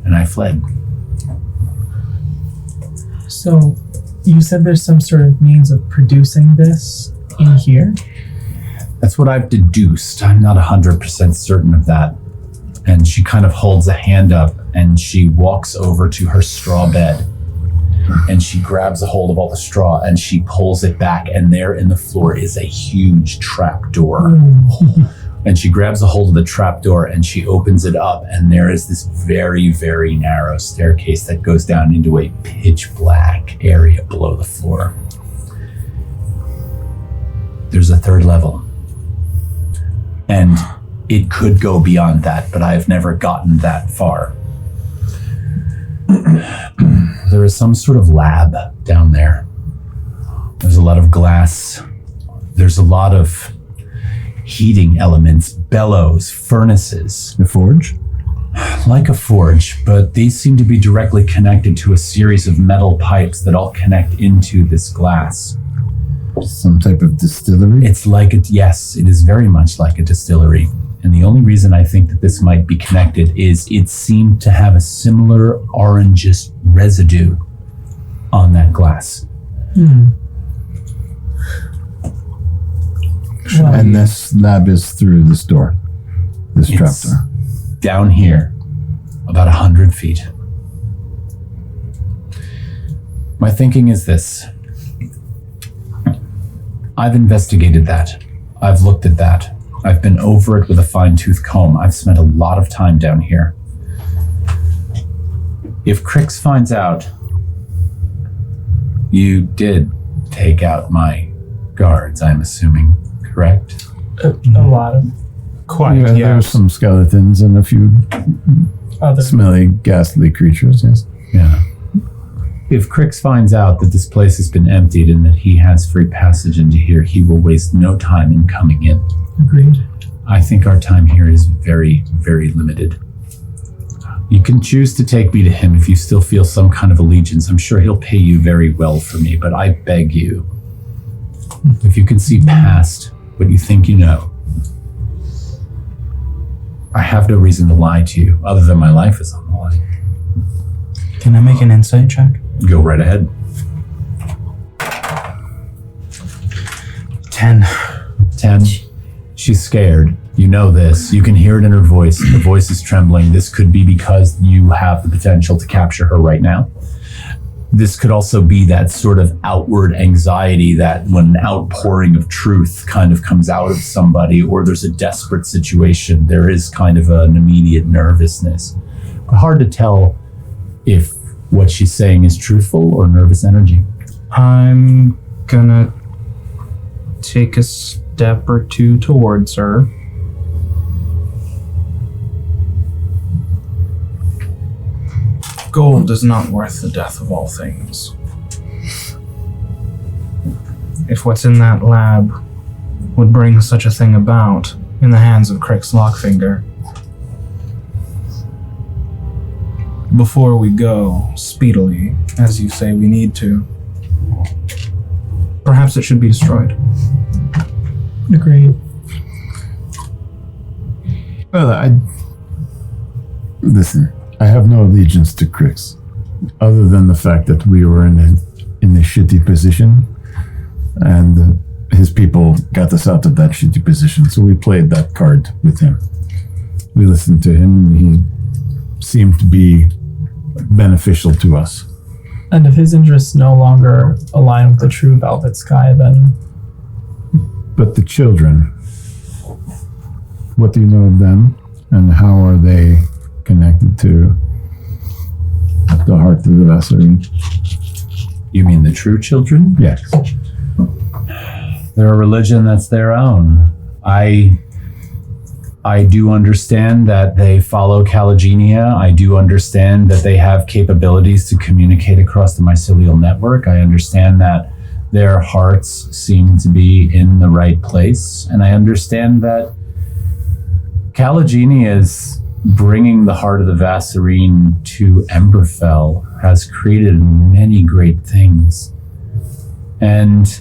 and I fled. So, you said there's some sort of means of producing this in here? That's what I've deduced. I'm not 100% certain of that. And she kind of holds a hand up and she walks over to her straw bed. and she grabs a hold of all the straw and she pulls it back, and there in the floor is a huge trap door. And she grabs a hold of the trap door and she opens it up, and there is this very, very narrow staircase that goes down into a pitch black area below the floor. There's a third level. And it could go beyond that, but I've never gotten that far. There is some sort of lab down there. There's a lot of glass. There's a lot of heating elements, bellows, furnaces. The forge? Like a forge, but these seem to be directly connected to a series of metal pipes that all connect into this glass. Some type of distillery? It's like it, yes, it is very much like a distillery. And the only reason I think that this might be connected is it seemed to have a similar orangish residue on that glass. And this lab is through this door, this trapdoor. Down here, about 100 feet. My thinking is this. I've investigated that. I've looked at that. I've been over it with a fine-tooth comb. I've spent a lot of time down here. If Crix finds out you did take out my guards, I'm assuming, correct? A lot of Yeah, there's some skeletons and a few other smelly, ghastly creatures, yes. Yeah. If Crix finds out that this place has been emptied and that he has free passage into here, he will waste no time in coming in. Agreed. I think our time here is very, very limited. You can choose to take me to him if you still feel some kind of allegiance. I'm sure he'll pay you very well for me, but I beg you, if you can see past what you think you know, I have no reason to lie to you other than my life is on the line. Can I make an insight check? Go right ahead. 10. 10. She's scared. You know this. You can hear it in her voice. The voice is trembling. This could be because you have the potential to capture her right now. This could also be that sort of outward anxiety that when an outpouring of truth kind of comes out of somebody, or there's a desperate situation, there is kind of an immediate nervousness. But hard to tell if what she's saying is truthful or nervous energy. I'm gonna take a step or two towards her. Gold is not worth the death of all things. If what's in that lab would bring such a thing about in the hands of Crix Lockfinger, before we go speedily, as you say we need to, perhaps it should be destroyed. Agreed. Well, listen, I have no allegiance to Crix, other than the fact that we were in a shitty position, and his people got us out of that shitty position, so we played that card with him. We listened to him, and he seemed to be beneficial to us. And if his interests no longer align with the true Velvet Sky, then... But the children, what do you know of them, and how are they connected to the heart of the Vassarine? You mean the true children? Yes. They're a religion that's their own. I do understand that they follow Calagenia. I do understand that they have capabilities to communicate across the mycelial network. I understand that their hearts seem to be in the right place. And I understand that Calagenia's bringing the heart of the Vassarine to Emberfell has created many great things. And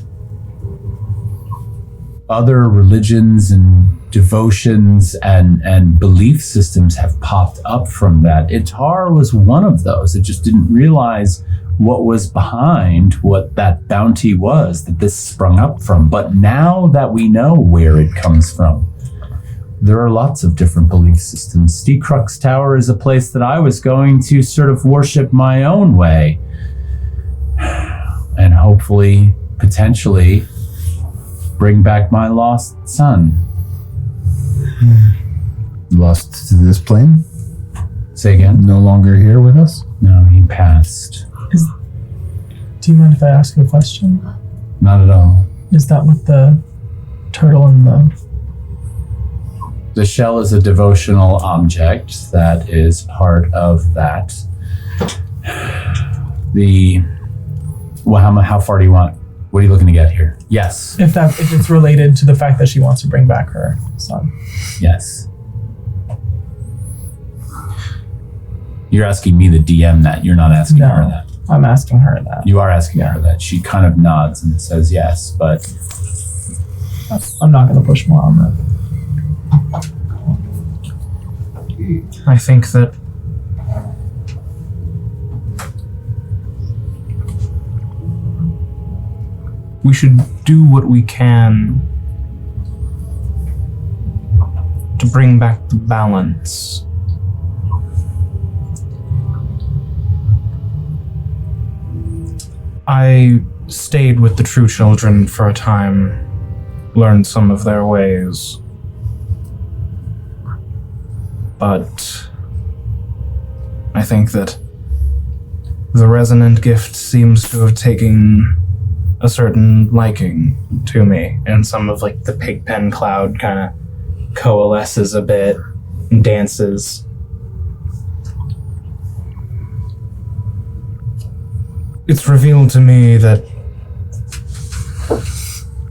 other religions and devotions and belief systems have popped up from that. Itar was one of those. It just didn't realize what was behind what that bounty was that this sprung up from. But now that we know where it comes from, there are lots of different belief systems. Steecrux Tower is a place that I was going to sort of worship my own way. and hopefully, potentially, bring back my lost son. Lost to this plane? Say again? No longer here with us? No, he passed. Do you mind if I ask you a question? Not at all. Is that what the turtle and The shell is a devotional object that is part of that. How far do you want? What are you looking to get here? Yes. if it's related to the fact that she wants to bring back her son? Yes. You're asking me, the DM, that. You're not asking her that. I'm asking her that. You are asking her that. She kind of nods and says yes, but I'm not going to push more on that. I think that we should do what we can to bring back the balance. I stayed with the True Children for a time, learned some of their ways. But I think that the resonant gift seems to have taken a certain liking to me, and some of like the pigpen cloud kind of coalesces a bit and dances. It's revealed to me that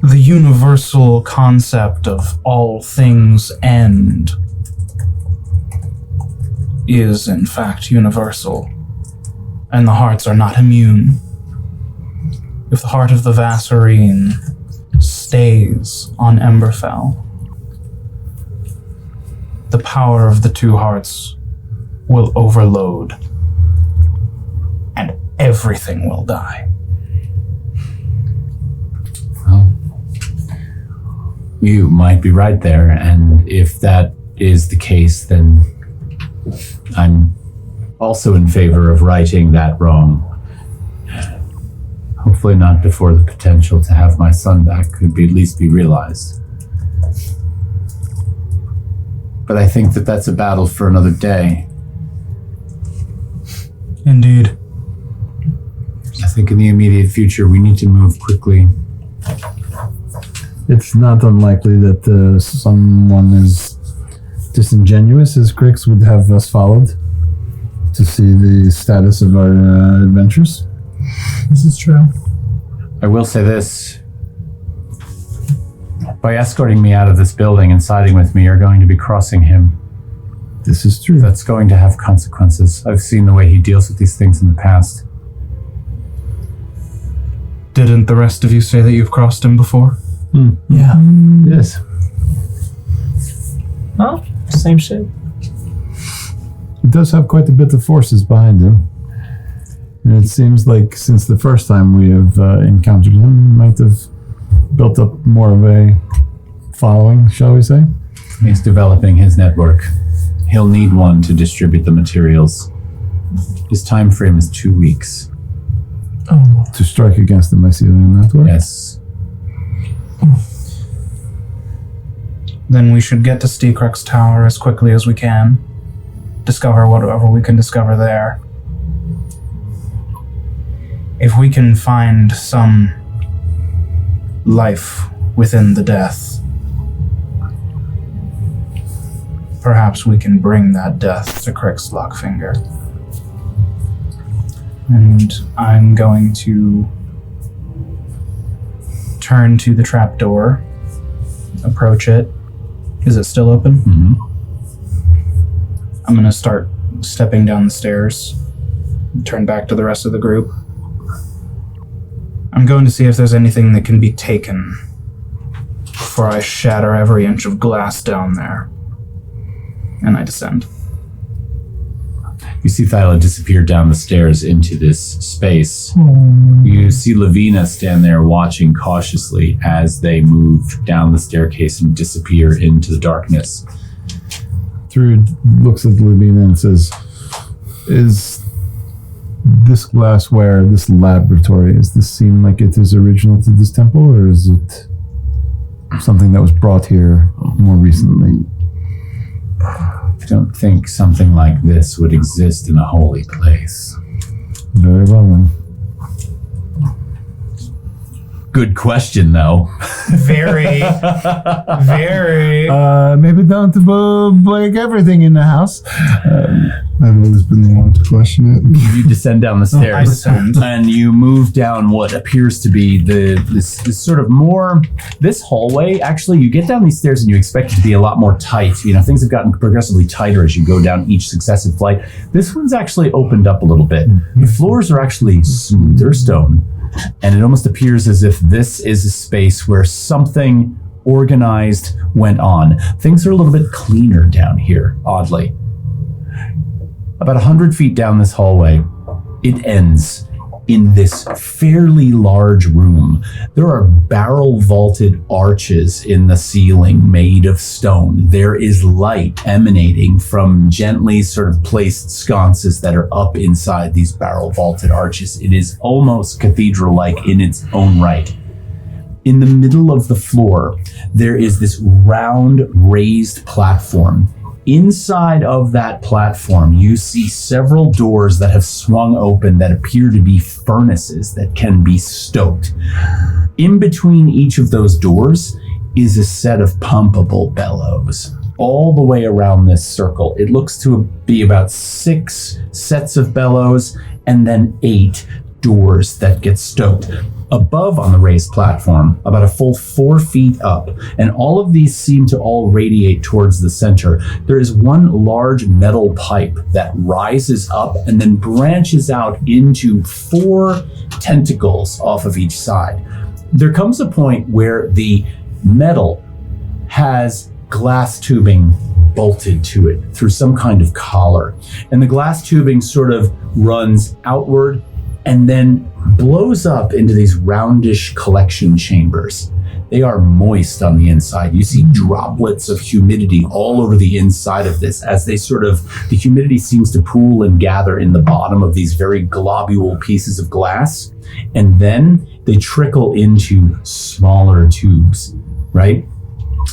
the universal concept of all things end is in fact universal, and the hearts are not immune. If the heart of the Vassarine stays on Emberfell, the power of the two hearts will overload, and everything will die. well, you might be right there, and if that is the case, then I'm also in favor of righting that wrong. Hopefully not before the potential to have my son back could at least be realized. But I think that that's a battle for another day. Indeed. I think in the immediate future we need to move quickly. It's not unlikely that someone as disingenuous as Crix would have us followed to see the status of our adventures. This is true. I will say this. By escorting me out of this building and siding with me, you're going to be crossing him. This is true. That's going to have consequences. I've seen the way he deals with these things in the past. Didn't the rest of you say that you've crossed him before? Yeah. Yes. Oh, same shit. He does have quite a bit of forces behind him. And it seems like since the first time we have encountered him, he might have built up more of a following, shall we say? He's developing his network. He'll need one to distribute the materials. His time frame is 2 weeks. Oh. To strike against the mycelium network? Yes. Then we should get to Steecrux Tower as quickly as we can. Discover whatever we can discover there. If we can find some life within the death, perhaps we can bring that death to Crix Lockfinger. And I'm going to turn to the trapdoor, approach it. Is it still open? Mm-hmm. I'm going to start stepping down the stairs, turn back to the rest of the group. I'm going to see if there's anything that can be taken before I shatter every inch of glass down there. And I descend. You see Thyla disappear down the stairs into this space. You see Lavina stand there watching cautiously as they move down the staircase and disappear into the darkness. Thruid looks at Lavina and says, Is this glassware, this laboratory, does this seem like it is original to this temple, or is it something that was brought here more recently? I don't think something like this would exist in a holy place. Very well then. Good question, though. Very, very. Maybe don't break everything in the house. I've always been the one to question it. You descend down the stairs, and you move down what appears to be this sort of more this hallway. Actually, you get down these stairs, and you expect it to be a lot more tight. You know, things have gotten progressively tighter as you go down each successive flight. This one's actually opened up a little bit. The floors are actually smoother stone, and it almost appears as if this is a space where something organized went on. Things are a little bit cleaner down here, oddly. About 100 feet down this hallway, it ends in this fairly large room. There are barrel vaulted arches in the ceiling made of stone. There is light emanating from gently sort of placed sconces that are up inside these barrel vaulted arches. It is almost cathedral-like in its own right. In the middle of the floor, there is this round raised platform. Inside of that platform, you see several doors that have swung open that appear to be furnaces that can be stoked. In between each of those doors is a set of pumpable bellows. All the way around this circle, it looks to be about 6 sets of bellows and then 8 doors that get stoked. Above on the raised platform, about a full 4 feet up, and all of these seem to all radiate towards the center, there is one large metal pipe that rises up and then branches out into 4 tentacles off of each side. There comes a point where the metal has glass tubing bolted to it through some kind of collar, and the glass tubing sort of runs outward and then blows up into these roundish collection chambers. They are moist on the inside. You see droplets of humidity all over the inside of this as the humidity seems to pool and gather in the bottom of these very globule pieces of glass. And then they trickle into smaller tubes, right?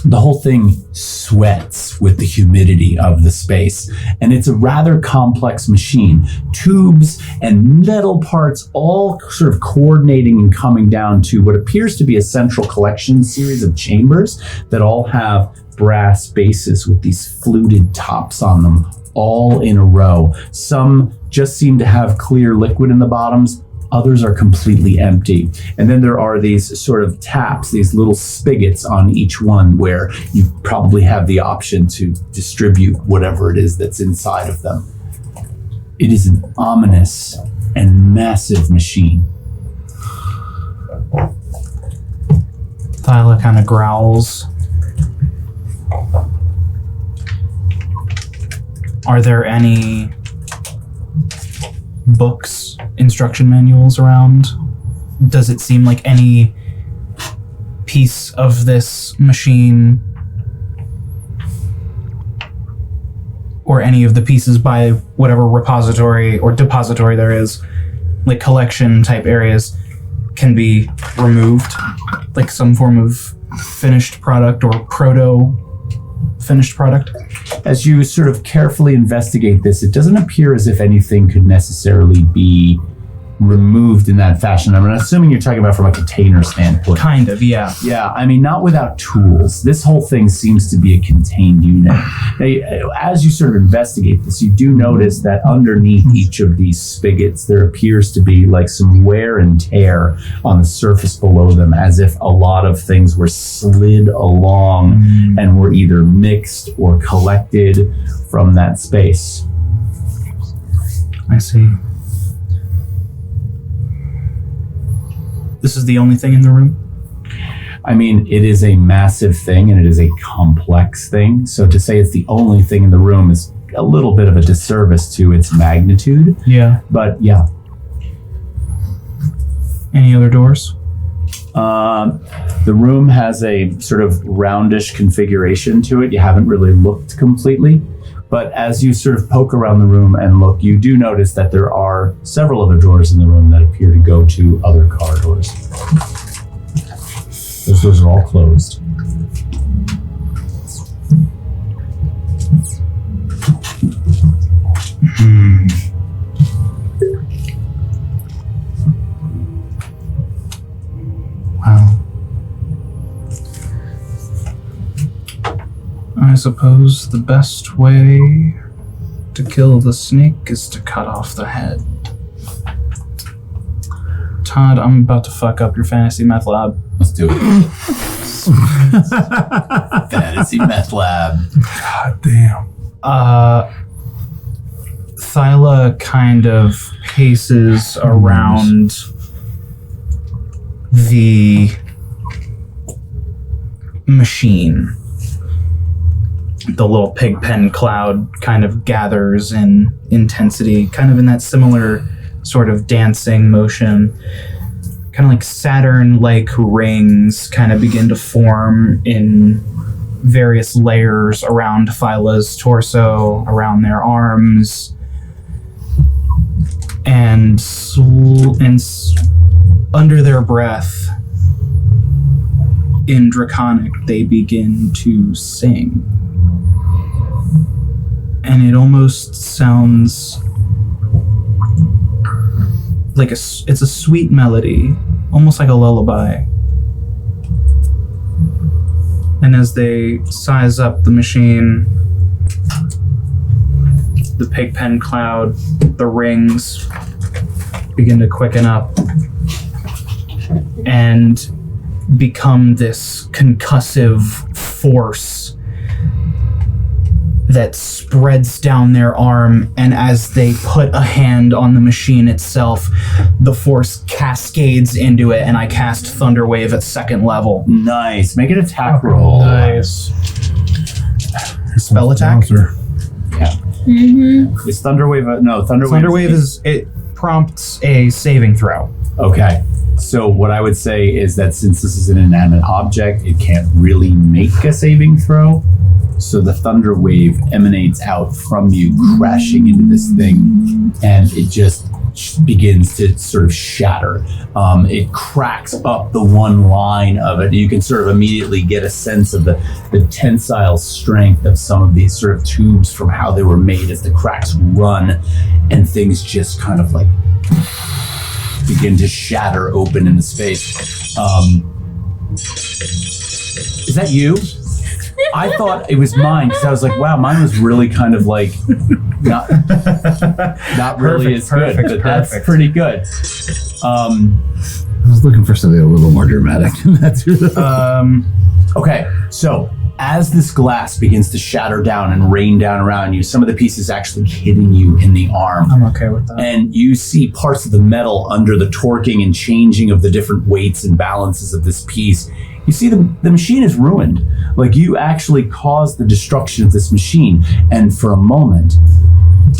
The whole thing sweats with the humidity of the space, and it's a rather complex machine. Tubes and metal parts all sort of coordinating and coming down to what appears to be a central collection series of chambers that all have brass bases with these fluted tops on them, all in a row. Some just seem to have clear liquid in the bottoms. Others are completely empty. And then there are these sort of taps, these little spigots on each one where you probably have the option to distribute whatever it is that's inside of them. It is an ominous and massive machine. Thyla kind of growls. Are there any books, instruction manuals around? Does it seem like any piece of this machine or any of the pieces by whatever repository or depository there is, like collection type areas, can be removed? Like some form of finished product or proto finished product? As you sort of carefully investigate this, it doesn't appear as if anything could necessarily be removed in that fashion. I'm assuming you're talking about from a container standpoint. Kind of, yeah. Yeah, I mean, not without tools. This whole thing seems to be a contained unit. Now, as you sort of investigate this, you do notice that underneath each of these spigots, there appears to be like some wear and tear on the surface below them, as if a lot of things were slid along and were either mixed or collected from that space. I see. This is the only thing in the room? I mean, it is a massive thing and it is a complex thing. So to say it's the only thing in the room is a little bit of a disservice to its magnitude. Yeah. But yeah. Any other doors? The room has a sort of roundish configuration to it. You haven't really looked completely, But as you sort of poke around the room and look, you do notice that there are several other doors in the room that appear to go to other corridors. Those doors are all closed. Well, I suppose the best way to kill the snake is to cut off the head. Todd, I'm about to fuck up your fantasy meth lab. Let's do it. Fantasy meth lab. God damn. Thyla kind of paces around the machine. The little pig pen cloud kind of gathers in intensity, kind of in that similar sort of dancing motion. Kind of like Saturn-like rings kind of begin to form in various layers around Thyla's torso, around their arms, and under their breath, in Draconic, they begin to sing. And it almost sounds like it's a sweet melody, almost like a lullaby. And as they size up the machine, the pigpen cloud, the rings begin to quicken up and become this concussive force that spreads down their arm, and as they put a hand on the machine itself, the force cascades into it, and I cast Thunderwave at 2nd level. Nice. Make it attack roll. Nice. Spell attack? Yeah. Mm-hmm. Is Thunderwave no, Thunderwave is it prompts a saving throw. Okay. So what I would say is that since this is an inanimate object, it can't really make a saving throw. So the thunder wave emanates out from you, crashing into this thing, and it just begins to sort of shatter. It cracks up the one line of it. You can sort of immediately get a sense of the tensile strength of some of these sort of tubes from how they were made as the cracks run, and things just kind of like begin to shatter open into space. Is that you? I thought it was mine because I was like, wow, mine was really kind of like not really as good, but that's pretty good. I was looking for something a little more dramatic than that. Okay, so as this glass begins to shatter down and rain down around you, some of the pieces actually hitting you in the arm. I'm okay with that. And you see parts of the metal under the torquing and changing of the different weights and balances of this piece. You see the machine is ruined. Like, you actually caused the destruction of this machine. And for a moment,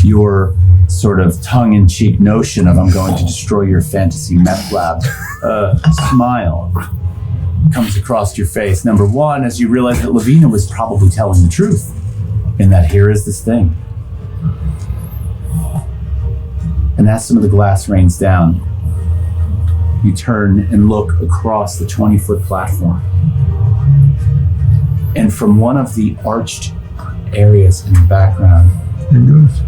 your sort of tongue-in-cheek notion of I'm going to destroy your fantasy meth lab smile comes across your face. Number one, as you realize that Lavina was probably telling the truth, and that here is this thing. And as some of the glass rains down, you turn and look across the 20-foot platform. And from one of the arched areas in the background,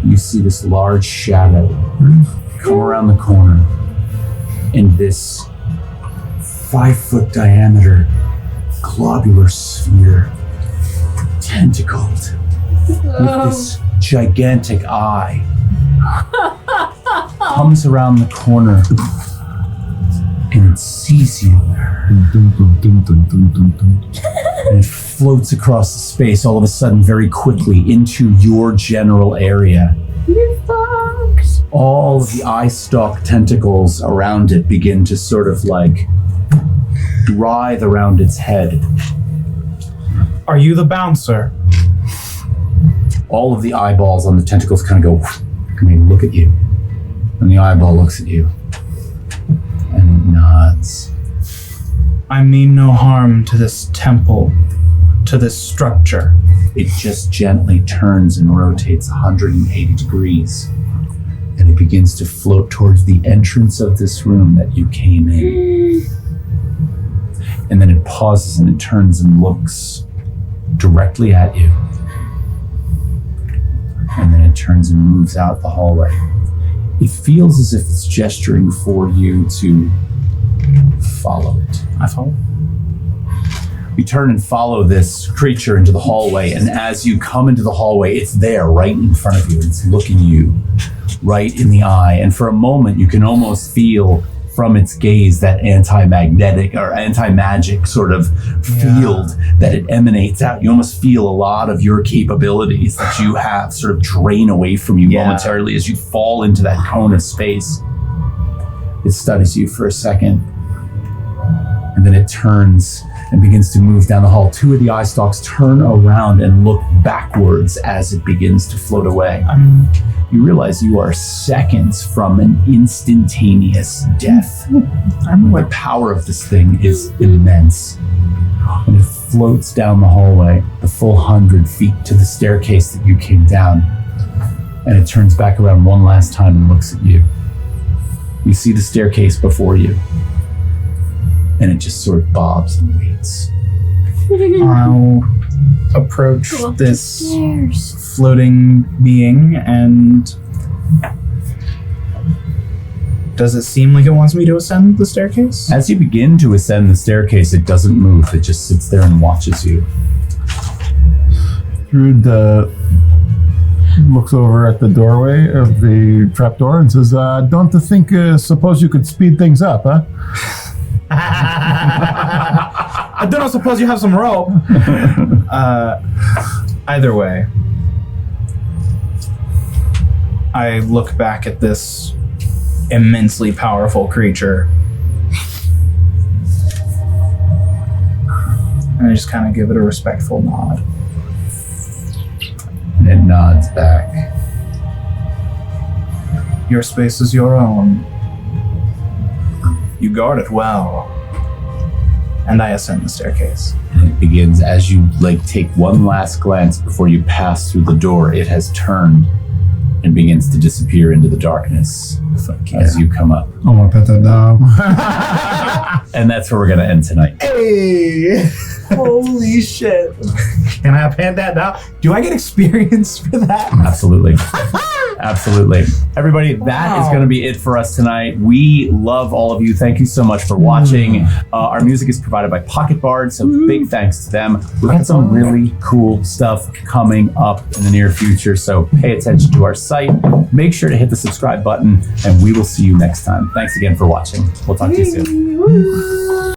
you see this large shadow come around the corner in this 5-foot diameter globular sphere, tentacled, with this gigantic eye. Comes around the corner and it sees you. And it floats across the space all of a sudden very quickly into your general area. You're fucked. All of the eye stalk tentacles around it begin to sort of like writhe around its head. Are you the bouncer? All of the eyeballs on the tentacles kind of go, and they look at you. And the eyeball looks at you. And it nods. I mean no harm to this temple, to this structure? It just gently turns and rotates 180 degrees. And it begins to float towards the entrance of this room that you came in. And then it pauses and it turns and looks directly at you. And then it turns and moves out the hallway. It feels as if it's gesturing for you to follow it. I follow. You turn and follow this creature into the hallway, and as you come into the hallway, it's there right in front of you. It's looking you right in the eye, and for a moment you can almost feel from its gaze that anti-magnetic or anti-magic sort of field that it emanates out. You almost feel a lot of your capabilities that you have sort of drain away from you momentarily as you fall into that cone of space. It studies you for a second, and then it turns and begins to move down the hall. Two of the eye stalks turn around and look backwards as it begins to float away. You realize you are seconds from an instantaneous death. The power of this thing is immense. And it floats down the hallway, the full 100 feet to the staircase that you came down. And it turns back around one last time and looks at you. You see the staircase before you. And it just sort of bobs and waits. I'll approach this floating being, and does it seem like it wants me to ascend the staircase? As you begin to ascend the staircase, it doesn't move. It just sits there and watches you. Druid looks over at the doorway of the trapdoor and says, don't you think, suppose you could speed things up, huh? I don't suppose you have some rope. Either way, I look back at this immensely powerful creature and I just kind of give it a respectful nod. And it nods back. Your space is your own. You guard it well. And I ascend the staircase. And it begins as you take one last glance before you pass through the door. It has turned and begins to disappear into the darkness as you come up. I want to pet that dog. And that's where we're going to end tonight. Hey! Holy shit. Can I pet that dog? Do I get experience for that? Absolutely. Absolutely. Everybody, that is going to be it for us tonight. We love all of you. Thank you so much for watching. Our music is provided by Pocket Bard, so big thanks to them. We've got some really cool stuff coming up in the near future, so pay attention to our site. Make sure to hit the subscribe button, and we will see you next time. Thanks again for watching. We'll talk to you soon.